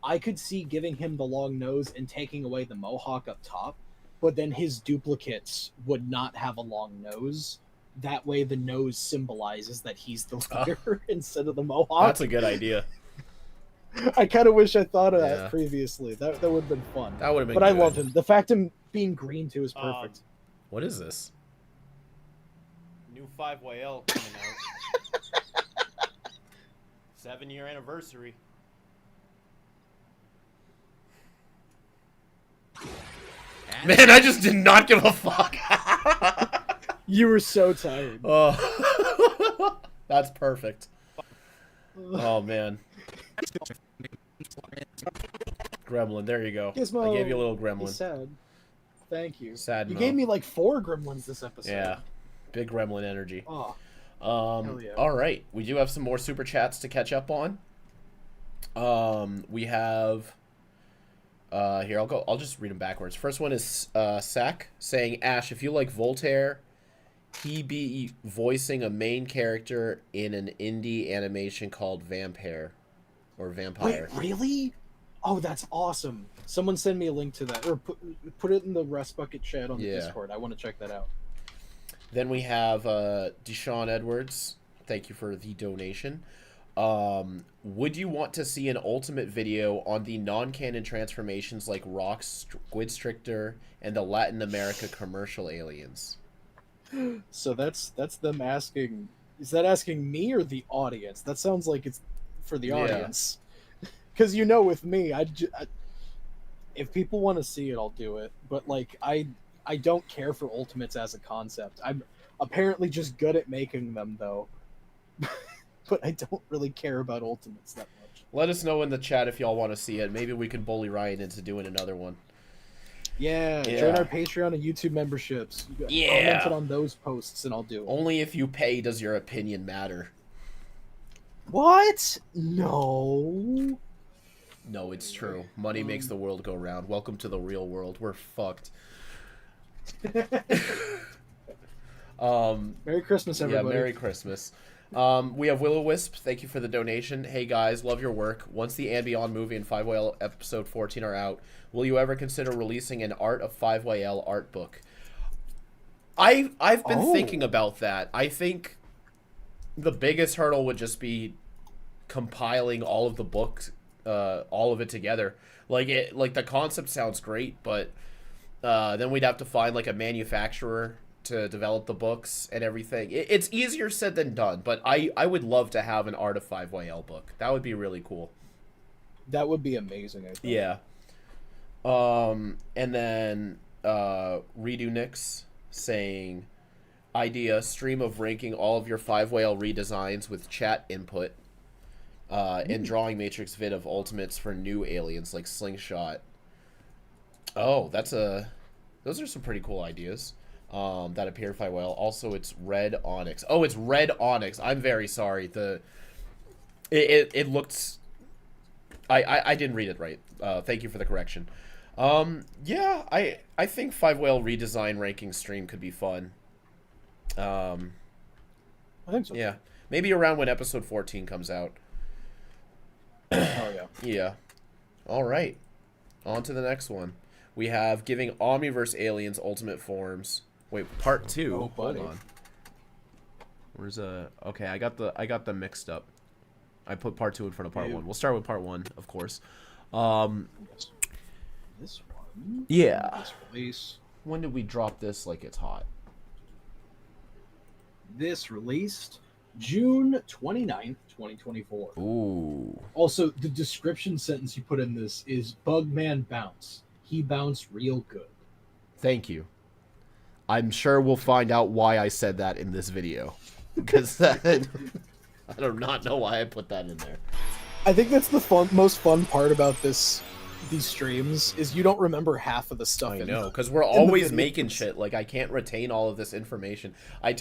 I could see giving him the long nose and taking away the mohawk up top, but then his duplicates would not have a long nose. That way the nose symbolizes that he's the leader instead of the mohawk. That's a good idea. I kind of wish I thought of Yeah. that previously. That would have been fun. That would have been But I good. love him. The fact him being green too is perfect. What is this? New 5YL coming out. 7-year anniversary. Man, I just did not give a fuck. You were so tired. Oh, that's perfect. Oh man, gremlin. There you go. Gizmo, I gave you a little he's gremlin. sad. Thank you. Sad You Mo. gave me like 4 gremlins this episode. Yeah, big gremlin energy. Oh. Hell yeah. All right, we do have some more super chats to catch up on. We have. Here, I'll just read them backwards. First one is Sack saying, Ash, if you like Voltaire, he be voicing a main character in an indie animation called Vampire. Or Vampire. Wait, really? Oh, that's awesome. Someone send me a link to that. Or put it in the Rest Bucket chat on the Yeah. Discord. I want to check that out. Then we have Deshaun Edwards. Thank you for the donation. Would you want to see an ultimate video on the non-canon transformations like Rock, Squid Stricter, and the Latin America commercial aliens? So that's them asking. Is that asking me or the audience? That sounds like it's for the audience. Because with me, if people want to see it, I'll do it. But like, I don't care for Ultimates as a concept. I'm apparently just good at making them though. But I don't really care about Ultimates that much. Let us know in the chat if y'all want to see it. Maybe we can bully Ryan into doing another one. Yeah, join our Patreon and YouTube memberships. Comment it on those posts and I'll do it. Only if you pay does your opinion matter. What? No. No, it's true. Money makes the world go round. Welcome to the real world. We're fucked. Merry Christmas, everybody. Yeah, Merry Christmas. We have Will-O-Wisp. Thank you for the donation. Hey guys, love your work. Once the And Beyond movie and 5YL episode 14 are out, will you ever consider releasing an Art of 5YL art book? I've been thinking about that. I think the biggest hurdle would just be compiling all of the books, all of it together. Like the concept sounds great, but then we'd have to find like a manufacturer to develop the books and everything. It's easier said than done, but I would love to have an Art of 5YL book. That would be really cool. That would be amazing, I think. Yeah. And then Redo Nix saying, idea, stream of ranking all of your 5YL redesigns with chat input, and drawing matrix vid of ultimates for new aliens like Slingshot. Oh, those are some pretty cool ideas. That appear 5YL. Also, it's Red Onyx. Oh, it's Red Onyx. I'm very sorry. It looked. I didn't read it right. Thank you for the correction. Yeah, I think 5YL redesign ranking stream could be fun. I think so. Yeah, maybe around when episode 14 comes out. Oh yeah. Yeah. All right. On to the next one. We have giving Omniverse aliens ultimate forms. Wait, part 2. Oh, buddy. Hold on. Where's okay, I got them mixed up. I put part 2 in front of part 1. We'll start with part 1, of course. This one. Yeah. This release. When did we drop this like it's hot? This released June 29th, 2024. Ooh. Also, the description sentence you put in this is Bugman bounce. He bounced real good. Thank you. I'm sure we'll find out why I said that in this video. Because I do not know why I put that in there. I think that's the most fun part about these streams is you don't remember half of the stuff. I know, because we're always making shit. Like, I can't retain all of this information. I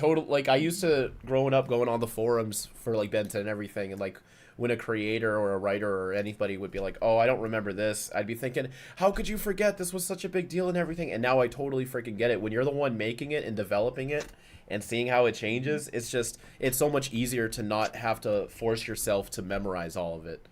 used to, growing up, going on the forums for, like, Ben 10 and everything, and, like, when a creator or a writer or anybody would be like, oh, I don't remember this, I'd be thinking, how could you forget? This was such a big deal and everything. And now I totally freaking get it. When you're the one making it and developing it and seeing how it changes, it's so much easier to not have to force yourself to memorize all of it.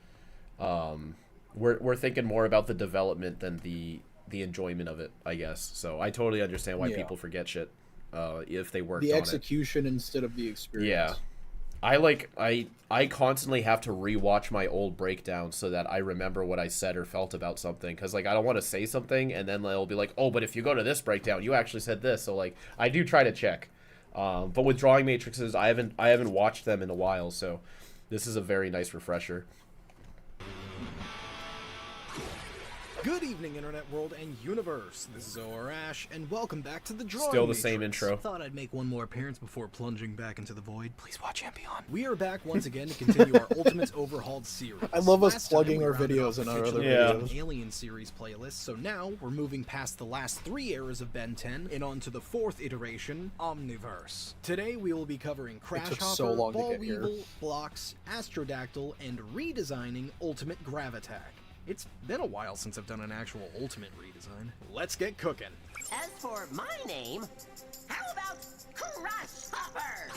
We're thinking more about the development than the enjoyment of it, I guess. So I totally understand why people forget shit if they worked on it. The execution instead of the experience. Yeah. I constantly have to rewatch my old breakdowns so that I remember what I said or felt about something, because like I don't want to say something and then they'll be like, oh, but if you go to this breakdown you actually said this. So like I do try to check, but with drawing matrices I haven't watched them in a while, so this is a very nice refresher. Good evening, Internet World and Universe. This is OR Ash, and welcome back to the Drawing Still the Matrix. same intro. Thought I'd make one more appearance before plunging back into the void. Please watch And Beyond. We are back once again to continue our Ultimates Overhauled series. I love us Last time plugging we our rounded videos off in the our other fictional videos. Alien series playlist, so now we're moving past the last 3 eras of Ben 10 and on to the 4th iteration, Omniverse. Today we will be covering Crash took Hopper, so long to Ball get here. Weevil, Blocks, Astrodactyl, and redesigning Ultimate Gravitac. It's been a while since I've done an actual Ultimate redesign. Let's get cooking. As for my name, how about Crash Hopper!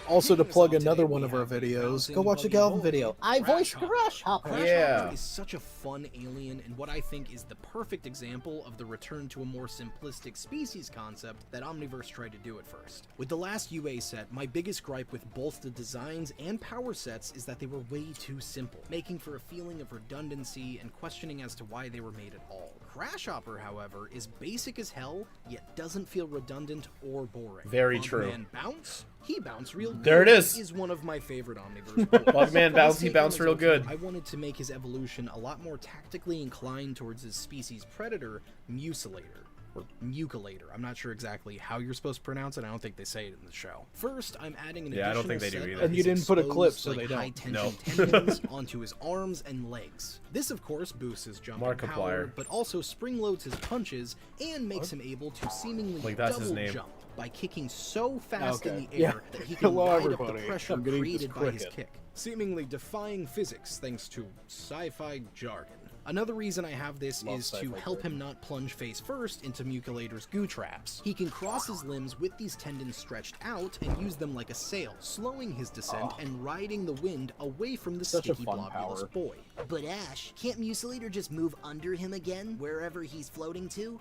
Also, to Kicking us plug off another today, one we of our have the videos, bouncing go watch the buggy Galvin bully, video. I Crash voiced Hopper. Crash Hopper. Crash Yeah. Hopper is such a fun alien and what I think is the perfect example of the return to a more simplistic species concept that Omniverse tried to do at first. With the last UA set, my biggest gripe with both the designs and power sets is that they were way too simple, making for a feeling of redundancy and questioning as to why they were made at all. Crash Hopper, however, is basic as hell, yet doesn't feel redundant or boring. Very true. Bugman Bounce? He bounced real good. There it is. Is one of my favorite Omniverse boys. Bugman For Bounce, this he take on bounced his real evolution, good. I wanted to make his evolution a lot more tactically inclined towards his species predator, Mucilator. Or Mucilator. I'm not sure exactly how you're supposed to pronounce it. I don't think they say it in the show. First, I'm adding an Yeah, I don't additional think they do set either. of And you his didn't put a clip, exposed, so they don't. high-tension No. tendons onto his arms and legs. This, of course, boosts his jumping power, Markiplier. but also spring-loads his punches and makes him able to seemingly Like, that's his double name. jump by kicking so fast in Okay. the air Yeah. that he can Hello, ride up everybody. the pressure I'm getting this created by his cricket. kick, seemingly defying physics thanks to sci-fi jargon. Another reason I have this Love is to sci-fi help jargon. him not plunge face first into Mucilator's goo traps. He can cross his limbs with these tendons stretched out and use them like a sail, slowing his descent and riding the wind away from the Such a sticky fun globulous power. boy. But Ash, can't Mucilator just move under him again, wherever he's floating to?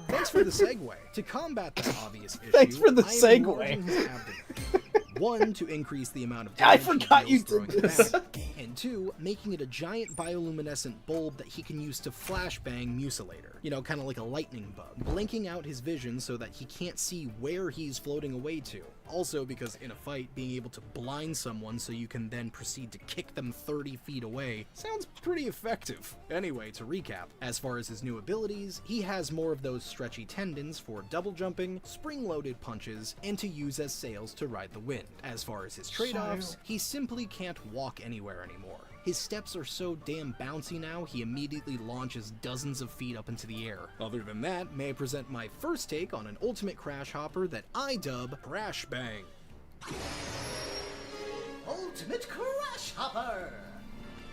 Thanks for the segue. To combat that obvious issue, Thanks for the I am segue. enlarging his abdomen. One, to increase the amount of I damage he forgot you deals throwing did it this. back, and two, making it a giant bioluminescent bulb that he can use to flashbang Mucilator. You know, kind of like a lightning bug, blinking out his vision so that he can't see where he's floating away to. Also, because in a fight, being able to blind someone so you can then proceed to kick them 30 feet away sounds pretty effective. Anyway, to recap, as far as his new abilities, he has more of those stretchy tendons for double jumping, spring-loaded punches, and to use as sails to ride the wind. As far as his trade-offs, he simply can't walk anywhere anymore. His steps are so damn bouncy now, he immediately launches dozens of feet up into the air. Other than that, may I present my first take on an ultimate Crash Hopper that I dub Crash Bang. Ultimate Crash Hopper!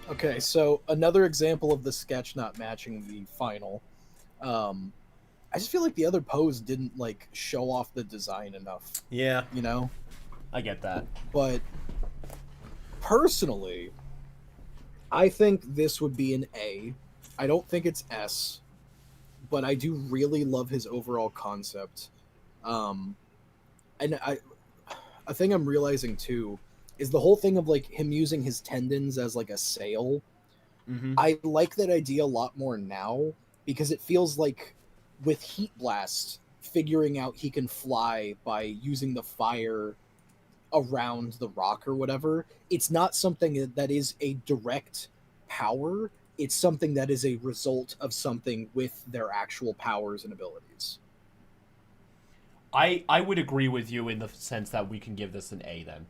Okay, so another example of the sketch not matching the final. I just feel like the other pose didn't like show off the design enough, Yeah, you know? I get that. But personally, I think this would be an A. I don't think it's S, but I do really love his overall concept. And a thing I'm realizing too is the whole thing of like him using his tendons as like a sail. Mm-hmm. I like that idea a lot more now because it feels like with Heat Blast, figuring out he can fly by using the fire around the rock or whatever, it's not something that is a direct power. It's something that is a result of something with their actual powers and abilities. I would agree with you in the sense that we can give this an A then.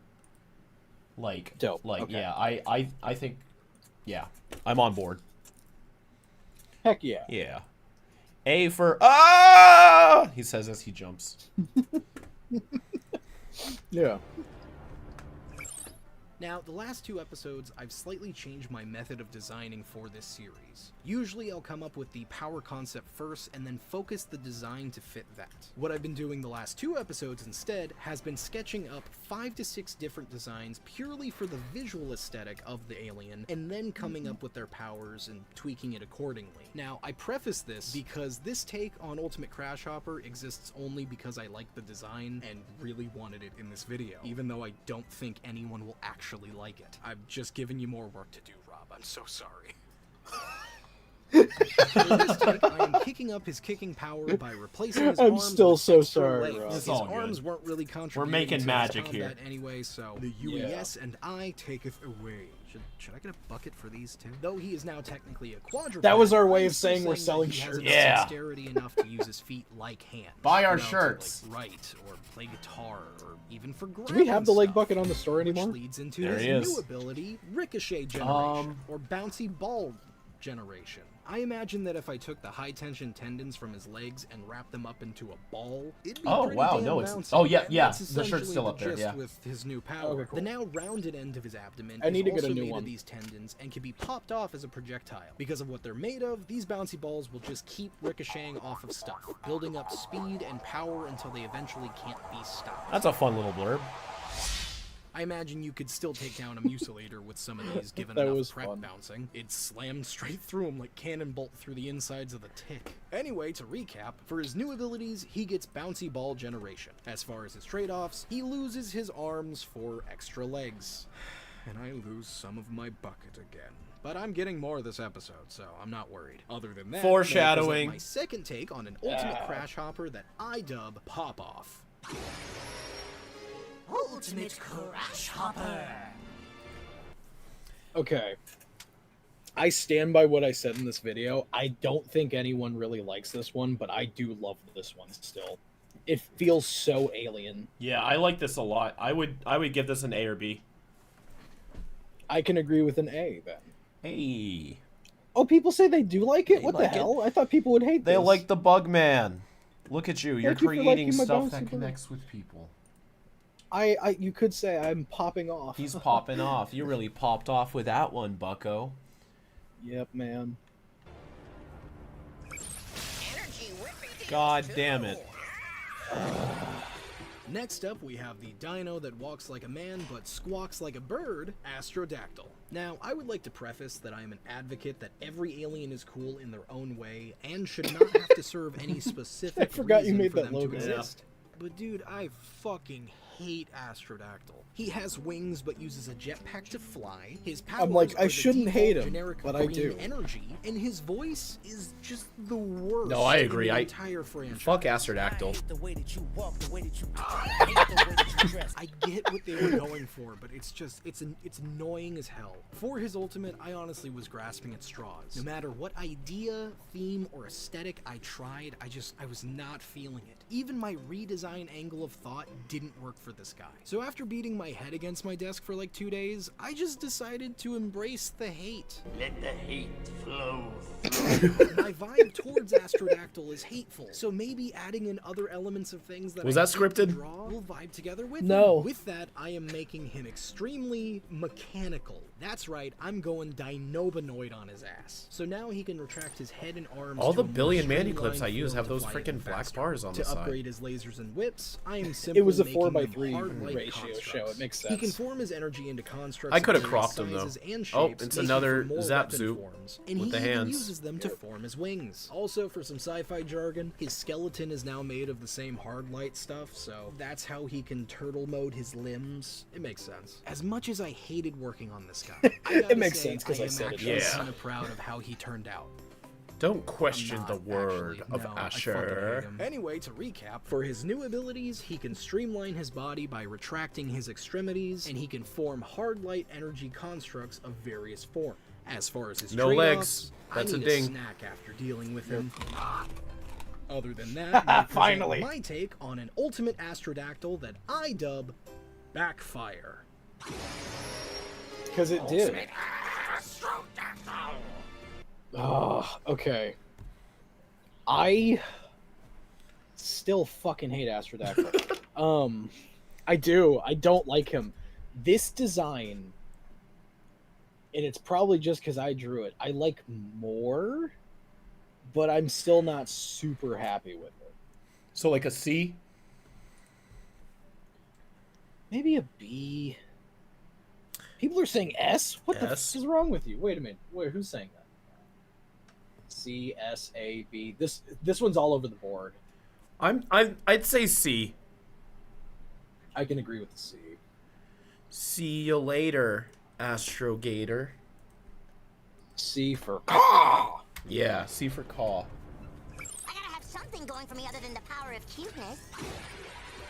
Like, Dope. like Okay. yeah, I think, yeah, I'm on board. Heck yeah. Yeah. A for he says as he jumps. Yeah. Now, the last two episodes, I've slightly changed my method of designing for this series. Usually I'll come up with the power concept first and then focus the design to fit that. What I've been doing the last two episodes instead has been sketching up 5 to 6 different designs purely for the visual aesthetic of the alien and then coming up with their powers and tweaking it accordingly. Now, I preface this because this take on Ultimate Crash Hopper exists only because I like the design and really wanted it in this video, even though I don't think anyone will actually like it. I've just given you more work to do, Rob. I'm so sorry. For this take, I am kicking up his kicking power by replacing his I'm arms still with so extra sorry, legs. Rob. It's His all good. arms weren't really contributing making to magic his here. combat anyway, so the UES and I taketh away. Should I get a bucket for these two? Though he is now technically a quadruped. That was our way I'm of still saying we're that selling he has shirts. enough Yeah. dexterity enough to use his feet like hands. Buy our You know, to, shirts. like, write or play guitar or even for Do we have the grabbing leg stuff, bucket on the store anymore? which leads into There his he is. new ability, Ricochet Generation, or Bouncy Ball Generation. I imagine that if I took the high-tension tendons from his legs and wrapped them up into a ball, it'd be Oh, pretty wow, damn no, it's... bouncy. Oh, yeah, And yeah, that's the shirt's essentially still the up there, gist yeah. with his new power. Okay, cool. The now rounded end of his abdomen I need to is get a also new made one. of these tendons and can be popped off as a projectile. Because of what they're made of, these bouncy balls will just keep ricocheting off of stuff, building up speed and power until they eventually can't be stopped. That's a fun little blurb. I imagine you could still take down a Musculator with some of these given That enough was prep fun. bouncing. It'd slam straight through him like cannon bolt through the insides of the tick. Anyway, to recap, for his new abilities, he gets bouncy ball generation. As far as his trade-offs, he loses his arms for extra legs. And I lose some of my bucket again. But I'm getting more this episode, so I'm not worried. Other than that, Foreshadowing. my second take on an ultimate crash hopper that I dub Pop Off. Ultimate Crash Hopper. Okay. I stand by what I said in this video. I don't think anyone really likes this one, but I do love this one still. It feels so alien. Yeah, I like this a lot. I would give this an A or B. I can agree with an A then. Hey. Oh, people say they do like it? They What like the it. hell? I thought people would hate They this. like the Bug Man. Look at you. You're Thank you for creating liking my stuff bouncy that bird. connects with people. You could say I'm popping off. He's popping off. You really popped off with that one, bucko. Yep, man. God damn it. Next up, we have the dino that walks like a man but squawks like a bird, Astrodactyl. Now, I would like to preface that I am an advocate that every alien is cool in their own way and should not have to serve any specific I forgot you reason made for that them logo. to exist. But dude, I fucking hate Astrodactyl. He has wings but uses a jetpack to fly. His powers I'm like, I are the shouldn't default hate him, generic but I green do. energy, and his voice is just the worst. No, I agree. In the I entire franchise. fuck Astrodactyl. The way that you walk, the way that you talk, the way that you dress. I get what they were going for, but it's just, it's annoying as hell. For his ultimate, I honestly was grasping at straws. No matter what idea, theme, or aesthetic I tried, I was not feeling it. Even my redesign angle of thought didn't work for this guy. So after beating my head against my desk for like 2 days, I just decided to embrace the hate. Let the hate flow. My vibe towards Astrodactyl is hateful, so maybe adding in other elements of things that Was I that hate to scripted? draw will vibe together with No. him. With that, I am making him extremely mechanical. That's right, I'm going Dinobanoid on his ass. So now he can retract his head and arms. All to the a more billion Manny streamlined clips I use feel have to those fly freaking even black faster. bars on the To side. upgrade his lasers and whips, I am simply It was a making 4x3 them hard-light ratio constructs. show. It makes He sense. can form his energy into constructs. I could have of various cropped him, though. sizes and Oh, shapes, it's making another for more Zap weapon Zoop forms. And with he the even hands. uses them to form his wings. Also, for some sci-fi jargon, his skeleton is now made of the same hard light stuff, so that's how he can turtle mode his limbs. It makes sense. As much as I hated working on this guy, It makes sense 'cause I said it actually does. kind of proud of how he turned out. Don't question I'm the not, word actually. of No, I Asher. fucking hate him. Anyway, to recap, for his new abilities, he can streamline his body by retracting his extremities, and he can form hard light energy constructs of various forms. As far as his No trade-offs, legs. That's I a need ding. snack after dealing with him. Other than that, I present Finally. my take on an ultimate Astrodactyl that I dub Backfire. Because it did. Oh, okay. I still fucking hate Astrodactyl. I do. I don't like him. This design, and it's probably just because I drew it, I like more, but I'm still not super happy with it. So like a C? Maybe a B. People are saying S? What the S? f is wrong with you? Wait a minute. Wait, who's saying that? C, S, A, B. This one's all over the board. I'd say C. I can agree with the C. See you later, Astrogator. C for Yeah, C for caw. I gotta have something going for me other than the power of cuteness.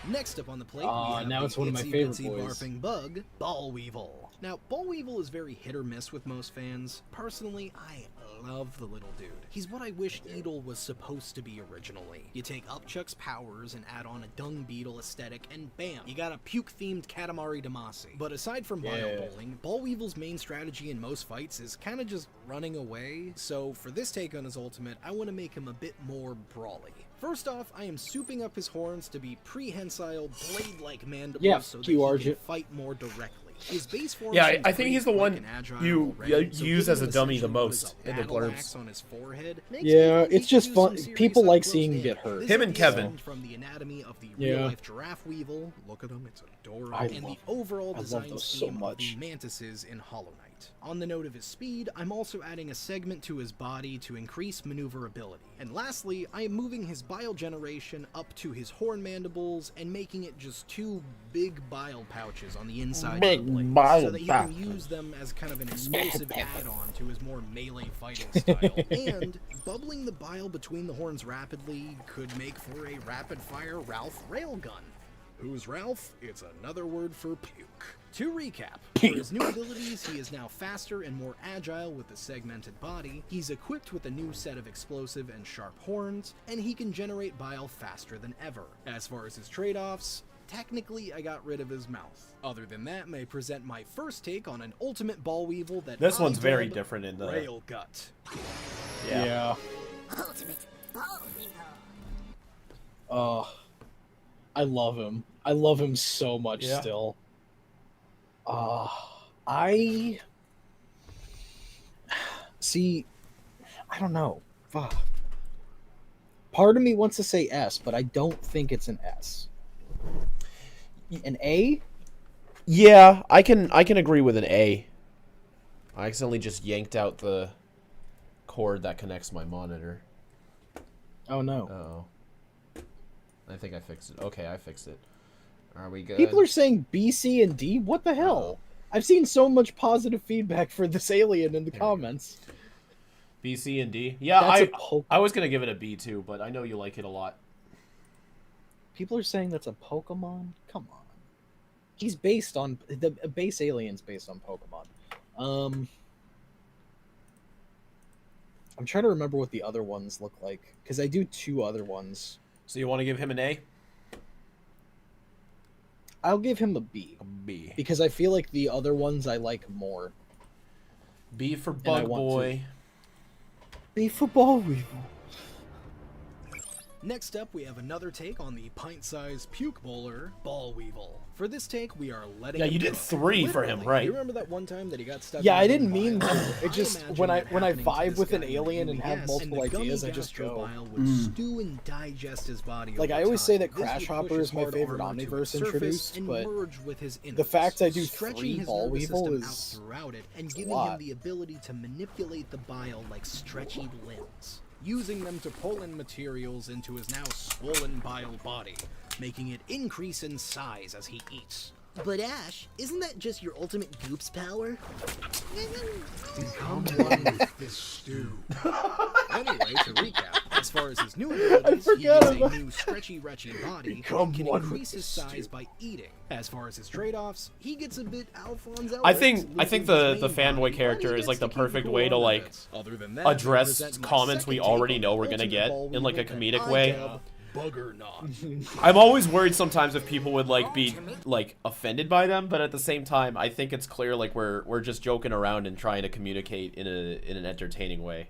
Next up on the plate, Aw, we have now the it's one of my itsy favorite bitsy boys. barfing bug, Ball Weevil. Now, Ball Weevil is very hit or miss with most fans. Personally, I love the little dude. He's what I wish Edel was supposed to be originally. You take Upchuck's powers and add on a dung beetle aesthetic, and bam, you got a puke-themed Katamari Damacy. But aside from Bio Bowling, Ballweevil's main strategy in most fights is kind of just running away, so for this take on his ultimate, I want to make him a bit more brawly. First off, I am souping up his horns to be prehensile, blade-like mandibles so that he can fight more directly. His base form I think he's the one you use as a dummy the most in the blurbs. On his forehead it's just fun. People like seeing him get hurt. Him and Kevin. From the anatomy of the real-life giraffe weevil, look at him, it's adorable, and the overall design scheme of the mantises in Hollow Knight. On the note of his speed, I'm also adding a segment to his body to increase maneuverability. And lastly, I am moving his bile generation up to his horn mandibles and making it just 2 big bile pouches on the inside of the blade, so that he can use them as kind of an explosive add-on to his more melee fighting style. And bubbling the bile between the horns rapidly could make for a rapid-fire Ralph railgun. Who's Ralph? It's another word for puke. To recap, for his new abilities, he is now faster and more agile with a segmented body, he's equipped with a new set of explosive and sharp horns, and he can generate bile faster than ever. As far as his trade-offs, technically I got rid of his mouth. Other than that, may present my first take on an ultimate Ballweevil that this one's very different in the Rail Gut. Yeah. Ultimate Ballweevil. Oh, I love him. I love him so much still. I see. I don't know. Part of me wants to say S, but I don't think it's an S. An A? Yeah, I can agree with an A. I accidentally just yanked out the cord that connects my monitor. Oh no. Uh-oh. I think I fixed it. Okay, I fixed it. Are we good? People are saying B, C, and D? What the hell? I've seen so much positive feedback for this alien in the comments. B, C, and D? Yeah, I was going to give it a B too, but I know you like it a lot. People are saying that's a Pokemon? Come on. He's based on... The base alien's based on Pokemon. I'm trying to remember what the other ones look like, because I do 2 other ones. So you want to give him an A? I'll give him a B. A B. Because I feel like the other ones I like more. B for Bug Boy. B for Ballweevil. Next up, we have another take on the pint-sized puke bowler, Ballweevil. For this take, we are letting you did 3 for him, right? You remember that one time that he got stuck? Yeah, I didn't mean to. It just when I vibe with an alien and have multiple ideas, I just go. Would stew and digest his body. Like I always say that Crash Hopper is my favorite Omniverse introduced, but the fact I do 3 Ballweevil is throughout it and giving him the ability to manipulate the bile like stretchy limbs, using them to pull in materials into his now swollen bile body, making it increase in size as he eats. But Ash, isn't that just your ultimate Goop's power? Become one with this stew. Anyway, to recap, as far as his new abilities, he gets a new stretchy, retchy body and can increase his size by eating. As far as his trade-offs, he gets a bit Alphonse Elric. I think the fanboy character is like the perfect way to like address comments we already know we're gonna get in like a comedic way. Bugger not. I'm always worried sometimes if people would like be like offended by them, but at the same time, I think it's clear like we're just joking around and trying to communicate in an entertaining way.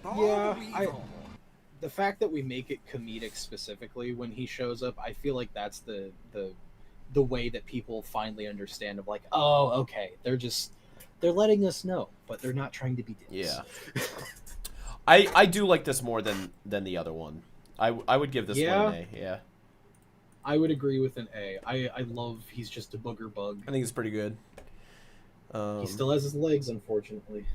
Yeah, the fact that we make it comedic specifically when he shows up, I feel like that's the way that people finally understand of like, oh, okay, they're letting us know, but they're not trying to be dicks. Yeah. I do like this more than the other one. I would give this one an A, yeah. I would agree with an A. I love he's just a booger bug. I think it's pretty good. He still has his legs, unfortunately.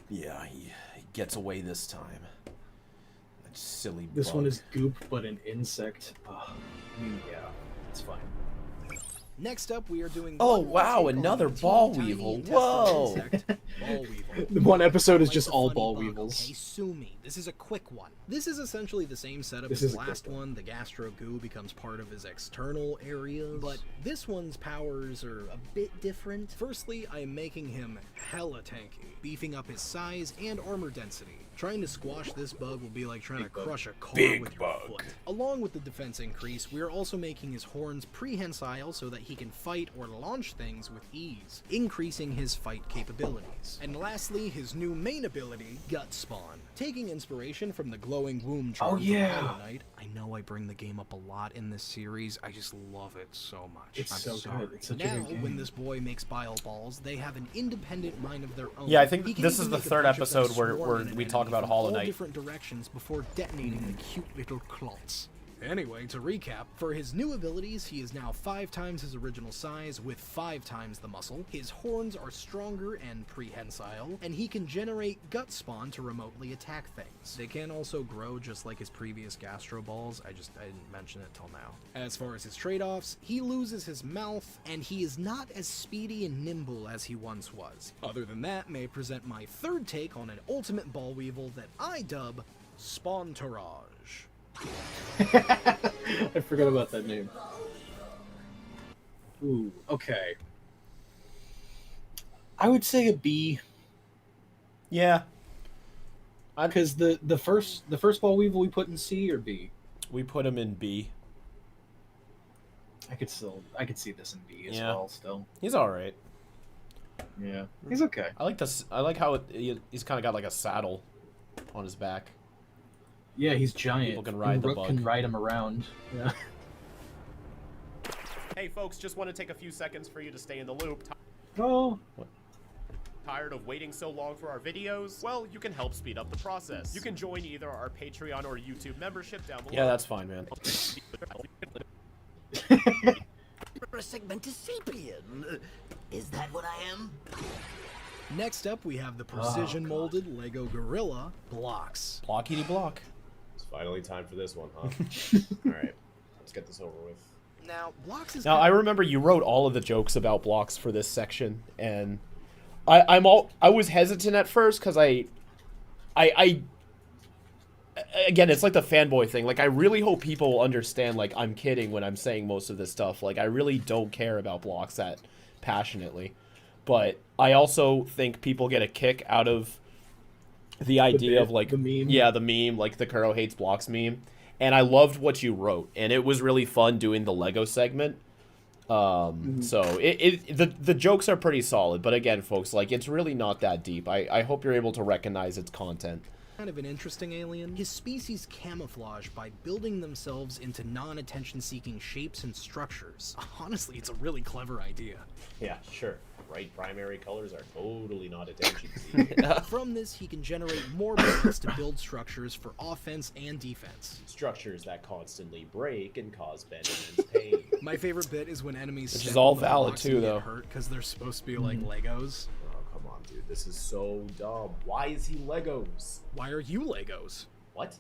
Yeah, he gets away this time. That silly This bug. one is goop, but an insect. I mean, yeah, it's fine. Next up, we are doing. Oh, one more wow, take on another the ball teeny tiny weevil. intestinal Whoa. insect, ball weevil. The one episode is Like just the all funny ball bug, weevils. Okay, sue me. This is a quick one. This is essentially the same setup This as is the a last quick one. The gastro goo becomes part of his external areas, but this one's powers are a bit different. Firstly, I am making him hella tanky, beefing up his size and armor density. Trying to squash this bug will be like trying to crush a car with your foot. Along with the defense increase, we are also making his horns prehensile so that he can fight or launch things with ease, increasing his fight capabilities. And lastly, his new main ability, Gut Spawn. Taking inspiration from the glowing womb charm from Hollow Knight, I know I bring the game up a lot in this series, I just love it so much. It's I'm so sorry. good. It's such a now, good game. when this boy makes bile balls, they have an independent mind of their own. Yeah, I He think can this even is the make a third bunch of them episode where swarm in an we talk enemy about from Hollow all Knight. different directions before detonating the cute little clots. Anyway, to recap, for his new abilities, he is now 5 times his original size with 5 times the muscle. His horns are stronger and prehensile, and he can generate gut spawn to remotely attack things. They can also grow just like his previous gastro balls, I didn't mention it till now. As far as his trade-offs, he loses his mouth, and he is not as speedy and nimble as he once was. Other than that, may I present my third take on an ultimate ball weevil that I dub Spawntourage. I forgot about that name. Ooh, okay. I would say a B. Yeah. Because the first ball weevil we put in C or B. We put him in B. I could see this in B as Yeah. well. Still, He's all right. yeah, he's okay. I like this. I like how he's kind of got like a saddle on his back. Yeah, he's giant. People can ride the Rook bug. can ride him around. Yeah. Hey folks, just want to take a few seconds for you to stay in the loop. Oh. Tired of waiting so long for our videos? Well, you can help speed up the process. You can join either our Patreon or YouTube membership down below. Yeah, that's fine, man. You're a segmenticipian. Is that what I am? Next up, we have the precision-molded Lego Gorilla Blocks. Blockity block. It's finally time for this one, huh? Alright, let's get this over with. Now, Blocks is... Now, I remember you wrote all of the jokes about blocks for this section, and I was hesitant at first because I again, it's like the fanboy thing. Like, I really hope people understand, like, I'm kidding when I'm saying most of this stuff. Like, I really don't care about blocks that passionately. But I also think people get a kick out of the idea of, like, the meme. Yeah, the meme, like the Kuro hates blocks meme. And I loved what you wrote, and it was really fun doing the Lego segment. So the jokes are pretty solid, but again, folks, like, it's really not that deep. I hope you're able to recognize its content. Kind of an interesting alien. His species camouflage by building themselves into non-attention-seeking shapes and structures. Honestly, it's a really clever idea. Yeah, sure. Bright primary colors are totally not attention-seeking. From this, he can generate more blocks to build structures for offense and defense. Structures that constantly break and cause Ben immense pain. My favorite bit is when enemies Which step is all on the valid, blocks too, and get though. hurt because they're supposed to be like Legos. Oh, come on, dude. This is so dumb. Why is he Legos? Why are you Legos? What?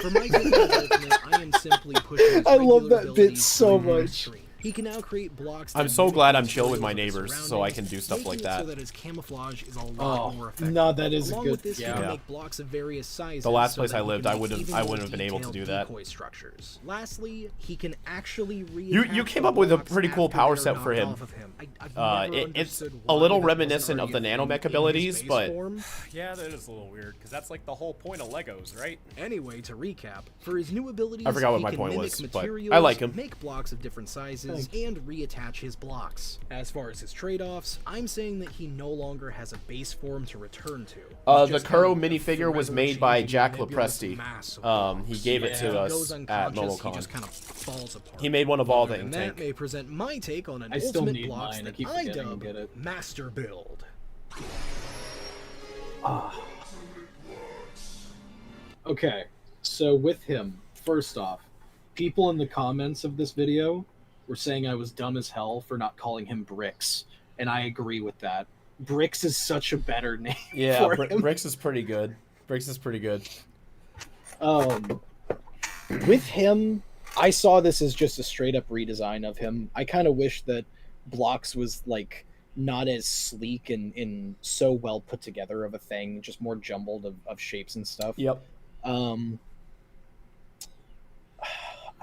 For my take on Ultimate, I am simply pushing his I love regular that bit abilities so to the much. extreme. He can now create blocks. I'm to so mimic glad the I'm chill with my materials of his neighbors, so I can surroundings, do stuff making like it that. So that his camouflage is a lot more effective. No, that is a Along good. with this, he can Yeah. make blocks of various sizes. The last so place that I he lived, can I make wouldn't even have more been able to detailed do that. decoy structures. Lastly, he can actually You came up with a pretty cool power set for him. I've never It's understood a why little that wasn't reminiscent of the already a thing nanomech in his abilities, base but form. Yeah, that is a little weird, because that's like the whole point of Legos, right? Anyway, to recap, for his new abilities, I forgot what he my can point mimic was, but I materials, like him. make blocks of different sizes, and reattach his blocks. As far as his trade-offs, I'm saying that he no longer has a base form to return to. He's the just Kuro kind of a minifigure was forever made by changing Jack nebulous Lepresti. mass of He blocks. gave it to When he us goes at unconscious, he MomoCon. just kind of falls apart. He made one of all the Other than that, intake. may present my take on an I still ultimate need blocks mine. I that keep I forgetting to dub get it. Master Build. Okay, so with him, first off, people in the comments of this video were saying I was dumb as hell for not calling him Bricks, and I agree with that. Bricks is such a better name Yeah, for him. Bricks is pretty good. Bricks is pretty good. With him, I saw this as just a straight up redesign of him. I kind of wish that Blocks was like not as sleek and so well put together of a thing, just more jumbled of shapes and stuff. Yep. I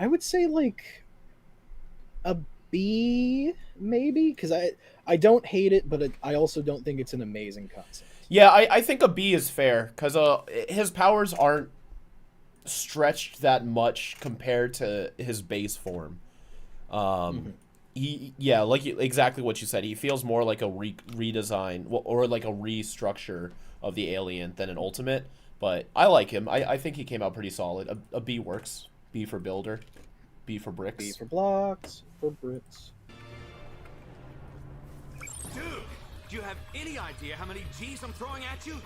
would say like a B maybe, because I don't hate it, but I also don't think it's an amazing concept. Yeah, I think a B is fair because his powers aren't stretched that much compared to his base form. Exactly what you said. He feels more like a redesign or like a restructure of the alien than an ultimate. But I like him. I think he came out pretty solid. A B works. B for builder. B for bricks. B for blocks. For bricks. Dude, do you have any idea how many G's I'm throwing at you?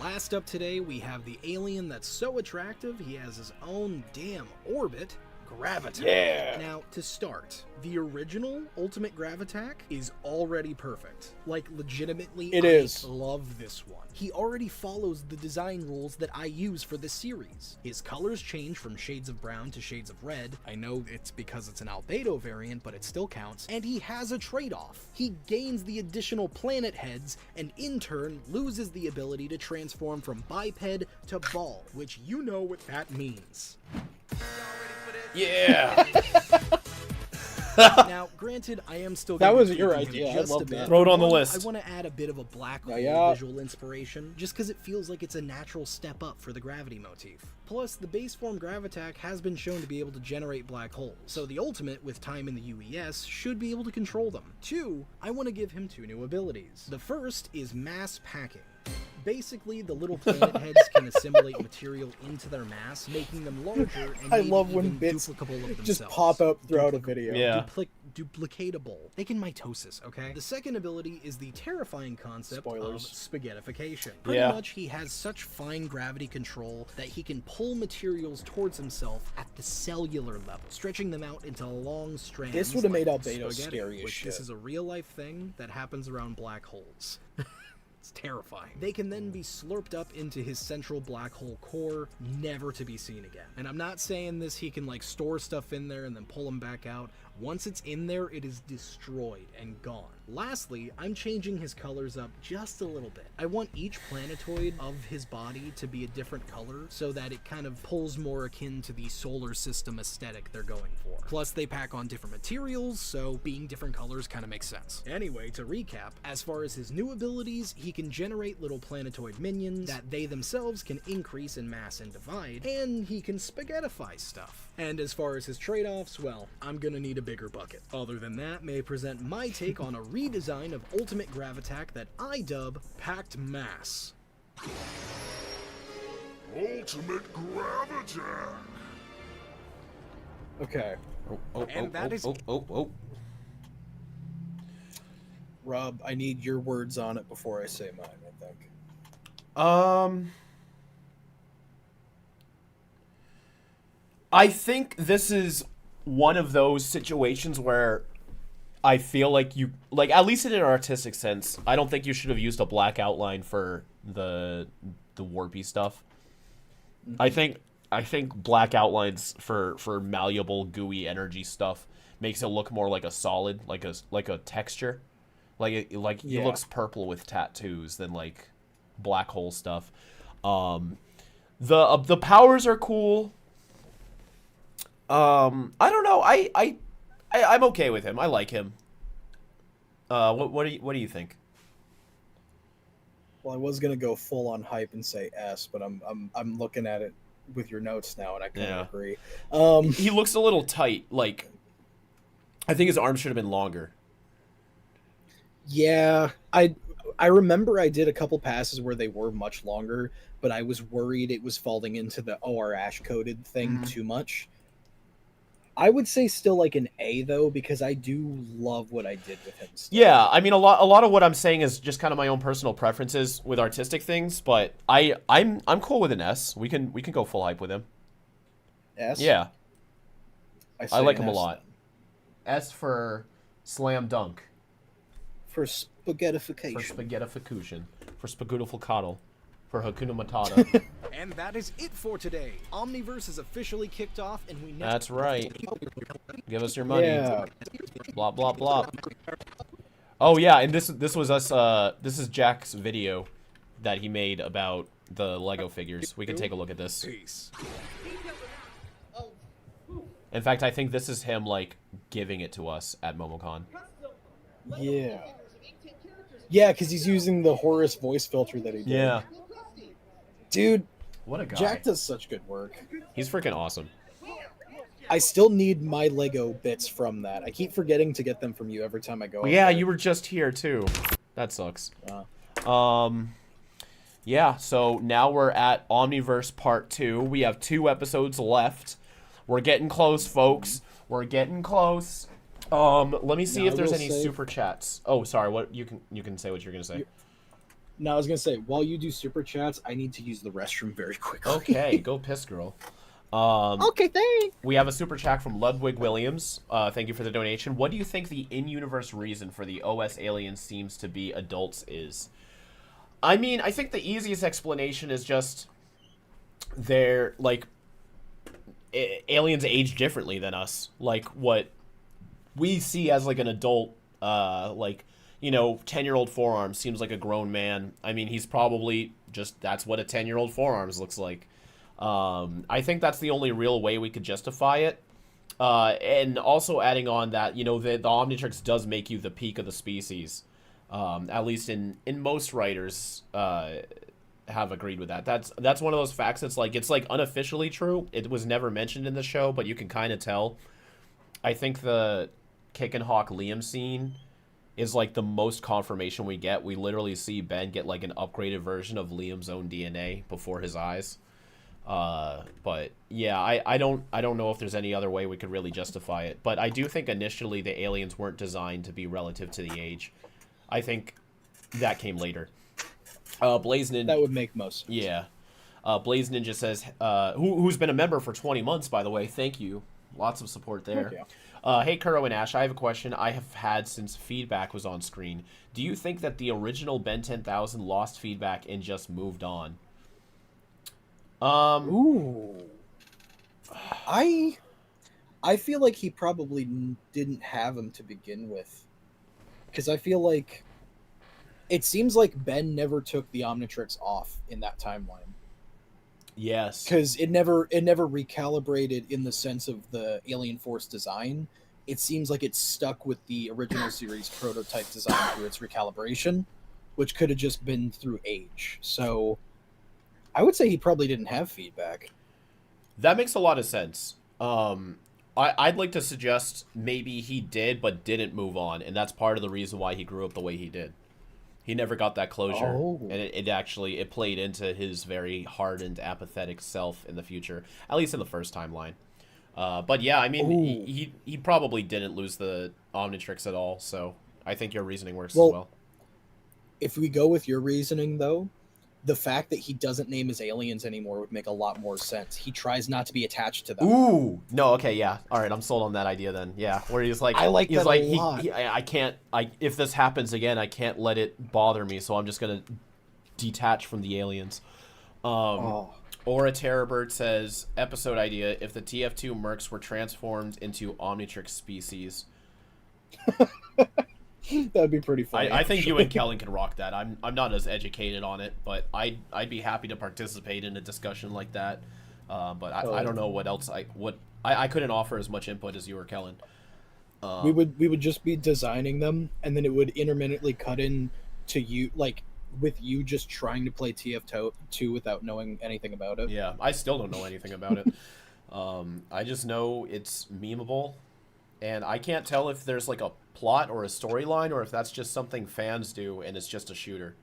Last up today, we have the alien that's so attractive he has his own damn orbit, Graviton. Yeah. Now, to start, the original Ultimate Gravitack is already perfect. Like, legitimately, I love this one. He already follows the design rules that I use for this series. His colors change from shades of brown to shades of red. I know it's because it's an albedo variant, but it still counts. And he has a trade-off. He gains the additional planet heads, and in turn, loses the ability to transform from biped to ball, which you know what that means. Yeah. Now, granted, I am still that gonna was be your tweaking him idea. I just a love bit. that. Throw it on the One, list. I want to add a bit of a black hole visual inspiration, just because it feels like it's a natural step up for the gravity motif. Plus, the base form Gravitack has been shown to be able to generate black holes, so the Ultimate, with time in the UES, should be able to control them. 2, I want to give him 2 new abilities. The first is Mass Packing. Basically, the little planet heads can assimilate material into their mass, making them larger and I maybe love when even bits duplicable of just themselves. pop up throughout a video. Yeah. Duplicatable. They can mitosis, okay? The second ability is the terrifying concept of spaghettification. Pretty much, he has such fine gravity control that he can pull materials towards himself at the cellular level, stretching them out into long strands. This would have made like Albedo spaghetti, scary as which shit. This is a real-life thing that happens around black holes. It's terrifying. They can then be slurped up into his central black hole core, never to be seen again. And I'm not saying this he can like store stuff in there and then pull them back out. Once it's in there, it is destroyed and gone. Lastly, I'm changing his colors up just a little bit. I want each planetoid of his body to be a different color so that it kind of pulls more akin to the solar system aesthetic they're going for. Plus, they pack on different materials, so being different colors kind of makes sense. Anyway, to recap, as far as his new abilities, he can generate little planetoid minions that they themselves can increase in mass and divide, and he can spaghettify stuff. And as far as his trade-offs, well, I'm gonna need a bigger bucket. Other than that, may I present my take on a redesign of Ultimate Gravitack that I dub Packed Mass. Ultimate Gravitack. Okay. Rob, I need your words on it before I say mine, I think. I think this is one of those situations where I feel like at least in an artistic sense, I don't think you should have used a black outline for the warpy stuff. Mm-hmm. I think black outlines for malleable, gooey energy stuff makes it look more like a solid, like a texture. He looks purple with tattoos than like black hole stuff. The powers are cool. I don't know. I'm okay with him. I like him. What do you think? Well, I was gonna go full on hype and say S, but I'm looking at it with your notes now, and I kind of agree. He looks a little tight. Like, I think his arms should have been longer. Yeah, I remember I did a couple passes where they were much longer, but I was worried it was falling into the OR Ash coded thing too much. I would say still like an A though, because I do love what I did with him. Still. Yeah, I mean a lot of what I'm saying is just kind of my own personal preferences with artistic things, but I'm cool with an S. We can go full hype with him. S? Yeah. I like him a S lot. then. S for slam dunk. For spaghettification. For spaghettification. For spaghettificado. for Hakuna Matata. And that is it for today. Omniverse is officially kicked off, and we next... That's right. Give us your money. Yeah. Blah blah blah. Oh yeah, and this was us. This is Jack's video that he made about the Lego figures. We can take a look at this. Peace. In fact, I think this is him like giving it to us at MomoCon. Yeah. Yeah, because he's using the Horus voice filter that he did. Yeah. Dude, What a guy. Jack does such good work. He's freaking awesome. I still need my Lego bits from that. I keep forgetting to get them from you every time I go. Yeah, out there. you were just here too. That sucks. Uh, Yeah, so now we're at Omniverse Part 2. We have 2 episodes left. We're getting close, folks. We're getting close. Let me see Now, if there's I any will say- super chats. Oh, sorry. What you can say what you're gonna say. No, I was gonna say, while you do super chats, I need to use the restroom very quickly. Okay, go piss, girl. Okay, thanks. We have a super chat from Ludwig Williams. Thank you for the donation. What do you think the in-universe reason for the OS aliens seems to be adults is? I mean, I think the easiest explanation is just they're like aliens age differently than us. Like what we see as like an adult, like, you know, 10-year-old forearm seems like a grown man. I mean, he's probably just, that's what a 10-year-old forearms looks like. I think that's the only real way we could justify it. And also adding on that, you know, the Omnitrix does make you the peak of the species. At least in most writers have agreed with that. That's one of those facts that's like, it's like unofficially true. It was never mentioned in the show, but you can kind of tell. I think the Kick and Hawk Liam scene is like the most confirmation we get. We literally see Ben get like an upgraded version of Liam's own DNA before his eyes. But yeah, I don't know if there's any other way we could really justify it. But I do think initially the aliens weren't designed to be relative to the age. I think that came later. Blaze Ninja, That would make most sense. yeah. Blaze Ninja says, who's been a member for 20 months, by the way. Thank you. Lots of support there. Hey, Kuro and Ash, I have a question I have had since feedback was on screen. Do you think that the original Ben 10,000 lost feedback and just moved on? Ooh. I feel like he probably didn't have him to begin with. Because I feel like it seems like Ben never took the Omnitrix off in that timeline. Yes. Because it never recalibrated in the sense of the Alien Force design. It seems like it's stuck with the original series prototype design through its recalibration, which could have just been through age. So I would say he probably didn't have feedback. That makes a lot of sense. I'd like to suggest maybe he did, but didn't move on, and that's part of the reason why he grew up the way he did. He never got that closure, and it actually played into his very hardened, apathetic self in the future, at least in the first timeline. But yeah, I mean, he probably didn't lose the Omnitrix at all, so I think your reasoning works as well. If we go with your reasoning, though, the fact that he doesn't name his aliens anymore would make a lot more sense. He tries not to be attached to them. Ooh, no, okay, yeah, all right, I'm sold on that idea then. Yeah, where he's like, I like he's that like, a lot. I can't, if this happens again, I can't let it bother me, so I'm just gonna detach from the aliens. Or a Terrorbird says, episode idea: if the TF2 mercs were transformed into Omnitrix species. That'd be pretty funny. I think you and Kellen can rock that. I'm not as educated on it, but I'd be happy to participate in a discussion like that. But I don't know what else I couldn't offer as much input as you or Kellen. We would just be designing them, and then it would intermittently cut in to you, like with you just trying to play TF2 without knowing anything about it. Yeah, I still don't know anything about it. I just know it's memeable, and I can't tell if there's like a plot or a storyline, or if that's just something fans do and it's just a shooter.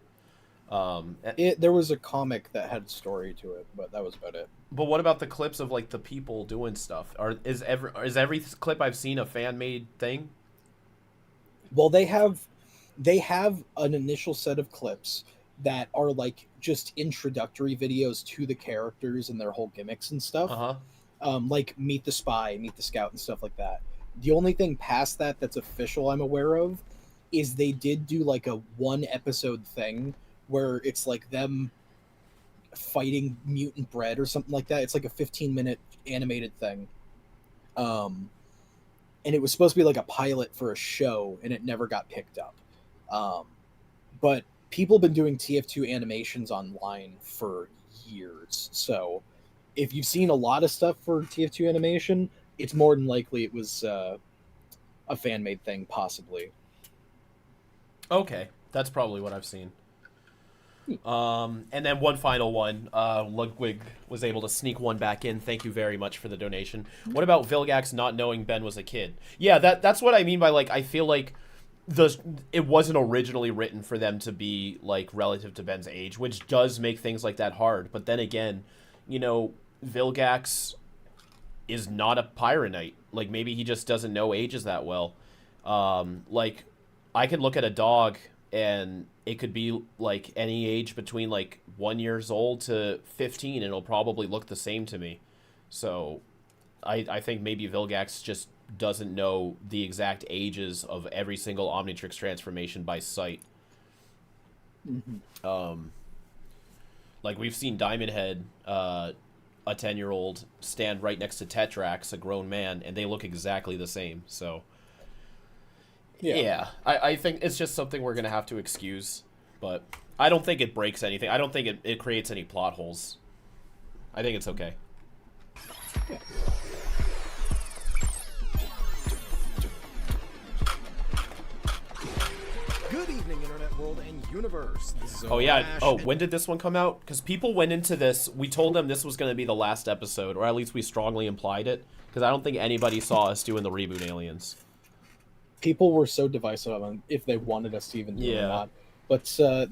There was a comic that had story to it, but that was about it. But what about the clips of like the people doing stuff? Is every clip I've seen a fan made thing? Well, they have an initial set of clips that are like just introductory videos to the characters and their whole gimmicks and stuff. Like Meet the Spy, Meet the Scout, and stuff like that. The only thing past that that's official I'm aware of is they did do like a 1 episode thing where it's like them fighting mutant bread or something like that. It's like a 15-minute animated thing. And it was supposed to be like a pilot for a show, and it never got picked up. But people have been doing TF2 animations online for years. So if you've seen a lot of stuff for TF2 animation, it's more than likely it was a fan-made thing, possibly. Okay, that's probably what I've seen. And then one final one. Ludwig was able to sneak one back in. Thank you very much for the donation. What about Vilgax not knowing Ben was a kid? Yeah, that's what I mean by, like, I feel like it wasn't originally written for them to be, like, relative to Ben's age, which does make things like that hard. But then again, you know, Vilgax is not a Pyronite. Like, maybe he just doesn't know ages that well. Like, I could look at a dog and it could be like any age between like 1 year old to 15, and it'll probably look the same to me. So I think maybe Vilgax just doesn't know the exact ages of every single Omnitrix transformation by sight. Like we've seen Diamond Head, a 10-year-old, stand right next to Tetrax, a grown man, and they look exactly the same. So yeah, I think it's just something we're going to have to excuse, but I don't think it breaks anything. I don't think it creates any plot holes. I think it's okay. Yeah. Good evening, Internet World and Universe. This is Oh, yeah. Ash, Oh, and when did this one come out? Because people went into this, we told them this was going to be the last episode, or at least we strongly implied it, because I don't think anybody saw us doing the reboot Aliens. People were so divisive on if they wanted us to even do it or Yeah. not. But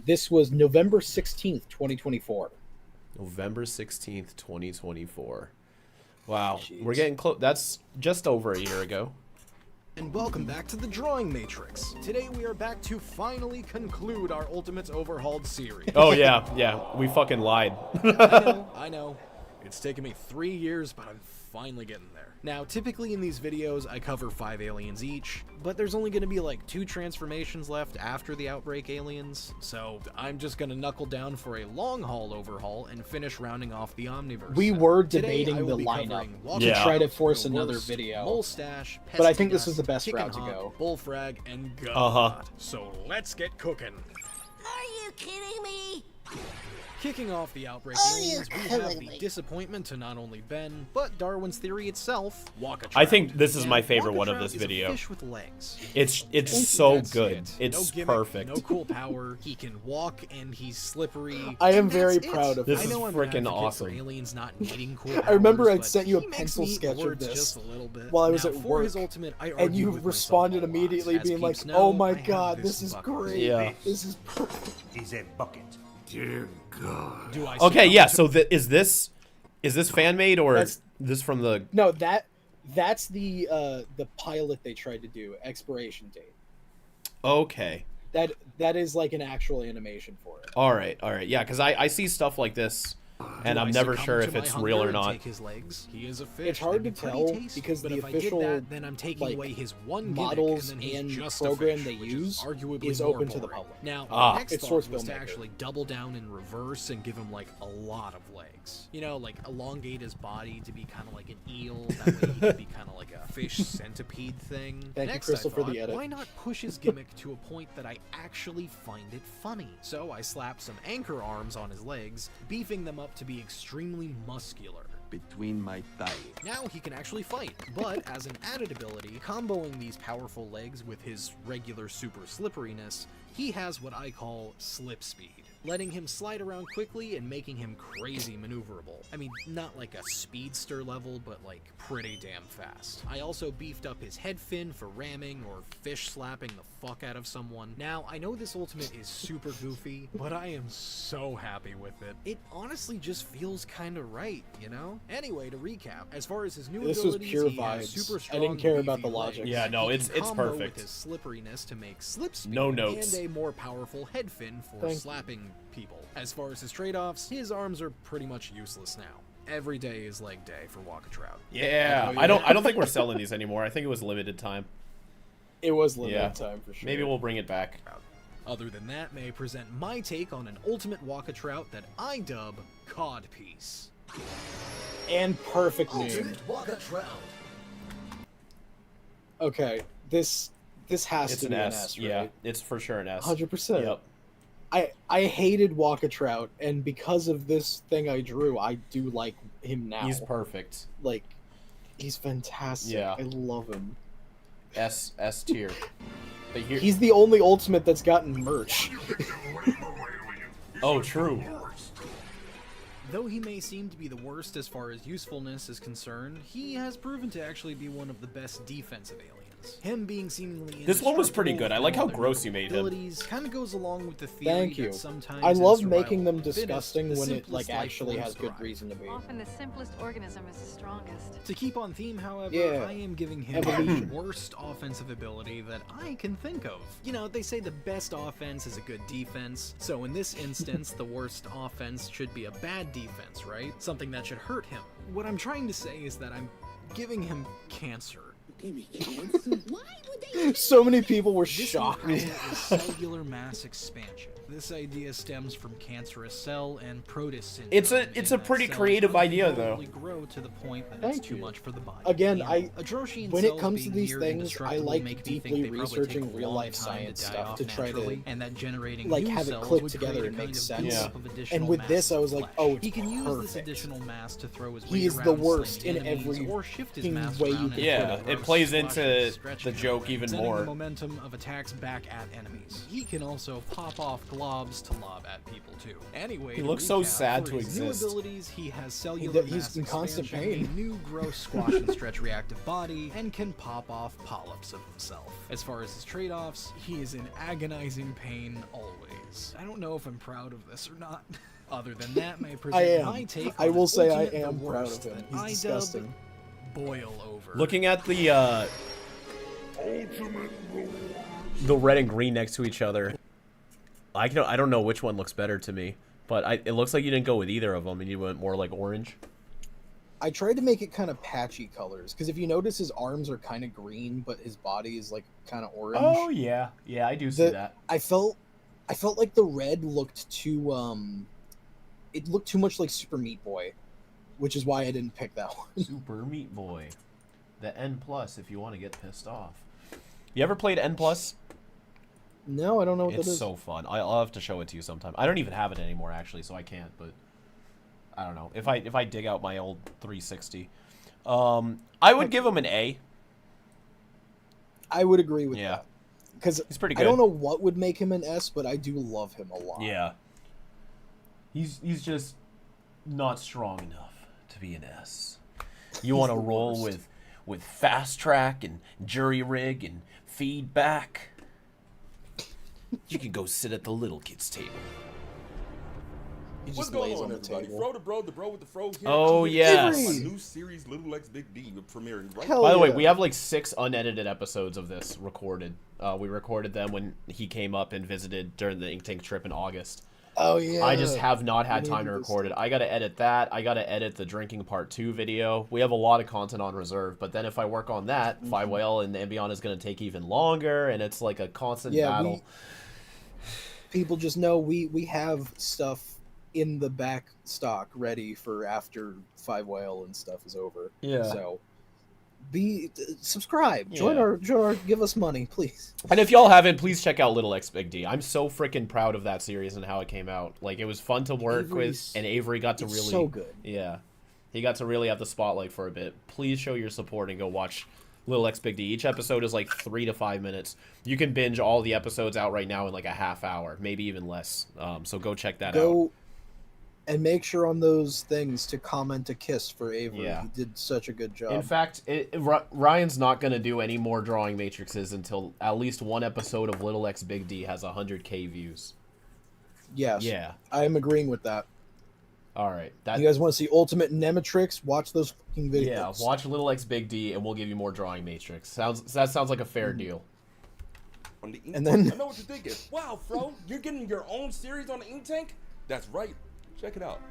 this was November 16th, 2024. November 16th, 2024. Wow. Jeez. We're getting close. That's just over a year ago. And welcome back to the Drawing Matrix. Today we are back to finally conclude our Ultimates Overhauled series. Oh, yeah. Yeah. We fucking lied. I know. It's taken me 3 years, but I'm finally getting there. Now, typically in these videos, I cover 5 aliens each, but there's only going to be like 2 transformations left after the Outbreak aliens, so I'm just going to knuckle down for a long-haul overhaul and finish rounding off the Omniverse. We were Today, debating I will the be lineup covering to Walking try to Out, force The another Worst, video. Molestache, But I think this Pesty was the Dust, best Kick route and to Hop, go. Bullfrag, and God. Uh-huh. So let's get cooking. Are you kidding me? Kicking off the Outbreak Oh, aliens, you're we have killing the me. disappointment to not only Ben, but Darwin's theory itself, Walkatrout. I think this is my favorite one of Walkatrout this is a video. fish with legs. It's so That's good. it. It's no gimmick, perfect. No cool power. He can walk and he's slippery. I am and very that's it. proud of This I is know I'm freaking an advocate awesome. For aliens not needing cool I remember powers, I'd but sent you a he makes pencil me eat sketch of words this just a little bit. while I was Now, at for his work, ultimate, I and argue you with myself responded a lot. immediately As being like, peeps "Oh know, my I have god, this is bucket. great. Yeah. This is perfect." He's a bucket. Dear God. Do I Okay, succumb yeah, to- so is this fan-made, or That's- this from the... No, that's the pilot they tried to do, expiration date. Okay. That is like an actual animation for it. All right. Yeah, because I see stuff like this, and Do I'm I never succumb sure to if my it's hunger real or and not. Take his legs? He is a fish. It's hard They'd to be pretty tell tasty, because but the if I did official, that, then I'm taking like, away his one gimmick, models and then he's and just a program fish, they which use arguably is more open to the boring. public. Now, Ah. my next It's thought source was to filmmaker. actually double down in reverse and give him like a lot of legs. You know, like elongate his body to be kind of like an eel. That way he could be kind of like a fish centipede thing. Thank you, Next, Crystal, I for thought, the edit. why not push his gimmick to a point that I actually find it funny? So I slapped some anchor arms on his legs, beefing them up to be extremely muscular. Between my thighs. Now he can actually fight, but as an added ability, comboing these powerful legs with his regular super slipperiness, he has what I call slip speed, letting him slide around quickly and making him crazy maneuverable. I mean, not like a speedster level, but like pretty damn fast. I also beefed up his head fin for ramming or fish slapping the fuck out of someone. Now, I know this ultimate is super goofy, but I am so happy with it. It honestly just feels kinda right, you know? Anyway, to recap, as far as his new This was abilities, pure he has vibes. super I strong, didn't care about beefy the logic. legs. Yeah, no, He it's can combo perfect. with his slipperiness to make slip speed No notes. and a more powerful head fin for Thank you. slapping people. As far as his trade-offs, his arms are pretty much useless now. Every day is leg day for Walkatrout. Yeah, Oh, I don't think we're selling these anymore. I think it was limited time. It was limited Yeah. time for sure. Maybe we'll bring it back. Other than that, may I present my take on an ultimate Waka Trout that I dub Codpiece. And perfect name. Ultimate Waka Trout. Okay, this has It's to an be an S. S, Yeah, right? it's for sure an S. 100%. Yep. I hated Waka Trout, and because of this thing I drew, I do like him now. He's perfect. Like, he's fantastic. Yeah. I love him. S tier. But here... He's the only Ultimate that's gotten merch. Oh, true. Though he may seem to be the worst as far as usefulness is concerned, he has proven to actually be one of the best defensive aliens. Him being seemingly This one was pretty good. I like how gross you made him. Kind of goes along with the theory Thank you. that sometimes I in love survival making them of the fittest, disgusting the when it simplest like life actually forms has good thrive. reason to be. Often the simplest organism is the strongest. To keep on theme, however, Yeah. I am giving him the worst offensive ability that I can think of. You know, they say the best offense is a good defense, so in this instance, the worst offense should be a bad defense, right? Something that should hurt him. What I'm trying to say is that I'm giving him cancer. So many people were This shocked. new concept is cellular mass expansion. This idea stems from cancerous cell and Protus syndrome. It's a in that pretty cells creative idea, though. uncontrollably grow to the point that Thank it's too you. much for the body. Again, You know, I Atrocian when it cells comes to being these near things, I indestructible like make me think deeply they probably take researching a real long life time science die stuff off to try to naturally, and that generating like new have it cells click would together create a and kind make of sense. Yeah. buildup of additional And with mass this, in I was the like, flesh. oh, it's He can use this perfect. additional mass to throw his He weight is around the and worst sling in enemies, every or shift his fucking mass way you around can and Yeah, throw it gross plays squashes, into stretching the joke them, even sending more. the momentum of attacks back at enemies. He can also pop off globs to lob at people too. Anyway, He to looks so recap, sad for to his new exist. abilities, he has cellular he's mass in constant expansion, pain. a new gross squash and stretch reactive body, and can pop off polyps of himself. As far as his trade-offs, he is in agonizing pain always. I don't know if I'm proud of this or not. Other than that, may I present am. my take I on will an say I ultimate the am proud worst of him. that He's I disgusting. dub Boil over. Looking at the red and green next to each other, I don't know which one looks better to me, but it looks like you didn't go with either of them and you went more like orange. I tried to make it kind of patchy colors because if you notice, his arms are kind of green, but his body is like kind of orange. Oh yeah, I do see that. I felt like the red looked too it looked too much like Super Meat Boy, which is why I didn't pick that one. Super Meat Boy, the N plus if you want to get pissed off. You ever played N plus? No, I don't know what It's that is. so fun. I'll have to show it to you sometime. I don't even have it anymore actually, so I can't. But I don't know if I dig out my old 360. I would give him an A. I would agree with Yeah. that. Because He's pretty I good. don't know what would make him an S, but I do love him a lot. Yeah. He's just not strong enough to be an S. You want to roll with fast track and jury rig and feedback. You can go sit at the little kids table. He What's just going lays on, on the everybody? table. Fro the bro with the fro here. Oh, I'm here yes. to my new series, Little X Big D, premiering right Hell By the way, yeah. we have like 6 unedited episodes of this recorded. We recorded them when he came up and visited during the Ink Tank trip in August. Oh yeah. I just have not had We time to needed this record it. I gotta edit that. I gotta edit the drinking part 2 video. We have a lot of content on reserve, but then if I work on that, Mm-hmm. Five Whale and Ambion is gonna take even longer, and it's like a constant Yeah, battle. people just know we have stuff in the back stock ready for after Five Whale and stuff is over. Yeah. So subscribe. Join Yeah. our give us money, please. And if y'all haven't, please check out Little X Big D. I'm so freaking proud of that series and how it came out. Like, it was fun to work Avery's- with, and Avery got to it's really... so good. Yeah. He got to really have the spotlight for a bit. Please show your support and go watch Little X Big D. Each episode is like 3 to 5 minutes. You can binge all the episodes out right now in like a half hour, maybe even less. So go check that out. Go and make sure on those things to comment a kiss for Avery. Yeah. He did such a good job. In fact, Ryan's not going to do any more drawing matrices until at least one episode of Little X Big D has 100K views. Yes. Yeah. I'm agreeing with that. All right. You guys want to see Ultimate Nematrix? Watch those fucking videos. Yeah, watch Little X Big D, and we'll give you more drawing matrix. That sounds like a fair deal. on the Ink And Tank. then- I know what you're thinking. Wow, Fro, you're getting your own series on the Ink Tank? That's right. Check it out.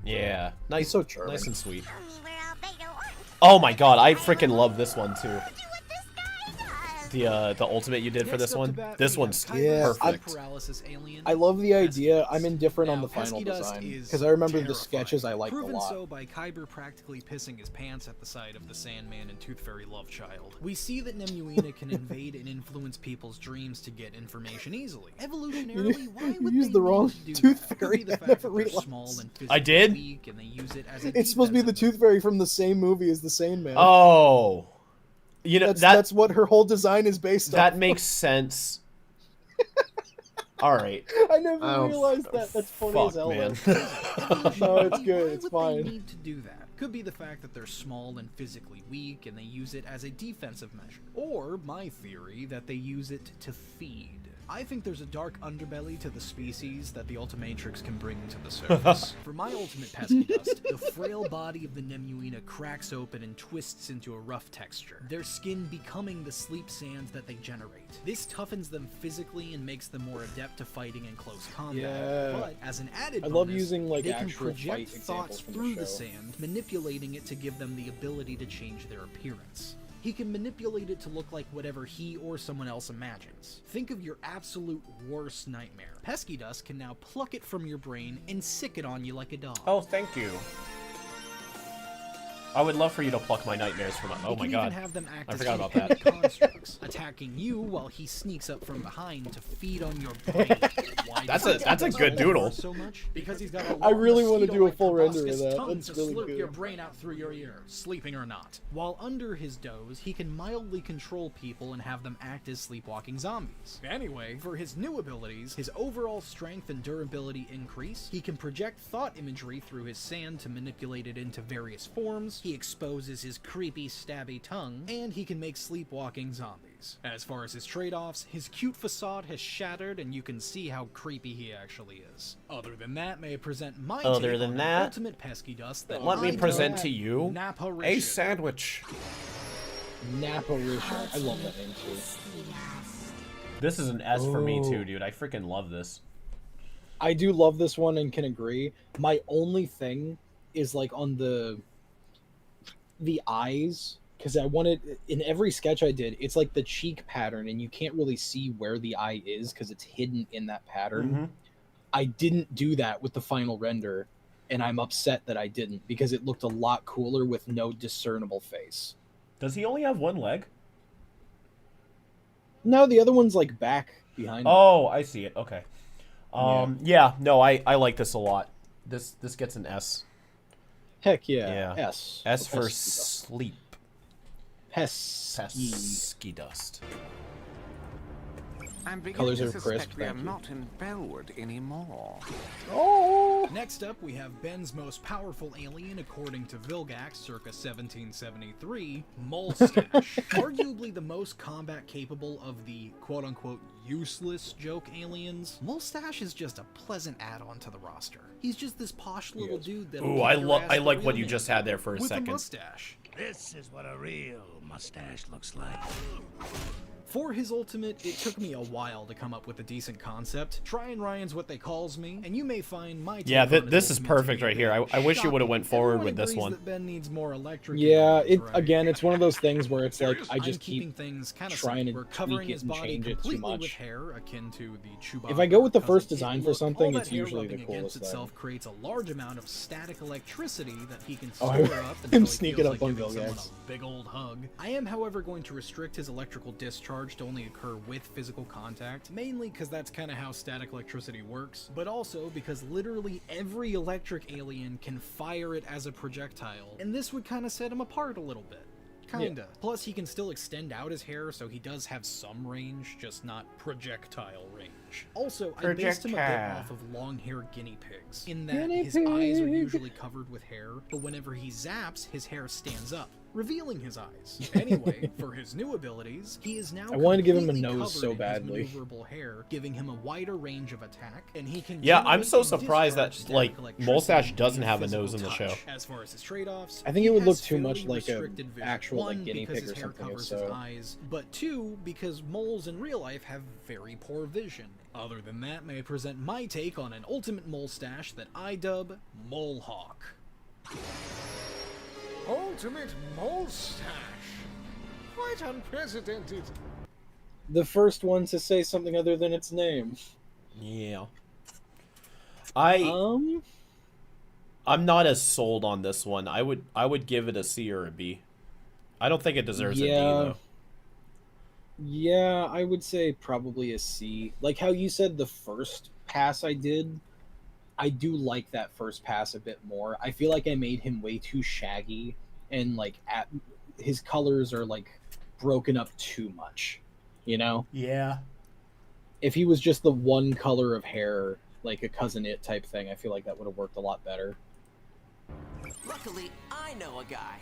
Yeah, nice, He's so charming. nice and sweet. Tell me where Albedo went. Oh my god, I freaking love this one too. Do what this guy does. The ultimate you did for Next this up to one. bat, This we one's have Kyber's Yeah, perfect. paralysis alien. I love the idea. I'm indifferent on Now, the final Pesky Dust design is because I remember the terrifying. sketches I liked a Proven lot. so by Kyber practically pissing his pants at the sight of the Sandman and Tooth Fairy love child. We see that Nemuina can invade and influence people's dreams to get information easily. Evolutionarily, why would used they the wrong need to do Tooth that? Could be Fairy. the I fact never that they're realized. small and I physically did? weak, and they use it as a It's supposed to be the defensive Tooth Fairy from the same movie as the Sandman. Oh, you know that's what her whole design is based on. that makes sense. All right. I never realized that. That's funny as hell. man. No, it's good. Why It's would fine. they need to do that? Could be the fact that they're small and physically weak and they use it as a defensive measure. Or my theory that they use it to feed. I think there's a dark underbelly to the species that the Ultimatrix can bring to the surface. For my ultimate Pesky Dust, the frail body of the Nemuina cracks open and twists into a rough texture, their skin becoming the sleep sands that they generate. This toughens them physically and makes them more adept to fighting in close combat. Yeah. But as an added I love bonus, using, like, they can actual project fight examples thoughts from the through the show. sand, manipulating it to give them the ability to change their appearance. He can manipulate it to look like whatever he or someone else imagines. Think of your absolute worst nightmare. Pesky Dust can now pluck it from your brain and sick it on you like a dog. Oh, thank you. I would love for you to pluck my nightmares from. Oh my god. Even have them act I as forgot about independent that. constructs, attacking you while he sneaks up from behind to feed on your brain. Why That's does a he good do doodle. So much? Because he's got a I really want to do a full render of that. Tongue That's to really slurp good. your brain out through your ear, sleeping or not. While under his doze, he can mildly control people and have them act as sleepwalking zombies. Anyway, for his new abilities, his overall strength and durability increase, he can project thought imagery through his sand to manipulate it into various forms, he exposes his creepy, stabby tongue, and he can make sleepwalking zombies. As far as his trade-offs, his cute facade has shattered and you can see how creepy he actually is. Other than that, may I present my Other take than on that, the ultimate Pesky Dust that let me I present dub to you Naparition. a sandwich. Naparition. I love that name too. This is an S for me Oh. too, dude. I freaking love this. I do love this one and can agree. My only thing is like on the eyes, because I wanted in every sketch I did, it's like the cheek pattern and you can't really see where the eye is because it's hidden in that pattern. Mhm. I didn't do that with the final render, and I'm upset that I didn't because it looked a lot cooler with no discernible face. Does he only have one leg? No, the other one's like back behind him. Oh, I see it. Okay. Yeah, no, I like this a lot. This gets an S. Heck yeah. S. S For for Pesky Dust. sleep. Pesky Dust. I'm Colors beginning to are crisp, suspect we are thank you. not in Bellwood anymore. Oh! Next up, we have Ben's most powerful alien, according to Vilgax, circa 1773, Molestache. Arguably the most combat capable of the quote-unquote useless joke aliens, Molestache is just a pleasant add-on to the roster. He's just this posh little dude that. Ooh, I like what you just had there for a with second. a mustache. This is what a real mustache looks like. For his ultimate, it took me a while to come up with a decent concept. Try and Ryan's what they calls me, and you may find my take Yeah, on his this is ultimate to perfect be right here. very I wish you would have shocking. went forward Everyone with this agrees one. that Ben needs more electric Yeah, aliens, right? again, it's one of those things where it's like I I'm just keeping keep things kind of trying to We're covering tweak it his and body change it too completely with much. hair, akin to the Chewbacca. If I go with the cousin first Kit design for look. something, All that it's hair usually the rubbing against coolest thing. itself creates a large amount of static electricity that he can Oh, store up until him he sneaking feels up like on giving someone Vilgax. a big old hug. I am, however, going to restrict his electrical discharge to only occur with physical contact, mainly because that's kind of how static electricity works, but also because literally every electric alien can fire it as a projectile, and this would kind of set him apart a little bit. Kinda. Plus, he can still extend out his hair, so he does have some range, just not projectile range. Also, I based him a bit Projectile. off of long-haired guinea pigs, in that Guinea his eyes are pig. usually covered with hair, but whenever he zaps, his hair stands up, revealing his eyes. Anyway, for his new abilities, he is now I wanted to give him a completely nose covered so in his badly. maneuverable hair, giving him a wider range of attack, and he can Yeah, I'm generate so and surprised that, discharge like, static electricity Mustache doesn't via have a physical nose in the show. touch. As far as his trade-offs, I think he it would look has too much fairly like a restricted vision. actual, like, One, guinea because pig his or hair something, covers so- his eyes, but two, because moles in real life have very poor vision. Other than that, may I present my take on an ultimate mole stash that I dub Molehawk. Ultimate mole stash. Quite unprecedented. The first one to say something other than its name. Yeah. Um, I'm not as sold on this one. I would give it a C or a B. I don't think it deserves a D though. Yeah, I would say probably a C. Like how you said the first pass I did, I do like that first pass a bit more. I feel like I made him way too shaggy, and like his colors are like broken up too much, you know? Yeah. If he was just the one color of hair, like a Cousin It type thing, I feel like that would have worked a lot better. Luckily, I know a guy.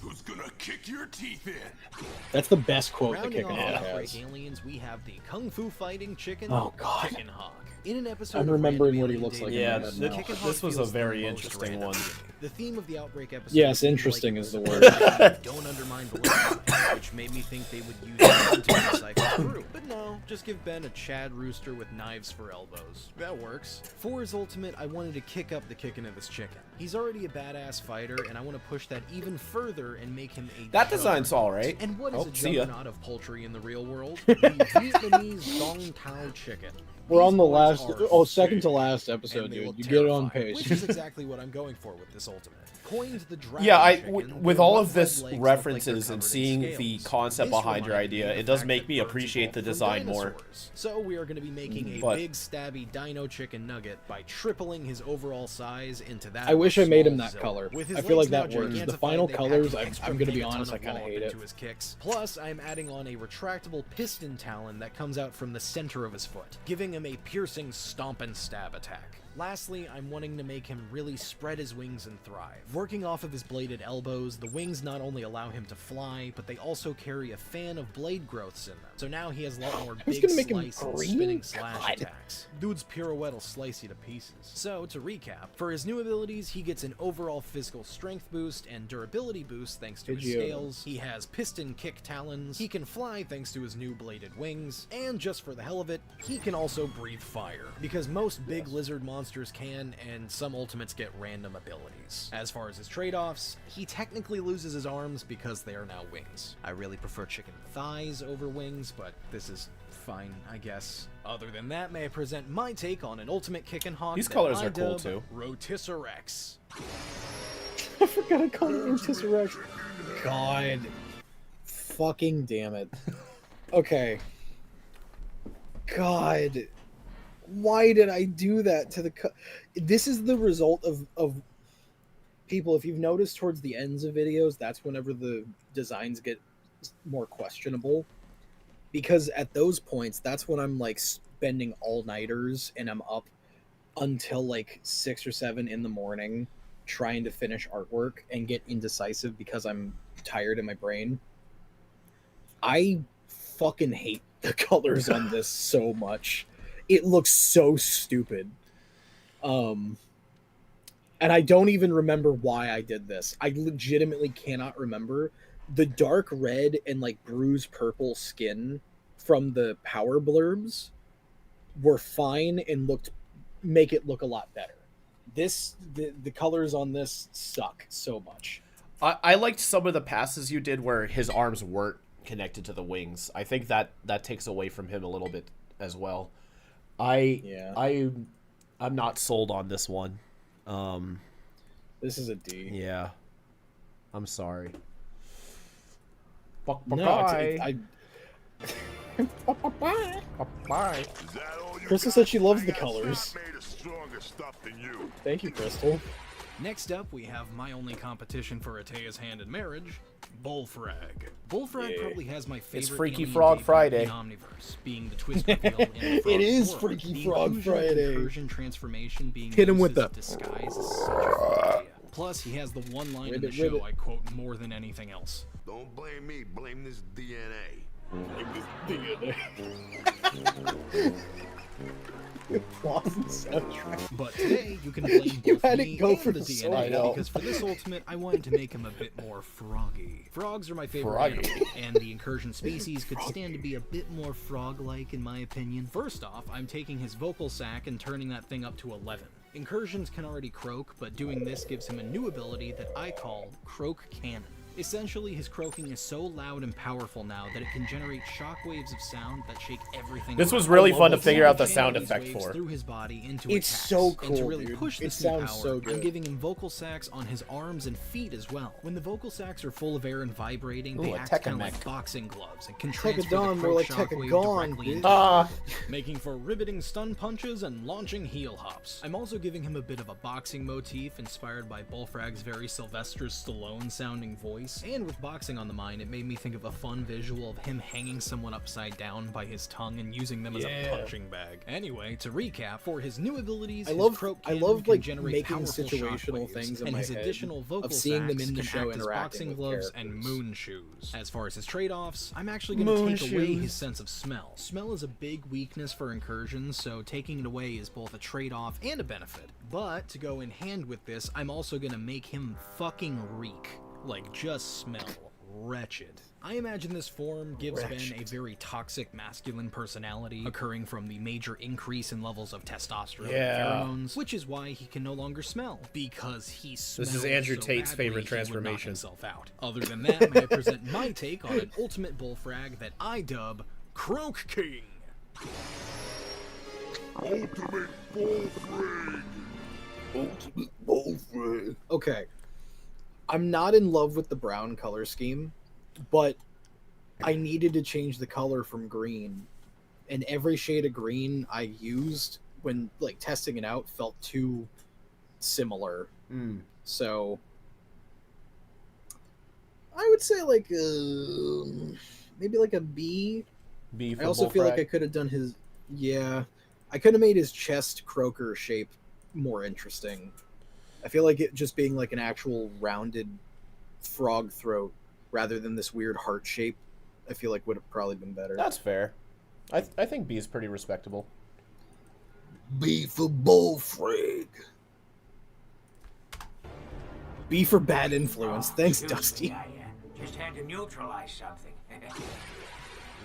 Who's gonna kick your teeth in? That's the best quote the Rounding Kick off and Hawk Outbreak has. Aliens, we have the Kung Fu Fighting Chicken, Oh, God. Chicken Hawk. In an episode I'm of remembering Random what he Alien looks like Daily Yeah, in my head News, now. Chicken Hawk this was a feels the very most interesting random one. to me. The theme of the Outbreak episode Yes, was interesting like is the this, word. Don't undermine the list, which made me think they would use it to recycle through. But no, just give Ben a Chad Rooster with knives for elbows. That works. For his ultimate, I wanted to kick up the kicking of this chicken. He's already a badass fighter, and I want to push that even further and make him a That design's all right. And what is Oh, a see ya. juggernaut of poultry in the real world? The Vietnamese Dong Tao chicken. We're on the These last, boys are second to big, last and episode, they dude. look You get it on terrifying, pace. Which is exactly what I'm going for with this ultimate. Coined the dragon Yeah, chicken, with their all one of this hind legs look like they're references and covered in seeing scales. the concept This behind your reminded me idea, of the it does fact make that me birds appreciate the evolved from design more. dinosaurs. So we are going to be making a But- big stabby dino chicken nugget by tripling his overall size into that. I of a wish I made him small that zilla. color. With his I feel like legs that now works. The gigantified, final they pack colors, an I'm extra gonna be megaton honest, I of kinda wallop hate it. into his kicks. Plus, I'm adding on a retractable piston talon that comes out from the center of his foot, giving him a piercing stomp and stab attack. Lastly, I'm wanting to make him really spread his wings and thrive. Working off of his bladed elbows, the wings not only allow him to fly, but they also carry a fan of blade growths in them. So now he has a lot more big gonna make him slice and green? spinning slash God. attacks. Dude's pirouette will slice you to pieces. So, to recap, for his new abilities, he gets an overall physical strength boost and durability boost thanks to his Pidgeotto. scales. He has piston kick talons. He can fly thanks to his new bladed wings. And just for the hell of it, he can also breathe fire. Because most big lizard monsters can, and some ultimates get random abilities. As far as his trade-offs, he technically loses his arms because they are now wings. I really prefer chicken thighs over wings, but this is fine, I guess. Other than that, may I present my take on an ultimate kick and hawk These that colors I are cool, dub too. Rotisserex. I forgot I called it Rotisserex. God. Fucking damn it. Okay. God. Why did I do that to the... This is the result of... People, if you've noticed towards the ends of videos, that's whenever the designs get more questionable. Because at those points, that's when I'm, like, spending all-nighters and I'm up until, like, 6 or 7 in the morning trying to finish artwork and get indecisive because I'm tired in my brain. I fucking hate the colors on this so much. It looks so stupid. And I don't even remember why I did this. I legitimately cannot remember. The dark red and like bruised purple skin from the power blurbs were fine and make it look a lot better. The colors on this suck so much. I liked some of the passes you did where his arms weren't connected to the wings. I think that takes away from him a little bit as well. I'm not sold on this one. This is a D. Yeah. I'm sorry. No, Bye. Crystal said she loves the colors. Thank you, Crystal. Next up, we have my only competition for Atea's hand in marriage, Bullfrag. Bullfrag probably has my favorite Freaky alien Frog debut Friday. in Omniverse, being the twist reveal in the It is Frog's Freaky world. Frog The inclusion and Friday. Incursion transformation being Hit him used with as a the- disguise is such a fun idea. Plus, he has the one line in the Ribbit, show ribbit. I quote more than anything else. Don't blame me, blame this DNA. But today, you can blame You both had it me go and for the the DNA soul. because for this ultimate, I wanted to make him a bit more froggy. Frogs are my favorite Froggy. animal, and the incursion species could stand to be a bit more frog-like in my opinion. First off, I'm taking his vocal sac and turning that thing up to 11. Incursions can already croak, but doing this gives him a new ability that I call Croak Cannon. Essentially, his croaking is so loud and powerful now that it can generate shockwaves of sound that shake everything. This was around. really fun to He figure can out the channel sound these effect waves for. through his body into It's attacks. so And cool, to really dude. push It this new sounds power, so I'm good. giving him vocal sacs on his arms and feet as well. When the vocal sacs are full of air and vibrating, they Ooh, a act kind of Tekken like mech. boxing gloves and can transfer the Tekadon, more croak like shockwave Tekagon, directly bitch. into Ah. making for riveting stun punches and launching heel hops. I'm also giving him a bit of a boxing motif inspired by Bullfrag's very Sylvester Stallone sounding voice, and with boxing on the mind, it made me think of a fun visual of him hanging someone upside down by his tongue and using them as a punching bag. Anyway, to recap, for his new abilities, I his love croak I cannon love can like generate making powerful situational shockwaves, things in and my his head additional vocal of seeing them sacs in the can show act as interacting boxing with gloves and characters. moon shoes. As far as his trade-offs, I'm actually going Moon to take away shoes. his sense of smell. Smell is a big weakness for incursions, so taking it away is both a trade-off and a benefit. But to go in hand with this, I'm also going to make him fucking reek. Like, just smell wretched. I imagine this form gives Ben a very toxic masculine personality, occurring from the major increase in levels of testosterone Yeah. and pheromones, which is why he can no longer smell, because he smells is Andrew so Tate's badly, favorite he would knock transformation. himself out. Other than that, may I present my take on an ultimate bullfrag that I dub Croak King. Ultimate Bullfrag. Ultimate Bullfrag. Okay. I'm not in love with the brown color scheme, but I needed to change the color from green. And every shade of green I used when like testing it out felt too similar. So I would say like maybe like a B. B for I also feel like Bullfrag. I could have done his I could have made his chest croaker shape more interesting. I feel like it just being like an actual rounded frog throat rather than this weird heart shape, I feel like would have probably been better. That's fair. I think B is pretty respectable. B for Bullfrag. B for bad influence. Thanks, Dusty. Just had to neutralize something.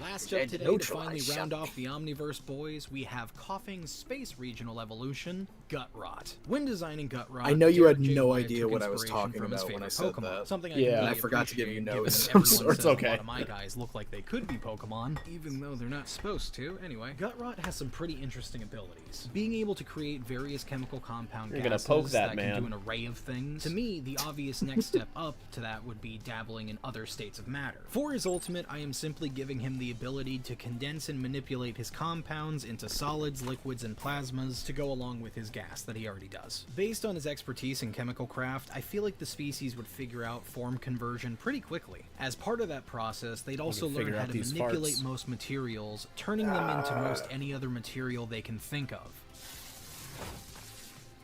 Last Had up to today, to neutralize finally round something. off the Omniverse boys, we have Coughing's space regional evolution, Gut Rot. When designing Gut Rot, I know you had Derek J. no Wyatt idea took what I was inspiration talking from his about when I favorite said Pokemon, that. something I Yeah, completely and I forgot to give you appreciate, notes given of some everyone sort. says a Okay. lot of my guys look like they could be Pokemon, even though they're not supposed to. Anyway, Gut Rot has some pretty interesting abilities. Being able to create various chemical compound You're gonna gases poke that, can man. do an array of things. To me, the obvious next step up to that would be dabbling in other states of matter. For his ultimate, I am simply giving him the ability to condense and manipulate his compounds into solids, liquids, and plasmas to go along with his gas that he already does. Based on his expertise in chemical craft, I feel like the species would figure out form conversion pretty quickly. As part of that process, they'd also learn figure how out to these manipulate farts. most materials, turning them into most any other material they can think of.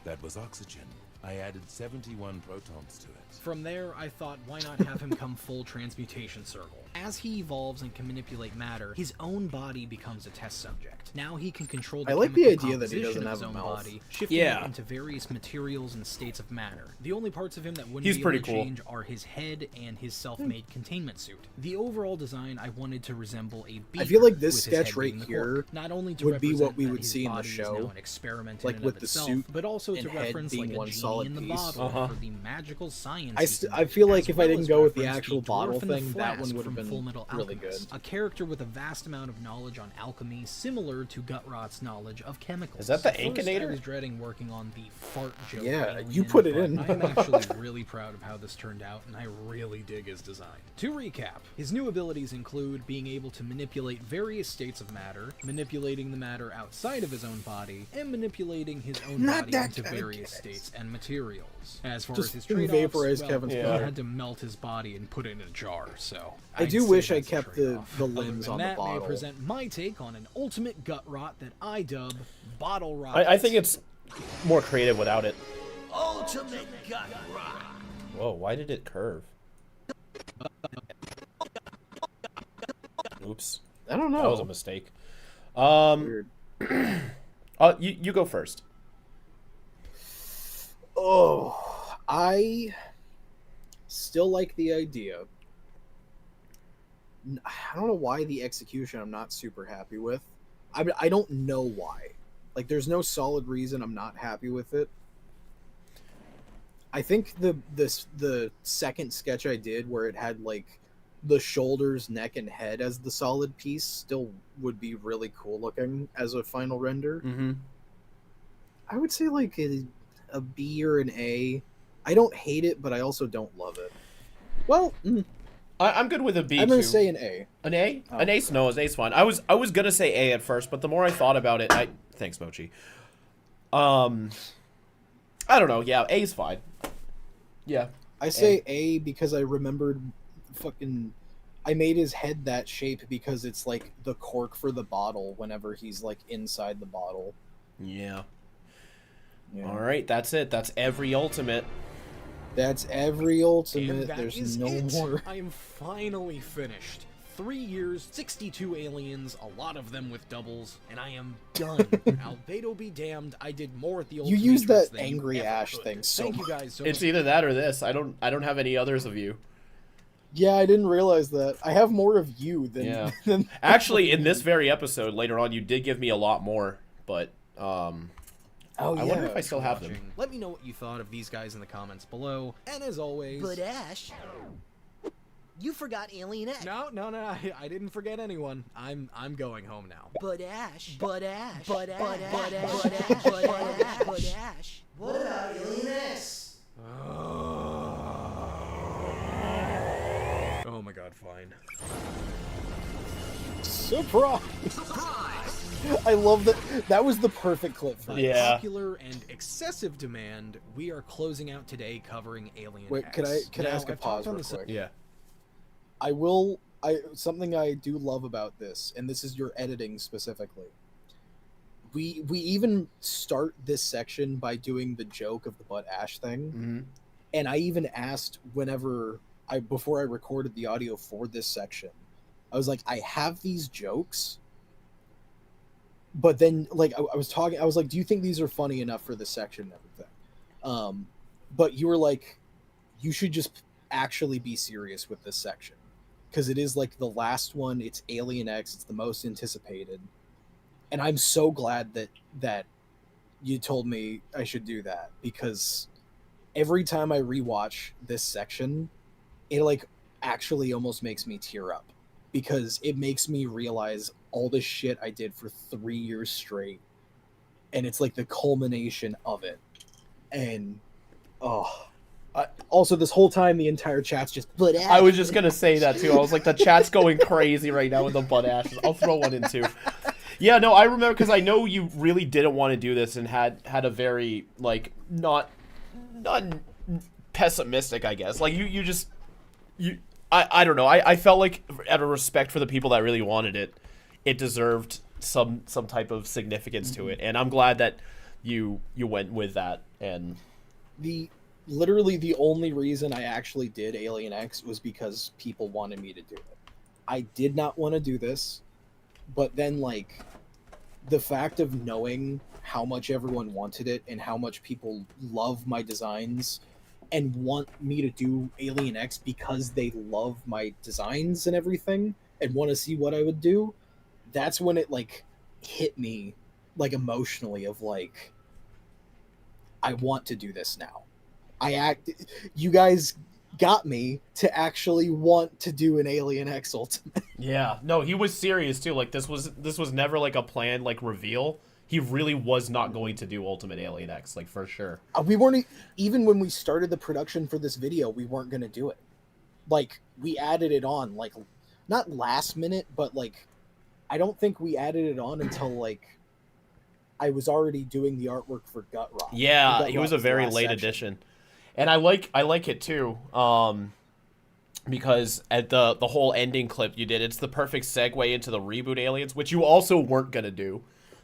That was oxygen. I added 71 protons to it. From there, I thought, why not have him come full transmutation circle? As he evolves and can manipulate matter, his own body becomes a test subject. Now he can control the I like the chemical idea that he composition doesn't of his have a own mouth. body, shifting Yeah. it into various materials and states of matter. The only parts of him that wouldn't He's be pretty able to cool. change are his head and his self-made containment suit. The overall design I wanted to resemble a beaker, I feel like this with his sketch head right being the here cork. Not only to would be what represent we that would his see in the body is show, now an experiment like in and with of the itself, suit but also and to head reference being like a one genie solid in the piece. bottle for the magical science. I feel like if I didn't go with the actual bottle thing, that one would have been really good. A character with a vast amount of knowledge on alchemy, similar to Gutrot's knowledge of chemicals. Is that the First, Inkinator? I was dreading working on the fart joke. Yeah, alien, you put it but in. I'm actually really proud of how this turned out, and I really dig his design. To recap, his new abilities include being able to manipulate various states of matter, manipulating the matter outside of his own body, and manipulating his own Not body that into kind of various gas. states and materials. As far Just as his fucking trade-offs, vaporize well, Kevin's he body. had to melt his body and put it in a jar, so I I'd do say wish I that's a kept trade-off. the Other limbs than on the that, may I bottle. present my take on an ultimate gut rot that I dub Bottle Rot. I think it's more creative without it. Ultimate gut rot. Whoa, why did it curve? Oops. I don't know. That was a mistake. Weird. You go first. Oh, I still like the idea. I don't know why the execution I'm not super happy with. I don't know why. Like, there's no solid reason I'm not happy with it. I think the second sketch I did where it had like the shoulders, neck, and head as the solid piece still would be really cool looking as a final render. Mm-hmm. I would say like a B or an A. I don't hate it, but I also don't love it. Well, I'm good with a B. I'm gonna too. say an A. An A? Oh. An A's? No, an A's fine. I was gonna say A at first, but the more I thought about it, thanks, Mochi. I don't know. Yeah, A's fine. Yeah. I say A because I remembered I made his head that shape because it's like the cork for the bottle whenever he's like inside the bottle. Yeah. All right, that's it. That's every ultimate. That's every ultimate. And that There's is no it. more. I am finally finished. 3 years, 62 aliens, a lot of them with doubles, and I am done. Albedo be damned, I did more at the You Ultimate use that than you angry ever Ash could. thing so Thank you much. guys so It's much. either that or this. I don't have any others of you. Yeah, I didn't realize that. I have more of you than. Yeah. than Actually, in this very episode later on, you did give me a lot more, but I wonder if I still have them. Let me know what you thought of these guys in the comments below, and as always... But Ash, you forgot Alien X. No, I didn't forget anyone. I'm going home now. But Ash. What about Alien X? Oh my god, fine. Surprise! I love that. That was the perfect clip for it. Yeah. Popular and excessive demand, we are closing out today covering Alien Wait, X. can I ask a I've pause talked on real the quick? Yeah. Something I do love about this, and this is your editing specifically. We even start this section by doing the joke of the butt Ash thing, Mm-hmm. and I even asked before I recorded the audio for this section, I was like, I have these jokes, but then like I was like, do you think these are funny enough for this section and everything? But you were like, you should just actually be serious with this section because it is like the last one. It's Alien X. It's the most anticipated, and I'm so glad that you told me I should do that because every time I rewatch this section, it like actually almost makes me tear up because it makes me realize all the shit I did for 3 years straight, and it's like the culmination of it. And also this whole time the entire chat's just butt Ash. I was just gonna say that too. I was like, the chat's going crazy right now with the butt ashes. I'll throw one in too. Yeah, no, I remember because I know you really didn't want to do this and had a very like not pessimistic, I guess. Like I don't know. I felt like out of respect for the people that really wanted it, it deserved some type of significance to it, and I'm glad that you went with that. And literally the only reason I actually did Alien X was because people wanted me to do it. I did not want to do this, but then like the fact of knowing how much everyone wanted it and how much people love my designs and want me to do Alien X because they love my designs and everything and want to see what I would do, that's when it like hit me like emotionally of like, I want to do this now. You guys got me to actually want to do an Alien X Ultimate. yeah, no, he was serious too. Like this was never like a planned like reveal. He really was not going to do Ultimate Alien X, like for sure. We weren't even when we started the production for this video, we weren't going to do it. Like we added it on like not last minute, but like I don't think we added it on until like I was already doing the artwork for Gut Rock. Yeah, he was a very late addition. And I like it too. Because at the whole ending clip you did, it's the perfect segue into the reboot Aliens, which you also weren't going to do.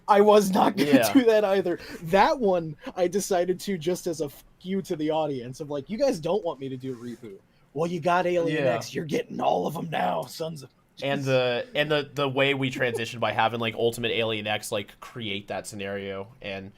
I was not going to do that either. That one, I decided to just as a fuck you to the audience of like, you guys don't want me to do a reboot. Well, you got Alien X. You're getting all of them now, sons of... And the way we transitioned by having like Ultimate Alien X like create that scenario. And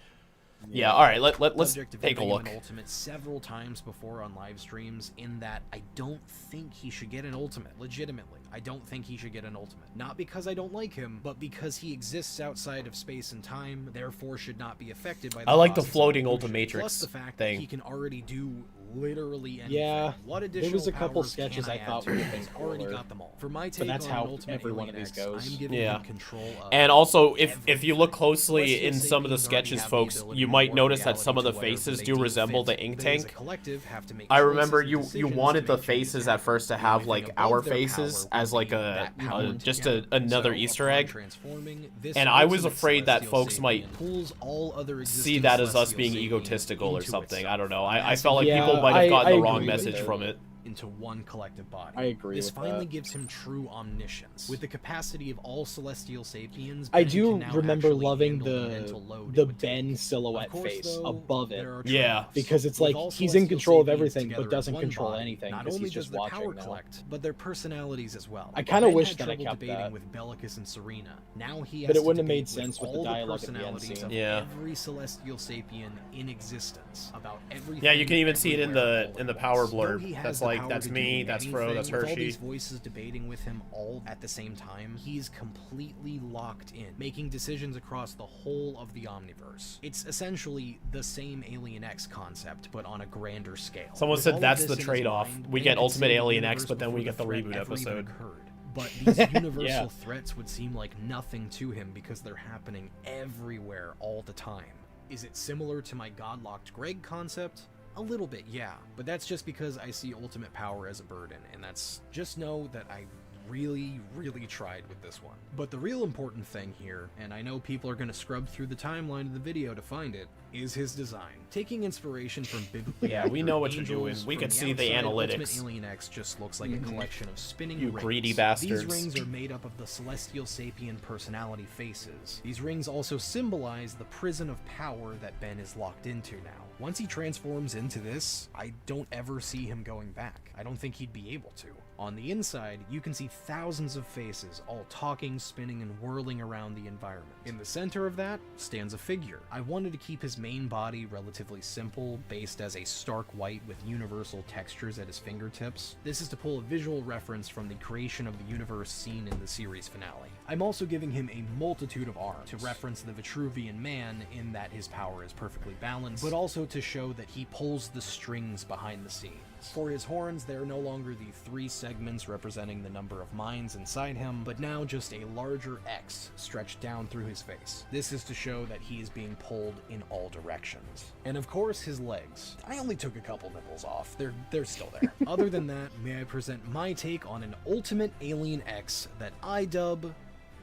yeah, all right, let's take a look. An Ultimate several times before on live streams in that I don't think he should get an Ultimate, legitimately. I don't think he should get an Ultimate. Not because I don't like him, but because he exists outside of space and time, therefore should not be affected by the I like the process of floating evolution. Ultimatrix Plus the fact thing. that he can already do literally anything. Yeah, What there additional was a couple powers sketches can I add thought to would it? have been He's already cooler. got them all. For my take But that's on how an Ultimate every one of Alien these X, goes. I'm giving Yeah. him control of And also, if everything. you look closely Celestial in some of the Sapiens already sketches, have the folks, ability you to might warp notice that reality some of the to whatever faces they do deem resemble fit. the ink They as a tank. collective have to make I choices remember and you decisions wanted to the make changes faces at first to happen. have The only like thing our above their faces power as would like be that power just together. another So, Easter upon egg. transforming, this And I was ultimate afraid that celestial folks might sapien pulls all other see existing that as us celestial being sapien egotistical or into something. itself. I don't know. I Massive felt like Yeah, people might have gotten I the wrong agree with message it. from it. Into one collective body. I agree This with finally that. gives him true omniscience. With the capacity of all celestial sapiens, I Ben do can now remember actually loving handle the mental load the it would take. Ben silhouette Of course, face though, above it. there are Yeah. trade-offs. Because it's With like all he's in celestial control of sapiens everything, together but in doesn't one control body, anything not because only he's does just their power watching now. collect, but their personalities as well. I kinda Ben wish had that I trouble kept debating that. with Bellicus and Serena. Now he But has it to wouldn't have debate made sense with the all dialogue at the end personalities scene. of Yeah. every celestial sapien in existence about everything. Yeah, you can even see it in everywhere, the all in the at power once. Though blurb. he has That's the like power that's to me, do that's Fro, that's anything, with all Hershey. these voices debating with him all at the same time, he's completely locked in, making decisions across the whole of the Omniverse. It's essentially the same Alien X concept, but on a grander scale. Someone With said all of that's this the in his trade-off. mind, We Ben get could Ultimate save the Alien X, universe but then we before get the threat reboot ever even episode. occurred. But these universal Yeah. threats would seem like nothing to him because they're happening everywhere all the time. Is it similar to my God-locked Greg concept? A little bit, yeah. But that's just because I see ultimate power as a burden, and that's just know that I really, really tried with this one. But the real important thing here, and I know people are going to scrub through the timeline of the video to find it, is his design. Taking inspiration from biblically Yeah, we know what you're angels, doing. We from could see the outside, analytics. Ultimate Alien X just looks like a collection of spinning You rings. greedy bastards. These rings are made up of the celestial sapien personality faces. These rings also symbolize the prison of power that Ben is locked into now. Once he transforms into this, I don't ever see him going back. I don't think he'd be able to. On the inside, you can see thousands of faces, all talking, spinning, and whirling around the environment. In the center of that stands a figure. I wanted to keep his main body relatively simple, based as a stark white with universal textures at his fingertips. This is to pull a visual reference from the creation of the universe seen in the series finale. I'm also giving him a multitude of arms, to reference the Vitruvian man in that his power is perfectly balanced, but also to show that he pulls the strings behind the scenes. For his horns, they are no longer the 3 segments representing the number of minds inside him, but now just a larger X stretched down through his face. This is to show that he is being pulled in all directions. And of course, his legs. I only took a couple nipples off. They're still there. Other than that, may I present my take on an Ultimate Alien X that I dub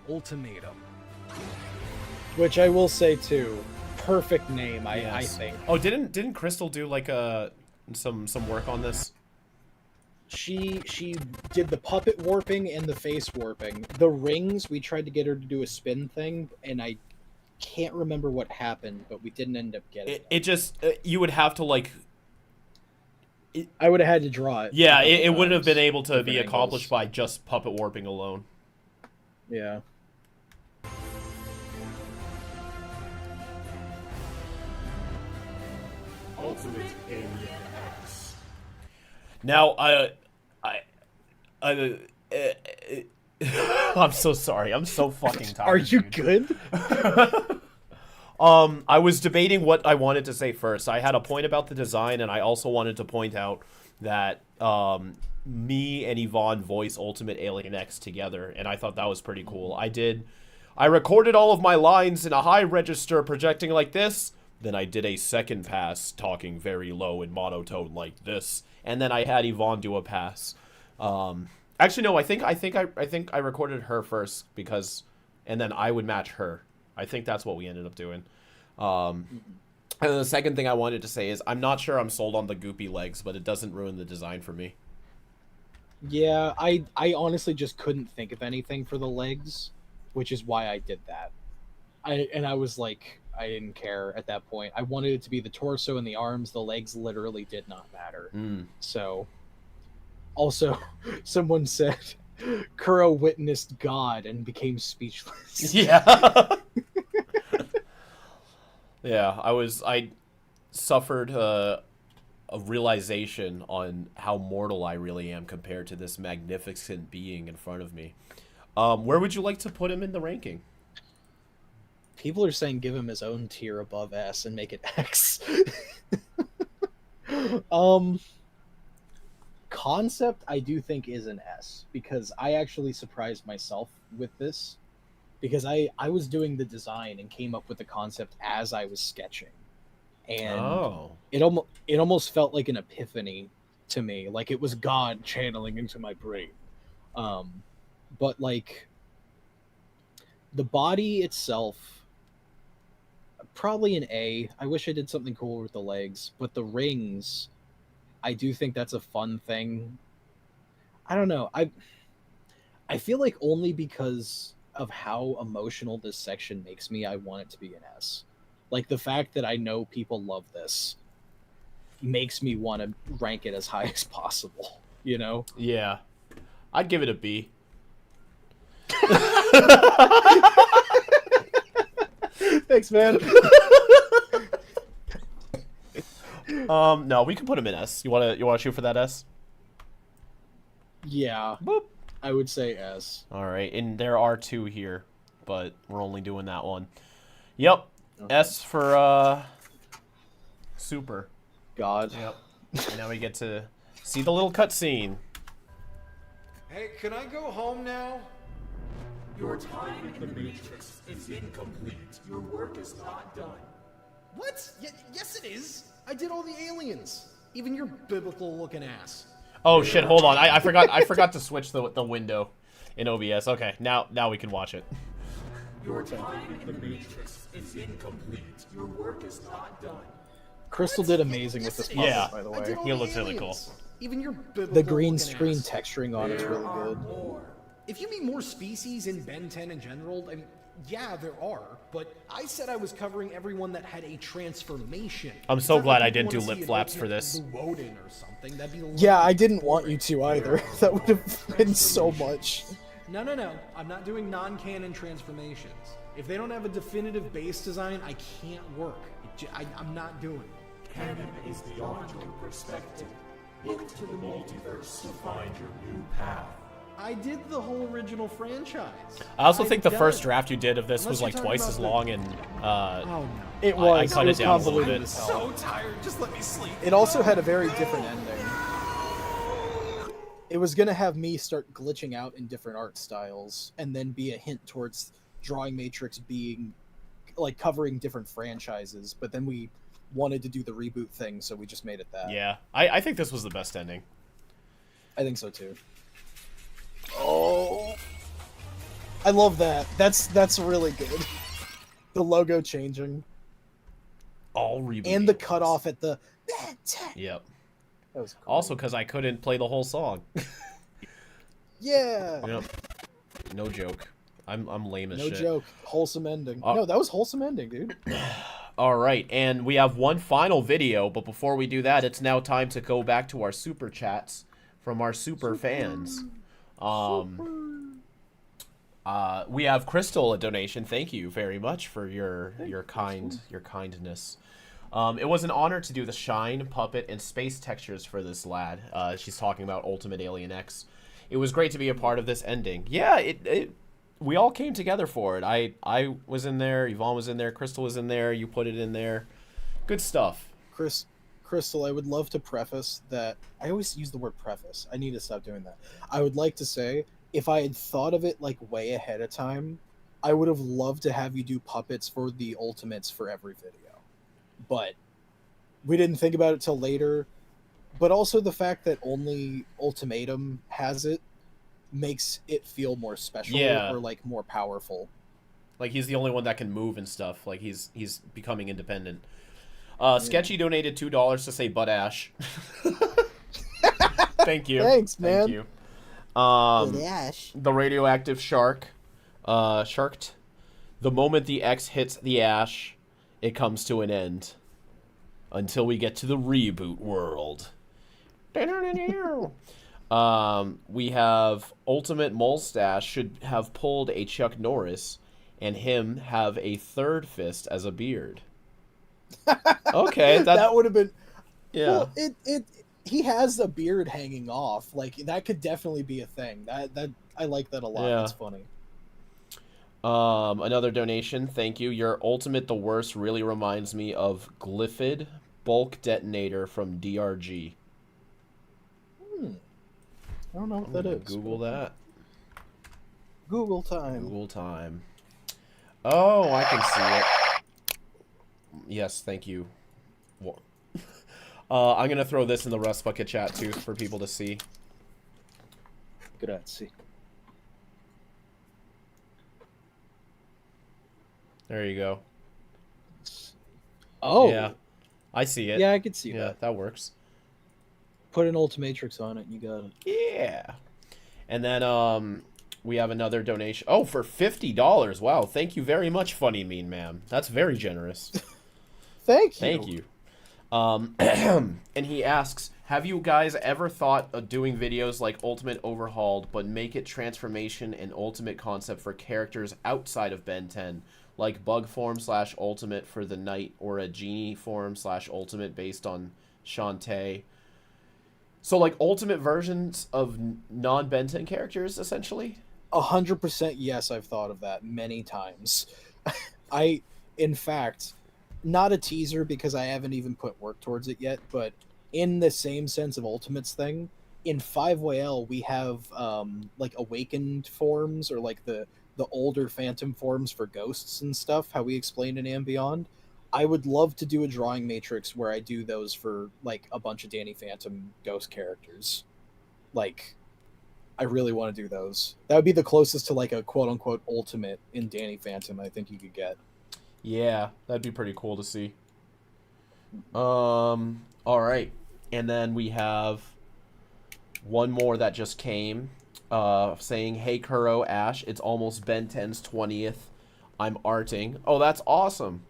Ultimatum. Which I will say too, perfect name. I Yes. think. Oh, didn't Crystal do like some work on this? She did the puppet warping and the face warping. The rings, we tried to get her to do a spin thing, and I can't remember what happened, but we didn't end up getting it. It just you would have to like. I would have had to draw it. Yeah, a couple it wouldn't have times, been able to be different accomplished angles. by just puppet warping alone. Yeah. Ultimate Alien X. Now, I'm so sorry. I'm so fucking tired. Are you dude. good? I was debating what I wanted to say first. I had a point about the design, and I also wanted to point out that me and Yvonne voice Ultimate Alien X together, and I thought that was pretty cool. I recorded all of my lines in a high register projecting like this, then I did a second pass talking very low in monotone like this, and then I had Yvonne do a pass. Actually, no, I think I recorded her first because, and then I would match her. I think that's what we ended up doing. And the second thing I wanted to say is I'm not sure I'm sold on the goopy legs, but it doesn't ruin the design for me. Yeah, I honestly just couldn't think of anything for the legs, which is why I did that. I was like, I didn't care at that point. I wanted it to be the torso and the arms. The legs literally did not matter. So, also, someone said Kuro witnessed God and became speechless. Yeah. Yeah, I suffered a realization on how mortal I really am compared to this magnificent being in front of me. Where would you like to put him in the ranking? People are saying give him his own tier above S and make it X. Concept, I do think is an S because I actually surprised myself with this because I was doing the design and came up with the concept as I was sketching, and it almost felt like an epiphany to me, like it was God channeling into my brain. But like the body itself, probably an A. I wish I did something cool with the legs, but the rings, I do think that's a fun thing. I don't know. I feel like only because of how emotional this section makes me, I want it to be an S. Like the fact that I know people love this makes me want to rank it as high as possible, you know? Yeah. I'd give it a B. Thanks, man. No, we can put him in S. You wanna shoot for that S? Yeah. Boop. I would say S. All right, and there are 2 here, but we're only doing that one. Yep. Okay. S for Super. God. Yep. And now we get to see the little cutscene. Hey, can I go home now? Your time in the Matrix is incomplete. Your work is not done. What? Yes, it is. I did all the aliens. Even your biblical-looking ass. Oh shit! Hold on. I forgot to switch the window in OBS. Okay, now we can watch it. Your time in the Matrix is incomplete. Your work is not done. Crystal did amazing with this puppet, yeah, by the way. He looks really cool. Even your the green screen texturing on it's really good. If you mean more species in Ben 10 in general, I mean, yeah, there are, but I said I was covering everyone that had a transformation. I'm so glad I didn't do lip flaps for this. Or something. That'd be yeah, I didn't want you to either. That would have been so much. No. I'm not doing non-canon transformations. If they don't have a definitive base design, I can't work. I'm not doing it. Canon is beyond your perspective. Look to the multiverse to find your new path. I did the whole original franchise. I also think the first draft you did of this was like twice as long, and it was. I cut it down a little bit. I'm so tired. Just let me sleep. It also had a very different ending. It was gonna have me start glitching out in different art styles, and then be a hint towards Drawing Matrix being like covering different franchises. But then we wanted to do the reboot thing, so we just made it that. Yeah, I think this was the best ending. I think so too. Oh, I love that. That's really good. The logo changing. All reboot. And the cutoff at the. Yep. That was cool. Also, because I couldn't play the whole song. Yeah. Yep. No joke. I'm lame as shit. No joke. Wholesome ending. No, that was wholesome ending, dude. All right, and we have one final video, but before we do that, it's now time to go back to our super chats from our super fans. We have Crystal, a donation. Thank you very much for your kindness. It was an honor to do the shine, puppet, and space textures for this lad. She's talking about Ultimate Alien X. It was great to be a part of this ending. Yeah, we all came together for it. I was in there, Yvonne was in there, Crystal was in there, you put it in there. Good stuff. Crystal, I would love to preface that. I always use the word preface. I need to stop doing that. I would like to say, if I had thought of it like way ahead of time, I would have loved to have you do puppets for the Ultimates for every video. But we didn't think about it till later. But also the fact that only Ultimatum has it makes it feel more special or like more powerful. Like he's the only one that can move and stuff. Like he's becoming independent. Sketchy donated $2 to say butt ash. Thank you. Thanks, man. Thank you. The radioactive shark, sharked. The moment the X hits the ash, it comes to an end. Until we get to the reboot world. We have Ultimate Molestache should have pulled a Chuck Norris, and him have a third fist as a beard. Okay, that would have been. Yeah. Well, he has a beard hanging off. Like that could definitely be a thing. That I like that a lot. Yeah. That's funny. Another donation. Thank you. Your Ultimate the Worst really reminds me of Glyphid bulk detonator from DRG. I don't know what that is. Google that. Google time. Google time. Oh, I can see it. Yes, thank you. I'm gonna throw this in the Rust Bucket chat too for people to see. Grazie. There you go. Oh. Yeah. I see it. Yeah, I could see that. Yeah, that works. Put an Ultimatrix on it, and you got it. Yeah. And then we have another donation. Oh, for $50. Wow, thank you very much, Funny Mean Man. That's very generous. Thank you. Thank you. And he asks, have you guys ever thought of doing videos like Ultimate Overhauled, but make it transformation and ultimate concept for characters outside of Ben 10, like bug form / ultimate for the knight, or a genie form / ultimate based on Shantae? So like ultimate versions of non-Ben 10 characters, essentially? 100% yes, I've thought of that many times. In fact, not a teaser because I haven't even put work towards it yet, but in the same sense of Ultimates thing, in 5YL we have like awakened forms, or like the older phantom forms for ghosts and stuff, how we explained in And Beyond. I would love to do a drawing matrix where I do those for like a bunch of Danny Phantom ghost characters. Like, I really want to do those. That would be the closest to like a quote-unquote ultimate in Danny Phantom I think you could get. Yeah, that'd be pretty cool to see. All right. And then we have one more that just came saying, hey, Kuro, Ash, it's almost Ben 10's 20th. I'm arting. Oh, that's awesome.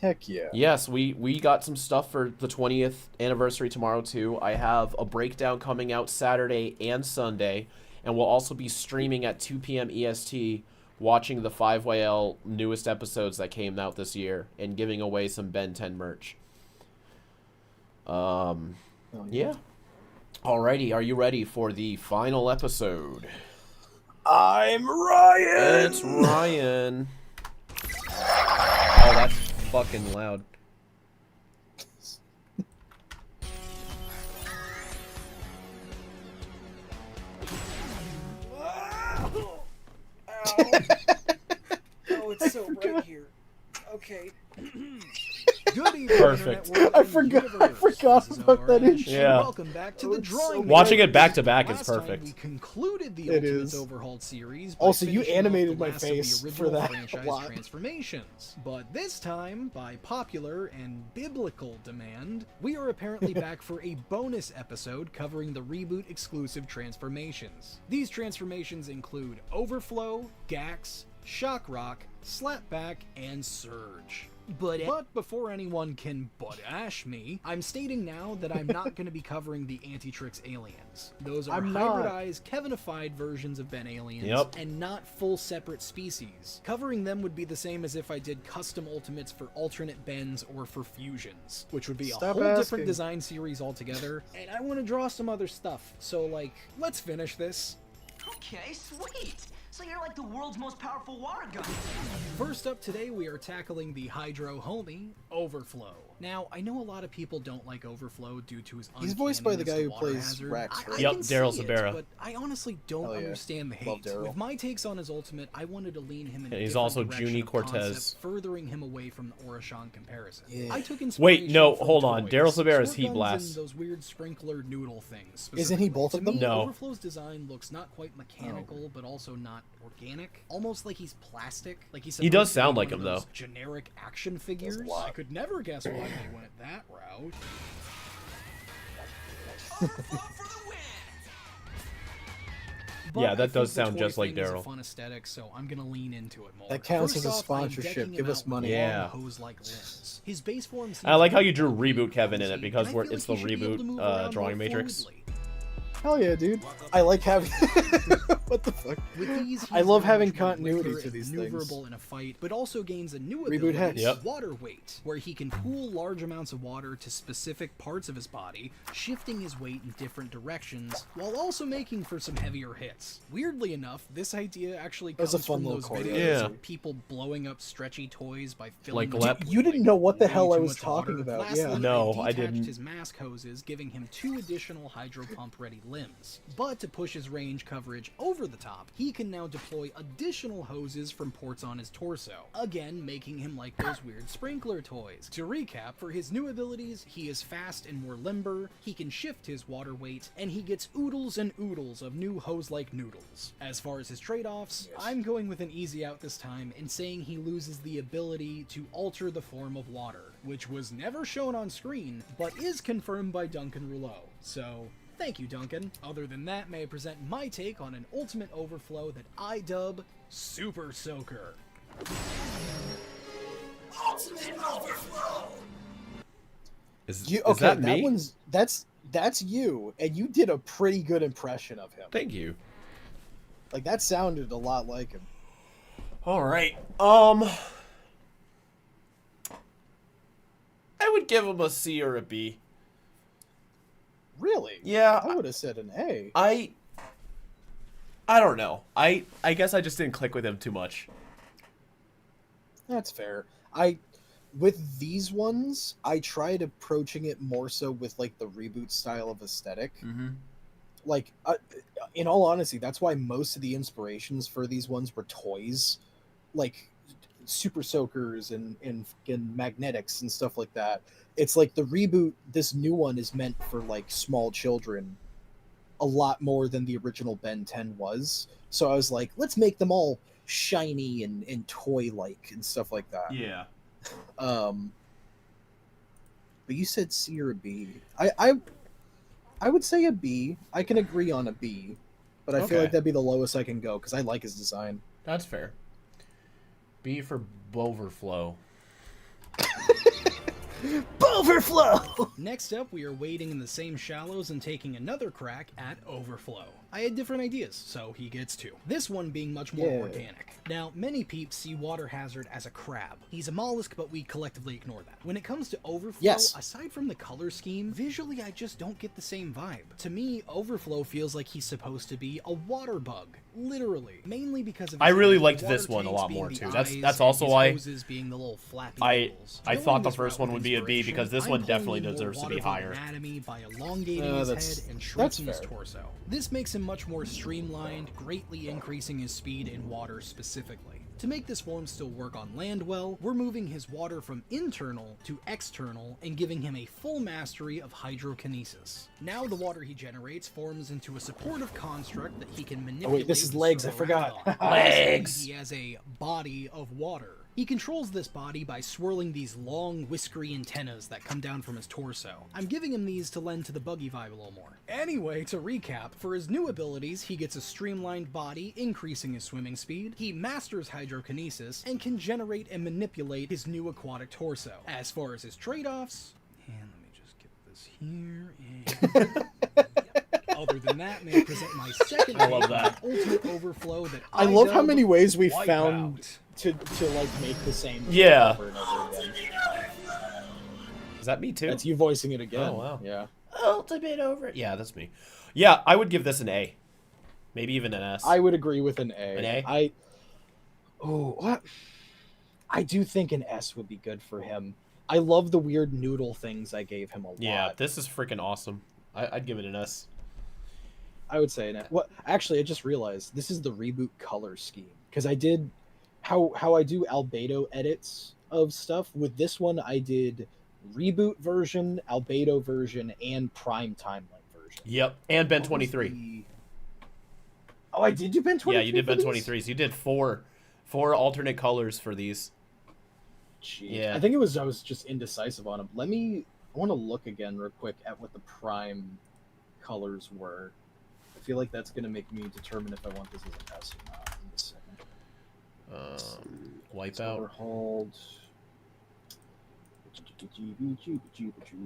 Heck yeah. Yes, we got some stuff for the 20th anniversary tomorrow, too. I have a breakdown coming out Saturday and Sunday, and we'll also be streaming at 2 p.m. EST, watching the 5YL newest episodes that came out this year, and giving away some Ben 10 merch. Yeah. Alrighty, are you ready for the final episode? I'm Ryan! It's Ryan. Oh, that's fucking loud. Oh, it's so bright here. Okay. Good evening, Perfect. Internet world I and forgot universe. about that intro. Yeah. Welcome back to the drawing. Watching it back to back is Last time perfect. we concluded the It Ultimates is. Overhauled series. By Also, you finishing off animated the my last of the face for original that a franchise lot. transformations. But this time, by popular and biblical demand, we are apparently back for a bonus episode covering the reboot exclusive transformations. These transformations include Overflow, Gax, Shock Rock, Slapback, and Surge. But before anyone can butt-ash me, I'm stating now that I'm not going to be covering the Antitrix aliens. Those are I'm not. hybridized, Kevinified versions of Ben aliens, Yep. and not full separate species. Covering them would be the same as if I did custom ultimates for alternate Bens or for fusions, which would be a Stop whole asking. different design series altogether, and I want to draw some other stuff, so like, let's finish this. Okay, sweet. So you're like the world's most powerful water gun. First up today, we are tackling the Hydro homie, Overflow. Now, I know a lot of people don't like Overflow due to his He's voiced by the uncanniness guy to who water plays hazard. Rex, I right? Yep, can Daryl see it, Sabera. but I honestly don't Hell yeah. understand the Love hate. Daryl. With my takes on his ultimate, I wanted to lean him in And a he's different also direction Junie of Cortez. concept, furthering him away from the Orashan comparison. Yeah. I took Wait, inspiration no, from hold on. toys, Daryl Sabera's squirt Heat guns, Blast. and those weird sprinkler noodle things. Isn't he both To of them? me, No. Overflow's design looks not quite mechanical, but also not organic. Almost like he's plastic. Like he's He does supposed to be sound one like of him, those though. Generic action figures. a lot. I could never guess why they went that route. But Yeah, I that does think the sound toy just like thing is a Daryl. fun aesthetic, so I'm gonna lean into it more. That counts First as a off, I'm sponsorship. decking Give him us out money. with Yeah. long hose-like limbs. His base form seems I like how pretty you drew clunky Reboot Kevin in it and because I feel it's like the he should be able to Reboot move around drawing more matrix. fluidly. Hell yeah, dude. I like having What the fuck? With these, I he's love now having much more continuity quicker to and these maneuverable things. in a fight, but also gains a new Reboot ability, hex. Yep. water weight, where he can pool large amounts of water to specific parts of his body, shifting his weight in different directions, while also making for some heavier hits. Weirdly enough, this idea actually was a comes fun from little those choreo. videos Yeah. of people blowing up stretchy toys by filling Like them Lep. with, You didn't know what the way hell I too was much talking water. about, Lastly, yeah. No, I detached didn't. his mask hoses, giving him 2 additional hydro pump ready limbs. But to push his range coverage over the top, he can now deploy additional hoses from ports on his torso, again making him like those weird sprinkler toys. To recap, for his new abilities, he is fast and more limber, he can shift his water weight, and he gets oodles and oodles of new hose-like noodles. As far as his trade-offs, I'm going with an easy out this time and saying he loses the ability to alter the form of water, which was never shown on screen, but is confirmed by Duncan Rouleau. So, thank you, Duncan. Other than that, may I present my take on an ultimate overflow that I dub Super Soaker. Ultimate overflow. Is Okay, that me? That's you, and you did a pretty good impression of him. Thank you. Like that sounded a lot like him. All right. I would give him a C or a B. Really? Yeah. I would have said an A. I don't know. I guess I just didn't click with him too much. That's fair. With these ones, I tried approaching it more so with like the reboot style of aesthetic. Mm-hmm. Like, in all honesty, that's why most of the inspirations for these ones were toys, like Super Soakers and magnetics and stuff like that. It's like the reboot, this new one is meant for like small children a lot more than the original Ben 10 was. So I was like, let's make them all shiny and toy-like and stuff like that. Yeah. But you said C or a B. I would say a B. I can agree on a B, but I feel Okay. like that'd be the lowest I can go because I like his design. That's fair. B for Boverflow. Overflow! Next up, we are wading in the same shallows and taking another crack at Overflow. I had different ideas, so he gets 2. This one being much more Yeah. organic. Now, many peeps see Water Hazard as a crab. He's a mollusk, but we collectively ignore that. When it comes to Overflow, Yes. aside from the color scheme, visually I just don't get the same vibe. To me, Overflow feels like he's supposed to be a water bug. Literally. Mainly because of I his really head, liked water this one a tanks lot being more, the too. eyes, That's and also his why hoses being the little flappy I noodles. I Going thought the this first route one with would be a B inspiration, because this I'm one pulling definitely in more deserves to be water-bug higher. Anatomy by elongating his that's- head and that's shrinking his fair. torso. This makes him much more streamlined, greatly increasing his speed in water specifically. To make this form still work on land well, we're moving his water from internal to external and giving him a full mastery of hydrokinesis. Now the water he generates forms into a supportive construct that he can manipulate. this is to legs, I swim forgot. around on. Legs! He has a body of water. He controls this body by swirling these long, whiskery antennas that come down from his torso. I'm giving him these to lend to the buggy vibe a little more. Anyway, to recap, for his new abilities, he gets a streamlined body, increasing his swimming speed, he masters hydrokinesis, and can generate and manipulate his new aquatic torso. As far as his trade-offs, and let me just get this here, and... Other than that, may I present my second I love take on that. Ultimate Overflow that I love how dub many ways we Wipeout. found to like make the same Yeah. over and over again. Is that me too? That's you voicing it again. Oh, wow. Yeah. Ultimate over. Yeah, that's me. Yeah, I would give this an A. Maybe even an S. I would agree with an A. An A? What? I do think an S would be good for him. I love the weird noodle things I gave him a lot. Yeah, this is freaking awesome. I'd give it an S. I would say an S. What? Actually, I just realized this is the reboot color scheme because I did how I do albedo edits of stuff. With this one, I did reboot version, albedo version, and prime timeline version. Yep, and Ben What was 23. Oh, I did do Ben 23. Yeah, you did for Ben these? 23. So you did four alternate colors for these. Jeez. Yeah. I think I was just indecisive on them. I want to look again real quick at what the prime colors were. I feel like that's going to make me determine if I want this as an S or not. In a second. Wipeout. Overhauled.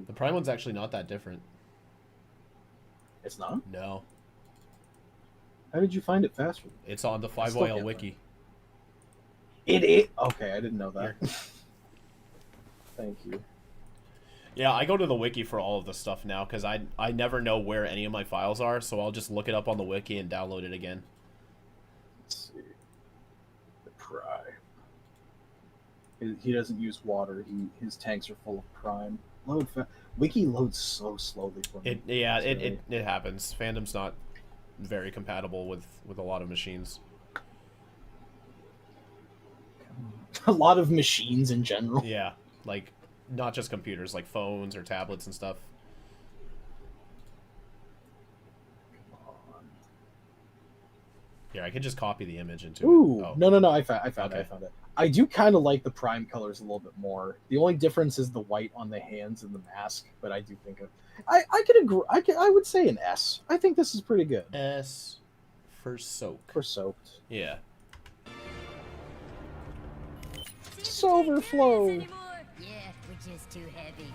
The prime one's actually not that different. It's not? No. How did you find it faster? It's on the I still 5YL can't wiki. It okay, I didn't know that. Thank you. Yeah, I go to the wiki for all of this stuff now because I never know where any of my files are, so I'll just look it up on the wiki and download it again. Let's see. The Prime. He doesn't use water. His tanks are full of Prime. Wiki loads so slowly for me. It happens. Fandom's not very compatible with a lot of machines. A lot of machines in general. Yeah, like not just computers, like phones or tablets and stuff. Here, I could just copy the image into Ooh, it. Oh. no! I found Okay. it. I do kind of like the Prime colors a little bit more. The only difference is the white on the hands and the mask, but I do think I could agree. I would say an S. I think this is pretty good. S for soak. For soaked. Yeah. Silverflow. Yeah, we're just too heavy.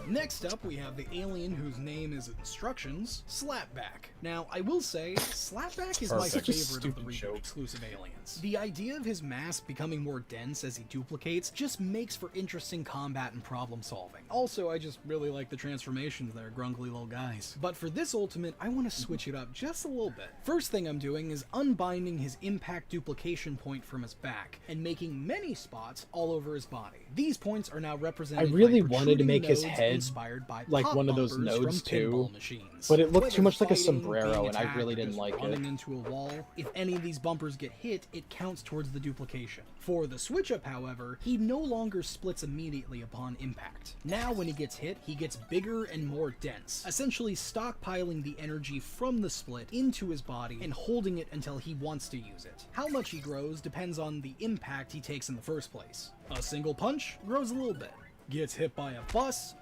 Next up, we have the alien whose name is Instructions, Slapback. Now, I will say, Slapback is my Perfect. favorite of the reboot exclusive aliens. The idea of his mask becoming more dense as he duplicates just makes for interesting combat and problem solving. Also, I just really like the transformations. They're grunkly little guys. But for this ultimate, I want to switch it up just a little bit. First thing I'm doing is unbinding his impact duplication point from his back and making many spots all over his body. These points are now represented I really by wanted to protruding make his nodes head inspired by like pop one of those bumpers nodes from too, pinball machines. but it looked Whether too much like a fighting, sombrero, being and I attacked, really or didn't just like running it. into a wall, if any of these bumpers get hit, it counts towards the duplication. For the switch up, however, he no longer splits immediately upon impact. Now when he gets hit, he gets bigger and more dense, essentially stockpiling the energy from the split into his body and holding it until he wants to use it. How much he grows depends on the impact he takes in the first place. A single punch grows a little bit. Gets hit by a bus,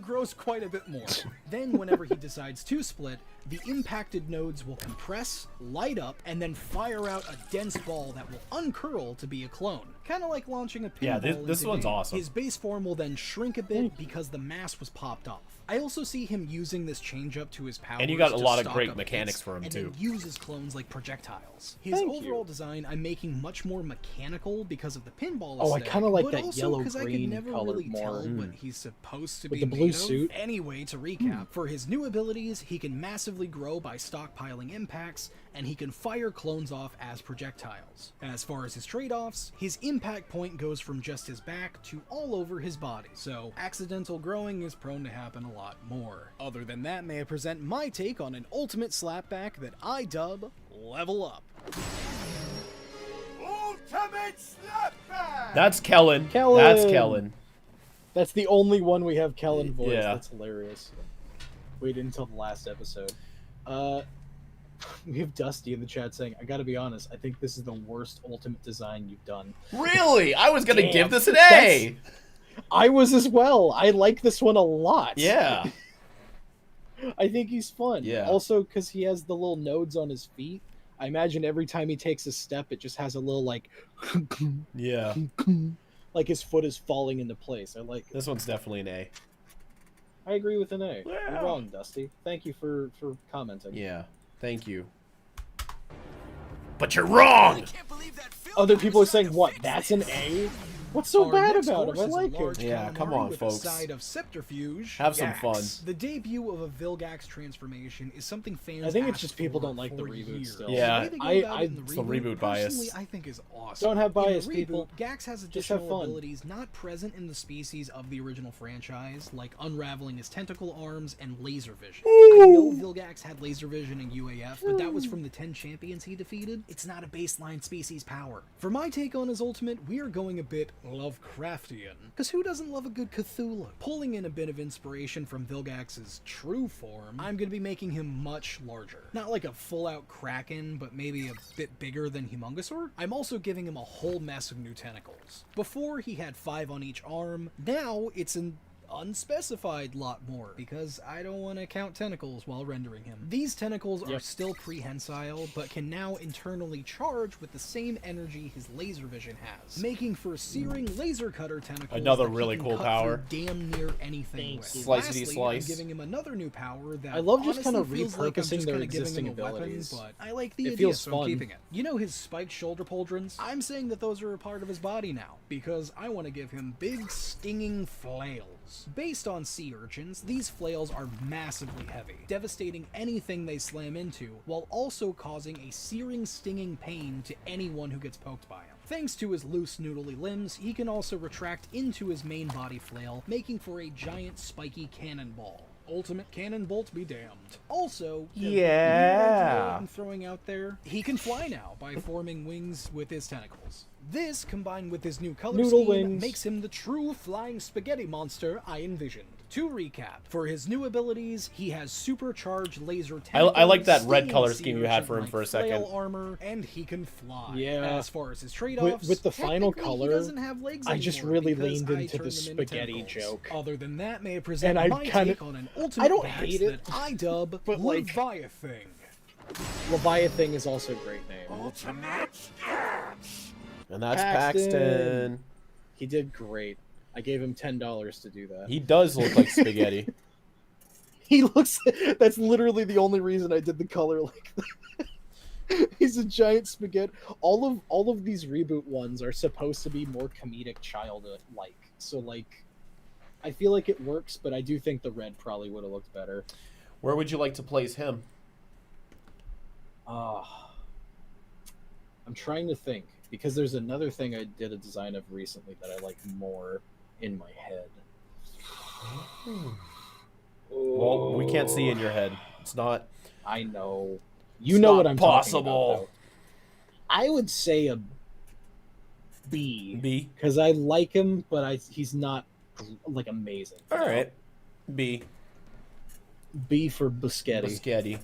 grows quite a bit more. Then whenever he decides to split, the impacted nodes will compress, light up, and then fire out a dense ball that will uncurl to be a clone. Kind of like launching a pinball. Yeah, this into one's game. awesome. His base form will then shrink a bit because the mass was popped off. I also see him using this change up to his powers. And you got a to lot of stock great up mechanics hits for him, and too. then use his clones like projectiles. His Thank overall you. design I'm making much more mechanical because of the pinball Oh, I aesthetic, kinda like but that also yellow 'cause I could green never color really more. tell what he's supposed to With be the blue made suit. of. Anyway, to recap, for his new abilities, he can massively grow by stockpiling impacts, and he can fire clones off as projectiles. As far as his trade-offs, his impact point goes from just his back to all over his body, so accidental growing is prone to happen a lot more. Other than that, may I present my take on an ultimate slapback that I dub Level Up. Ultimate Slapback! That's Kellen. Kellen! That's Kellen. That's the only one we have Kellen voice. Yeah. That's hilarious. Waited until the last episode. We have Dusty in the chat saying, I gotta be honest, I think this is the worst ultimate design you've done. Really? I was gonna Damn. give this an A. I was as well. I like this one a lot. Yeah. I think he's fun. Yeah. Also, because he has the little nodes on his feet. I imagine every time he takes a step, it just has a little like, Yeah. like his foot is falling into place. I like. This one's definitely an A. I agree with an A. Yeah. You're wrong, Dusty. Thank you for commenting. Yeah. Thank you. But you're wrong! Other people are saying, what? That's an A? What's so Our bad next about him? horse I is a like him. large Yeah, calamari come on, with folks. A side of subterfuge. Have some Gax. fun. The debut of a Vilgax transformation is something fans. I think it's asked just people for don't like the reboot years. still. Yeah, The way they go I- about it in it's the reboot bias. personally, I think is awesome. Don't have bias, in the reboot, people. Gax has Just have additional fun. abilities not present in the species of the original franchise, like unraveling his tentacle arms and laser vision. I know Vilgax had laser vision in UAF, but that was from the 10 champions he defeated. It's not a baseline species power. For my take on his ultimate, we are going a bit Lovecraftian. Because who doesn't love a good Cthulhu? Pulling in a bit of inspiration from Vilgax's true form, I'm going to be making him much larger. Not like a full-out Kraken, but maybe a bit bigger than Humongosaur. I'm also giving him a whole mess of new tentacles. Before, he had 5 on each arm. Now, it's unspecified lot more, because I don't want to count tentacles while rendering him. These tentacles are still prehensile, but can now internally charge with the same energy his laser vision has, making for searing laser cutter tentacles. Another that he really can cool cut power. through damn near anything with. Slicey Lastly, slice. I'm giving him another new power that I love just honestly kind of feels like I'm repurposing just their kinda giving existing him a weapon, abilities. but I like the It idea, feels so I'm fun. keeping it. You know his spiked shoulder pauldrons? I'm saying that those are a part of his body now, because I want to give him big stinging flails. Based on sea urchins, these flails are massively heavy, devastating anything they slam into, while also causing a searing stinging pain to anyone who gets poked by him. Thanks to his loose noodly limbs, he can also retract into his main body flail, making for a giant spiky cannonball. Ultimate cannon bolt be damned. Also, Yeah. I'm throwing out there, he can fly now by forming wings with his tentacles. This, combined with his new color Noodle scheme, wings. makes him the true flying spaghetti monster I envisioned. To recap, for his new abilities, he has supercharged laser tentacles. I like that red stinging color sea scheme you had urchin for him like for a flail second. armor, and he can fly. Yeah. As far as his trade-offs, With the final technically, color, he doesn't have legs I just anymore really because leaned I into turned the them into spaghetti tentacles. joke. Other than that, may I present And I my kinda- take on an ultimate I don't badass hate it, that I dub but, like- Leviathan. Leviathan is also a great name. And that's Paxton. He did great. I gave him $10 to do that. He does look like spaghetti. He looks. That's literally the only reason I did the color like that. He's a giant spaghetti. All of these reboot ones are supposed to be more comedic child-like. So like, I feel like it works, but I do think the red probably would have looked better. Where would you like to place him? I'm trying to think because there's another thing I did a design of recently that I like more in my head. Well, we can't see in your head. It's not. I know. You know what I'm possible. talking about, though. I would say a B. B. Because I like him, but he's not like amazing. All right. B. B for Biscotti. Biscotti.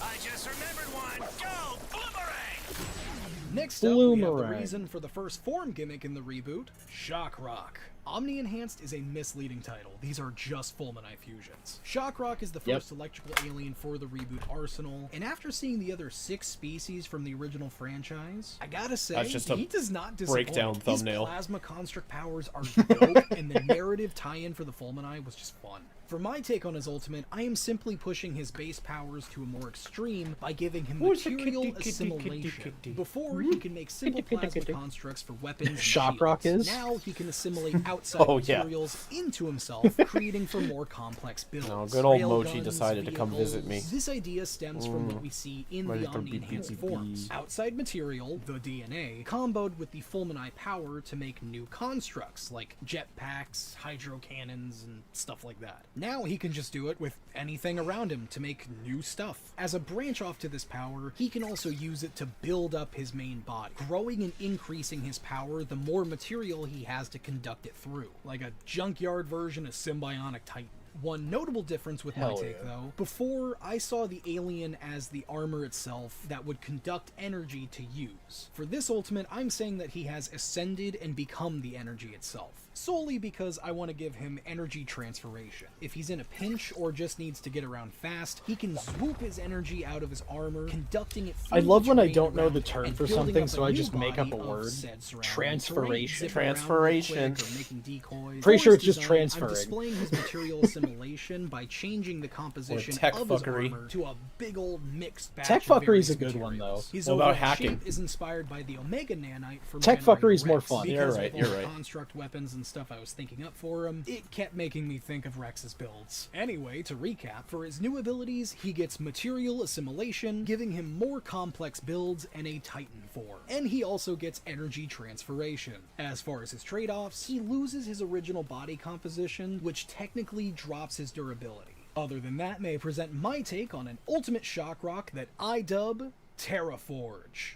I just remembered one. Go, Boomerang! Next up, we have the Bloomerang. reason for the first form gimmick in the reboot, Shock Rock. Omni Enhanced is a misleading title. These are just Fulminite fusions. Shock Rock is the first electrical alien for the reboot arsenal, and after seeing the other 6 species from the original franchise, I gotta say, That's just a he does not disappoint. breakdown thumbnail. His plasma construct powers are dope, and the narrative tie-in for the Fulminite was just fun. For my take on his ultimate, I am simply pushing his base powers to a more extreme by giving him material assimilation. Before, he can make simple plasma constructs for weapons and Shock Rock shields. is? Now he can assimilate outside Oh, yeah. materials into himself, creating for more complex builds. No, good old Railguns, Mochi decided to come visit me. This idea stems from what we see in My the little Omni-enhanced BBB. forms. Outside material, the DNA, comboed with the Fulminite power to make new constructs, like jetpacks, hydro cannons, and stuff like that. Now he can just do it with anything around him to make new stuff. As a branch off to this power, he can also use it to build up his main body, growing and increasing his power the more material he has to conduct it through, like a junkyard version of Symbionic Titan. One notable difference with my Hell take, yeah. though, before I saw the alien as the armor itself that would conduct energy to use. For this ultimate, I'm saying that he has ascended and become the energy itself, solely because I want to give him energy transferation. If he's in a pinch or just needs to get around fast, he can swoop his energy out of his armor, conducting it through I love the when I terrain don't know around the it term and for building something, up so a I new just make up a body of word. said surrounding Transferation. terrain, zipping around real quick or making decoys. Pretty For sure his it's just design, I'm transferring. displaying his material assimilation by changing the composition tech of his fuckery. armor to a big old mixed batch Tech of fuckery is a various good one, though. materials. His What about overall hacking? shape is inspired by the Omega Nanite from Tech Generator fuckery is more Rex. fun. You're Because right, of you're all the right. construct weapons and stuff I was thinking up for him, it kept making me think of Rex's builds. Anyway, to recap, for his new abilities, he gets material assimilation, giving him more complex builds and a Titan form. And he also gets energy transferation. As far as his trade-offs, he loses his original body composition, which technically drops his durability. Other than that, may I present my take on an ultimate shock rock that I dub Terraforge.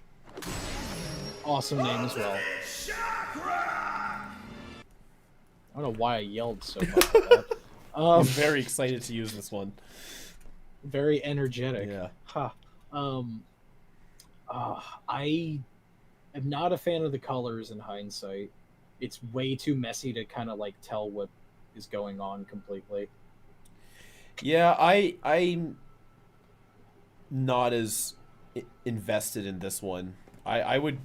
Awesome name as well. I don't know why I yelled so much at that. I'm very excited to use this one. Very energetic. Yeah. Ha. I am not a fan of the colors in hindsight. it's way too messy to kind of like tell what is going on completely. Yeah, I'm not as invested in this one. I would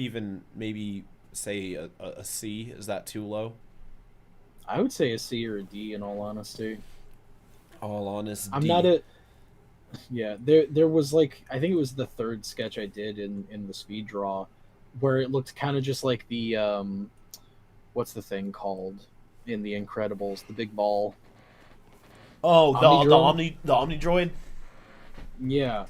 even maybe say a C. Is that too low? I would say a C or a D in all honesty. All honest, I'm D. not a. Yeah, there was like I think it was the third sketch I did in the speed draw, where it looked kind of just like the what's the thing called in the Incredibles, the big ball. Oh, Omnidrome? the Omni droid. Yeah,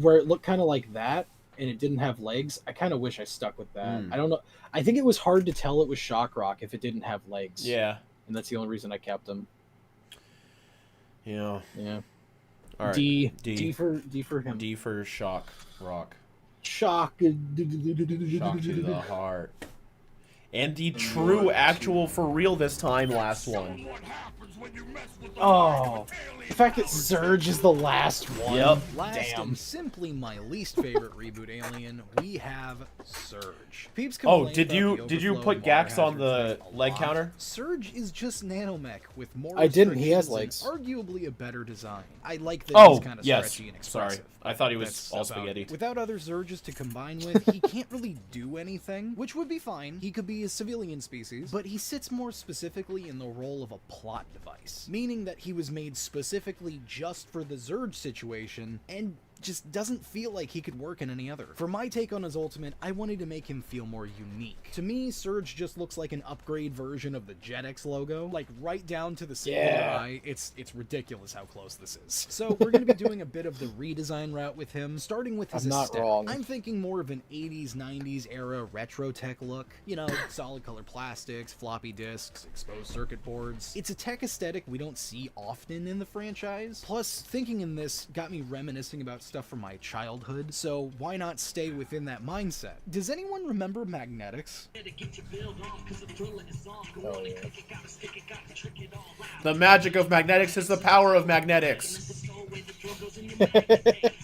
where it looked kind of like that, and it didn't have legs. I kind of wish I stuck with that. I don't know. I think it was hard to tell it was Shock Rock if it didn't have legs. Yeah, and that's the only reason I kept him. Yeah. Yeah. All right. D for him. D for Shock Rock. Shock. Shock to the heart. And the true, actual, for real this time, last one. Oh, the fact that Zurge is the last one. Yep. Last Damn. and simply my least favorite reboot alien, we have Surge. Peeps Oh, complain did about you the put overflow and Gax water on the hazards a leg lot. counter? Surge is just nanomech with more I didn't, he has restrictions and legs. arguably a better design. I like that Oh, he's kind of yes. stretchy and Sorry. expressive. I thought he was That's all about spaghetti. it. Without other Zurges to combine with, he can't really do anything, which would be fine. He could be a civilian species, but he sits more specifically in the role of a plot device, meaning that he was made specifically just for the Zurge situation and just doesn't feel like he could work in any other. For my take on his ultimate, I wanted to make him feel more unique. To me, Surge just looks like an upgrade version of the JetX logo, like right down to the singular eye. It's ridiculous how close this is. So we're going to be doing a bit of the redesign route with him, starting with his I'm not aesthetic. wrong. I'm thinking more of an 80s, 90s era retro tech look. You know, solid color plastics, floppy disks, exposed circuit boards. It's a tech aesthetic we don't see often in the franchise. Plus, thinking in this got me reminiscing about stuff from my childhood, so why not stay within that mindset? Does anyone remember Magnetics? Oh, yeah. The magic of magnetics is the power of magnetics.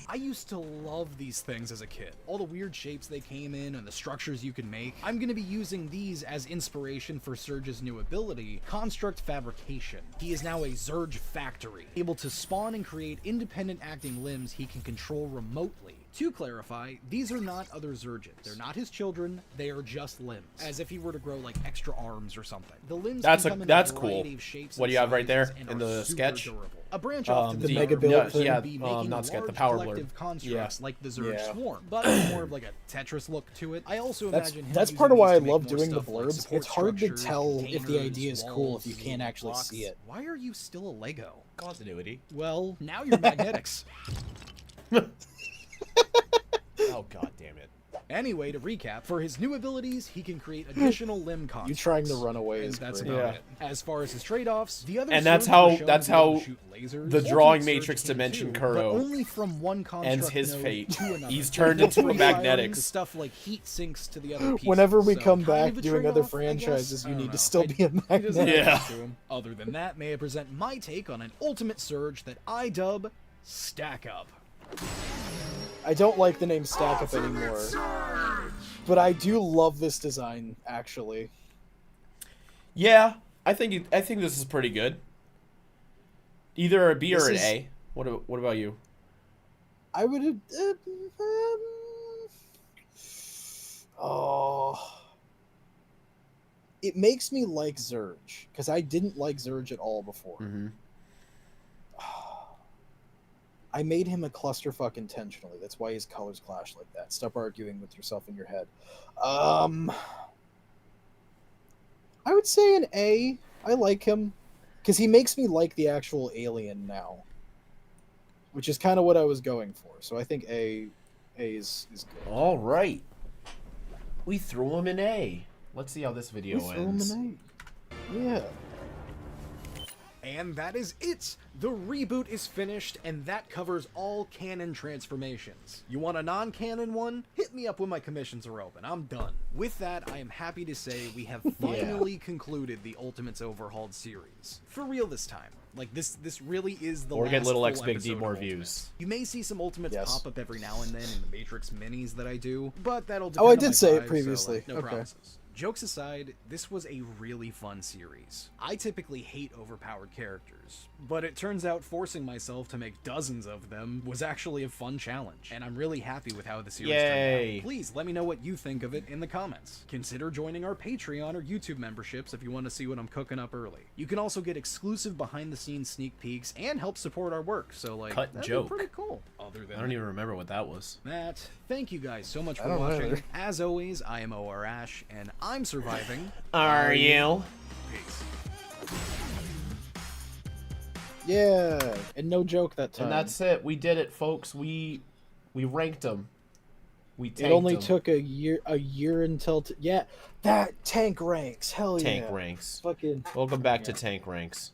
I used to love these things as a kid. All the weird shapes they came in and the structures you could make. I'm going to be using these as inspiration for Surge's new ability, Construct Fabrication. He is now a Zurge factory, able to spawn and create independent acting limbs he can control remotely. To clarify, these are not other Zurges. They're not his children, they are just limbs. As if he were to grow like extra arms or something. The limbs That's can come in that's a cool. variety of shapes What and do you have right there sizes and in are the super sketch? durable. A branch off to The the mega top build would thing? be making not a sketch, the large power blur. collective constructs like the Zurge Yeah. Swarm, but more of like a Tetris look to it. I also imagine him That's using part of why I these to make love more doing the stuff like blurbs. support It's hard to structures, tell if the containers, idea is cool if you walls, can't actually blocks. see it. Why are you still a Lego? Continuity. Well, now you're magnetics. Oh, god damn it. Anyway, to recap, for his new abilities, he can create additional limb constructs. You trying to run away and is that's great. about it. As far as his trade-offs, the other And that's Zurges how were shown that's to be able how to shoot lasers. the Ultimate drawing Surge matrix can dimension too, Kuro but only from one construct ends his node fate. to another. He's turned into a Firing magnetics. to stuff like heat sinks to the other pieces. Whenever we So come kind back of a doing other trade-off, I guess? franchises, I you don't need know. to still be a He doesn't magnet. have much to him. Other than that, may I present my take on an Ultimate Surge that I dub Stack Up. I don't like the name Stack Up anymore. But I do love this design, actually. Yeah, I think this is pretty good. Either a B or an A. What about you? I would oh, it makes me like Zurge because I didn't like Zurge at all before. Mm-hmm. I made him a clusterfuck intentionally. That's why his colors clash like that. Stop arguing with yourself in your head. I would say an A. I like him because he makes me like the actual alien now, which is kind of what I was going for. So I think A is good. All right. We threw him an A. Let's see how this video ends. Throw him an A. Yeah. And that is it! The reboot is finished, and that covers all canon transformations. You want a non-canon one? Hit me up when my commissions are open. I'm done. With that, I am happy to say we have finally concluded the Ultimates Overhauled series. For real this time. Like, this really is the Or last get Little full X Big D episode more of Ultimates. views. You may see some Ultimates Yes. pop up every now and then in the Matrix minis that I do, but that'll depend Oh, I on did my say it vibe, previously. So, no Okay. promises. Jokes aside, this was a really fun series. I typically hate overpowered characters, but it turns out forcing myself to make dozens of them was actually a fun challenge, and I'm really happy with how the series turned out. Please let me know what you think of it in the comments. Consider joining our Patreon or YouTube memberships if you want to see what I'm cooking up early. You can also get exclusive behind-the-scenes sneak peeks and help support our work, so like, Cut that'd joke. be pretty cool. Other than I don't even remember what that was. Matt, thank you guys so much I for don't watching. either. As always, I am OR Ash, and I'm surviving. Are you? Peace. Yeah, and no joke that time. And that's it. We did it, folks. We ranked them. We tanked It only them. took a year until yeah, that tank ranks. Hell yeah. Tank ranks. Fucking Welcome back to tank ranks.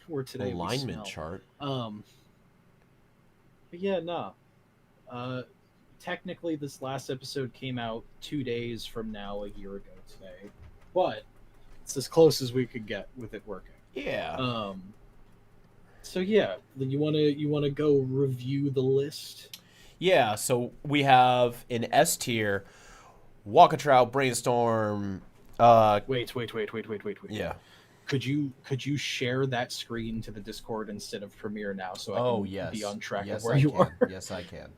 Where today alignment we smell. chart. But yeah, no. Technically, this last episode came out 2 days from now, a year ago today, but it's as close as we could get with it working. Yeah. So yeah, you wanna go review the list? Yeah. So we have in S tier, Walkatrout, Brainstorm. Wait. Yeah. Could you share that screen to the Discord instead of Premiere now, so I can be on track of where you are? Yes, I can.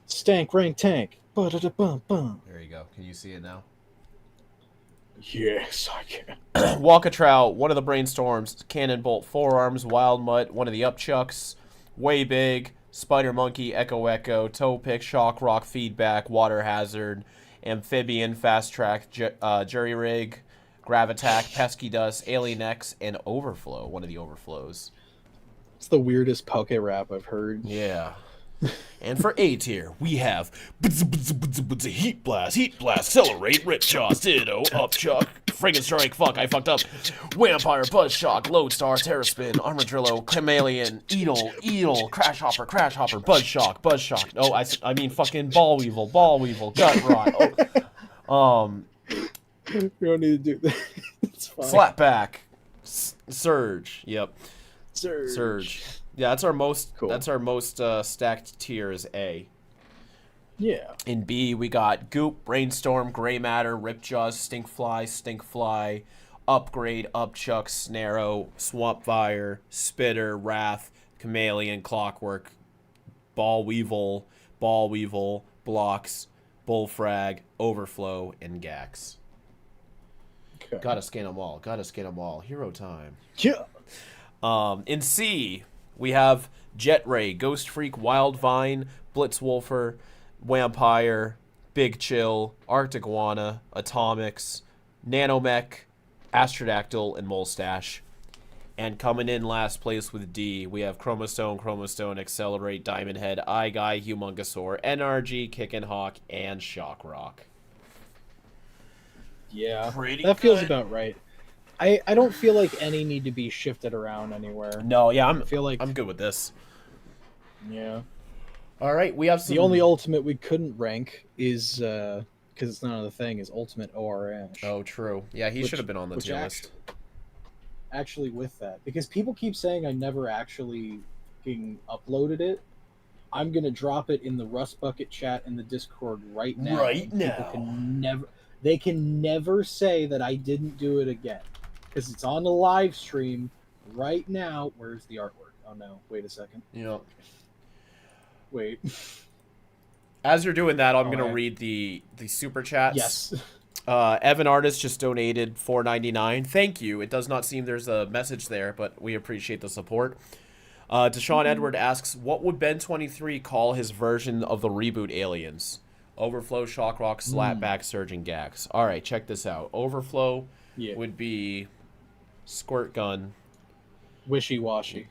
Stank rank tank. Ba-da-da-bum-bum. There you go. Can you see it now? Yes, I can. Walkatrout, one of the Brainstorms, Cannonbolt, Forearms, Wild Mutt, one of the Upchucks, Way Big, Spider Monkey, Echo, Toe Pick, Shock Rock, Feedback, Water Hazard, Amphibian, Fast Track, Jury Rig, Gravitack, Pesky Dust, Alien X, and Overflow, one of the Overflows. It's the weirdest Poke rap I've heard. Yeah. And for A tier, we have Heat Blast, Accelerate, Rip Jaws, Ditto, Upchuck, Friggin' Strike, fuck, I fucked up, Vampire, Buzz Shock, Lodestar, Terraspin, Armadillo, Chameleon, Eagle, Crash Hopper, Buzz Shock. Oh, I mean fucking Ball Weevil, Gut Rot. You don't need to do that. It's fine. Slapback, Surge, yep. Surge. Yeah, that's our most. Cool. That's our most stacked tier is A. Yeah. In B, we got Goop, Brainstorm, Gray Matter, Ripjaws, Stinkfly, Upgrade, Upchuck, Snarrow, Swampfire, Spitter, Wrath, Chameleon, Clockwork, Ball Weevil, Blocks, Bullfrag, Overflow, and Gax. Okay. Gotta scan them all. Hero time. Yeah. In C, we have Jet Ray, Ghost Freak, Wild Vine, Blitzwolfer, Vampire, Big Chill, Arctiguana, Atomics, Nanomech, Astrodactyl, and Molestache. And coming in last place with D, we have Chromostone, Accelerate, Diamond Head, Eye Guy, Humongousaur, NRG, Kickin' Hawk, and Shock Rock. Yeah. Pretty that feels good. about right. I don't feel like any need to be shifted around anywhere. No, yeah, I feel like I'm good with this. Yeah. All right, we have some... The only ultimate we couldn't rank is because it's not on the thing is Ultimate OR Ash. Oh, true. Yeah, he should have been on the tier list. Actually, with that, because people keep saying I never actually uploaded it, I'm gonna drop it in the Rust Bucket chat in the Discord right now. They can never say that I didn't do it again, because it's on the live stream right now. Where's the artwork? Oh no! Wait a second. Yeah. Wait. As you're doing that, I'm gonna read the super chats. Yes. Evan Artist just donated $4.99. Thank you. It does not seem there's a message there, but we appreciate the support. Deshaun Edward asks, what would Ben 23 call his version of the reboot Aliens? Overflow, Shockrock, Slapback, Surge, and Gax. All right, check this out. Overflow would be Squirt Gun. Wishy-washy.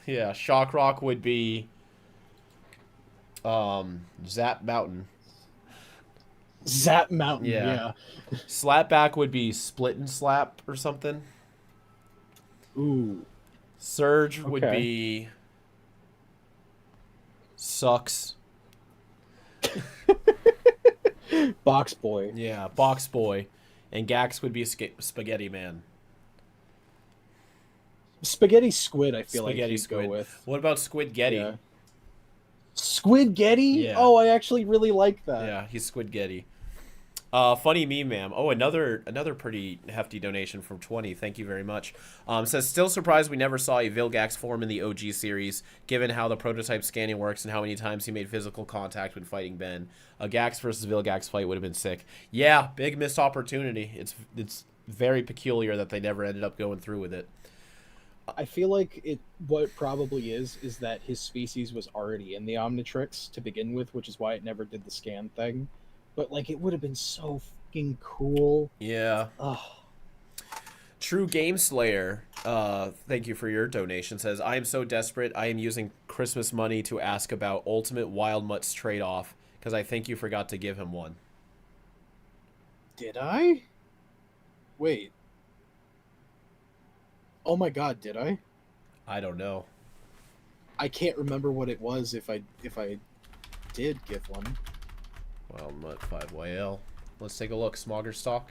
Yeah, Shockrock would be Zap Mountain. Zap Mountain, yeah. Slapback would be Split and Slap or something. Ooh. Surge would be Sucks. Box Boy. Yeah, Box Boy. And Gax would be Spaghetti Man. Spaghetti Squid, I feel like Spaghetti you'd Squid. go with. What about Squid Getty? Yeah. Squid Getty? Yeah. Oh, I actually really like that. Yeah, he's Squid Getty. Funny meme, ma'am. Oh, another pretty hefty donation from 20. Thank you very much. Says, still surprised we never saw a Vilgax form in the OG series, given how the prototype scanning works and how many times he made physical contact when fighting Ben. A Gax versus Vilgax fight would have been sick. Yeah, big missed opportunity. It's very peculiar that they never ended up going through with it. I feel like what it probably is that his species was already in the Omnitrix to begin with, which is why it never did the scan thing. But like, it would have been so fucking cool. Yeah. Ugh. True Game Slayer, thank you for your donation, says, I am so desperate I am using Christmas money to ask about Ultimate Wild Mutt's trade-off, because I think you forgot to give him one. Did I? Wait. Oh my god, did I? I don't know. I can't remember what it was if I did give one. Wild Mutt 5YL. Let's take a look. Smogger stock.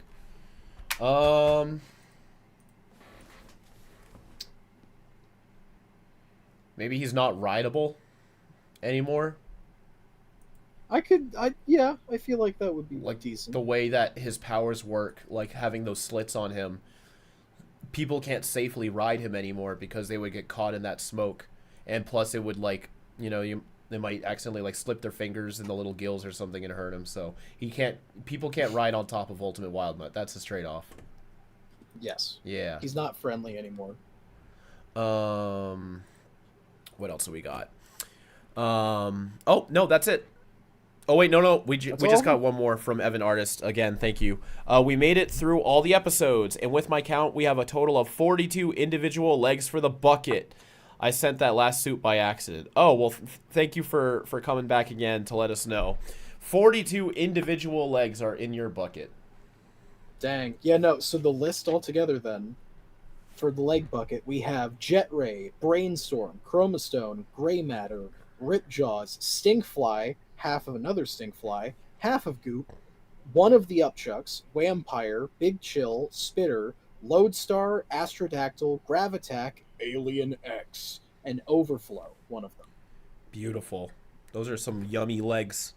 Maybe he's not rideable anymore. Yeah, I feel like that would be like decent. The way that his powers work, like having those slits on him, people can't safely ride him anymore because they would get caught in that smoke, and plus it would, like, you know, they might accidentally like slip their fingers in the little gills or something and hurt him. So people can't ride on top of Ultimate Wild Mutt. That's his trade-off. Yes. Yeah. He's not friendly anymore. What else do we got? Oh no, that's it. Oh wait, no, we just got one more from Evan Artist. Again, thank you. We made it through all the episodes, and with my count, we have a total of 42 individual legs for the bucket. I sent that last suit by accident. Oh, well, thank you for coming back again to let us know. 42 individual legs are in your bucket. Dang. Yeah, no, so the list altogether then, for the leg bucket, we have Jet Ray, Brainstorm, Chromastone, Gray Matter, Ripjaws, Stinkfly, half of another Stinkfly, half of Goop, one of the Upchucks, Vampire, Big Chill, Spitter, Lodestar, Astrodactyl, Gravitack, Alien X, and Overflow, one of them. Beautiful. Those are some yummy legs.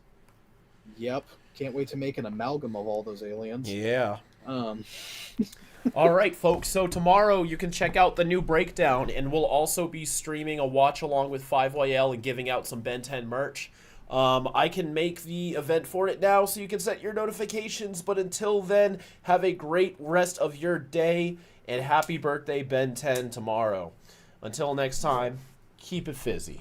Yep. Can't wait to make an amalgam of all those aliens. Yeah. All right, folks. So tomorrow you can check out the new breakdown, and we'll also be streaming a watch along with 5YL and giving out some Ben 10 merch. I can make the event for it now, so you can set your notifications. But until then, have a great rest of your day, and happy birthday, Ben 10, tomorrow. Until next time, keep it fizzy.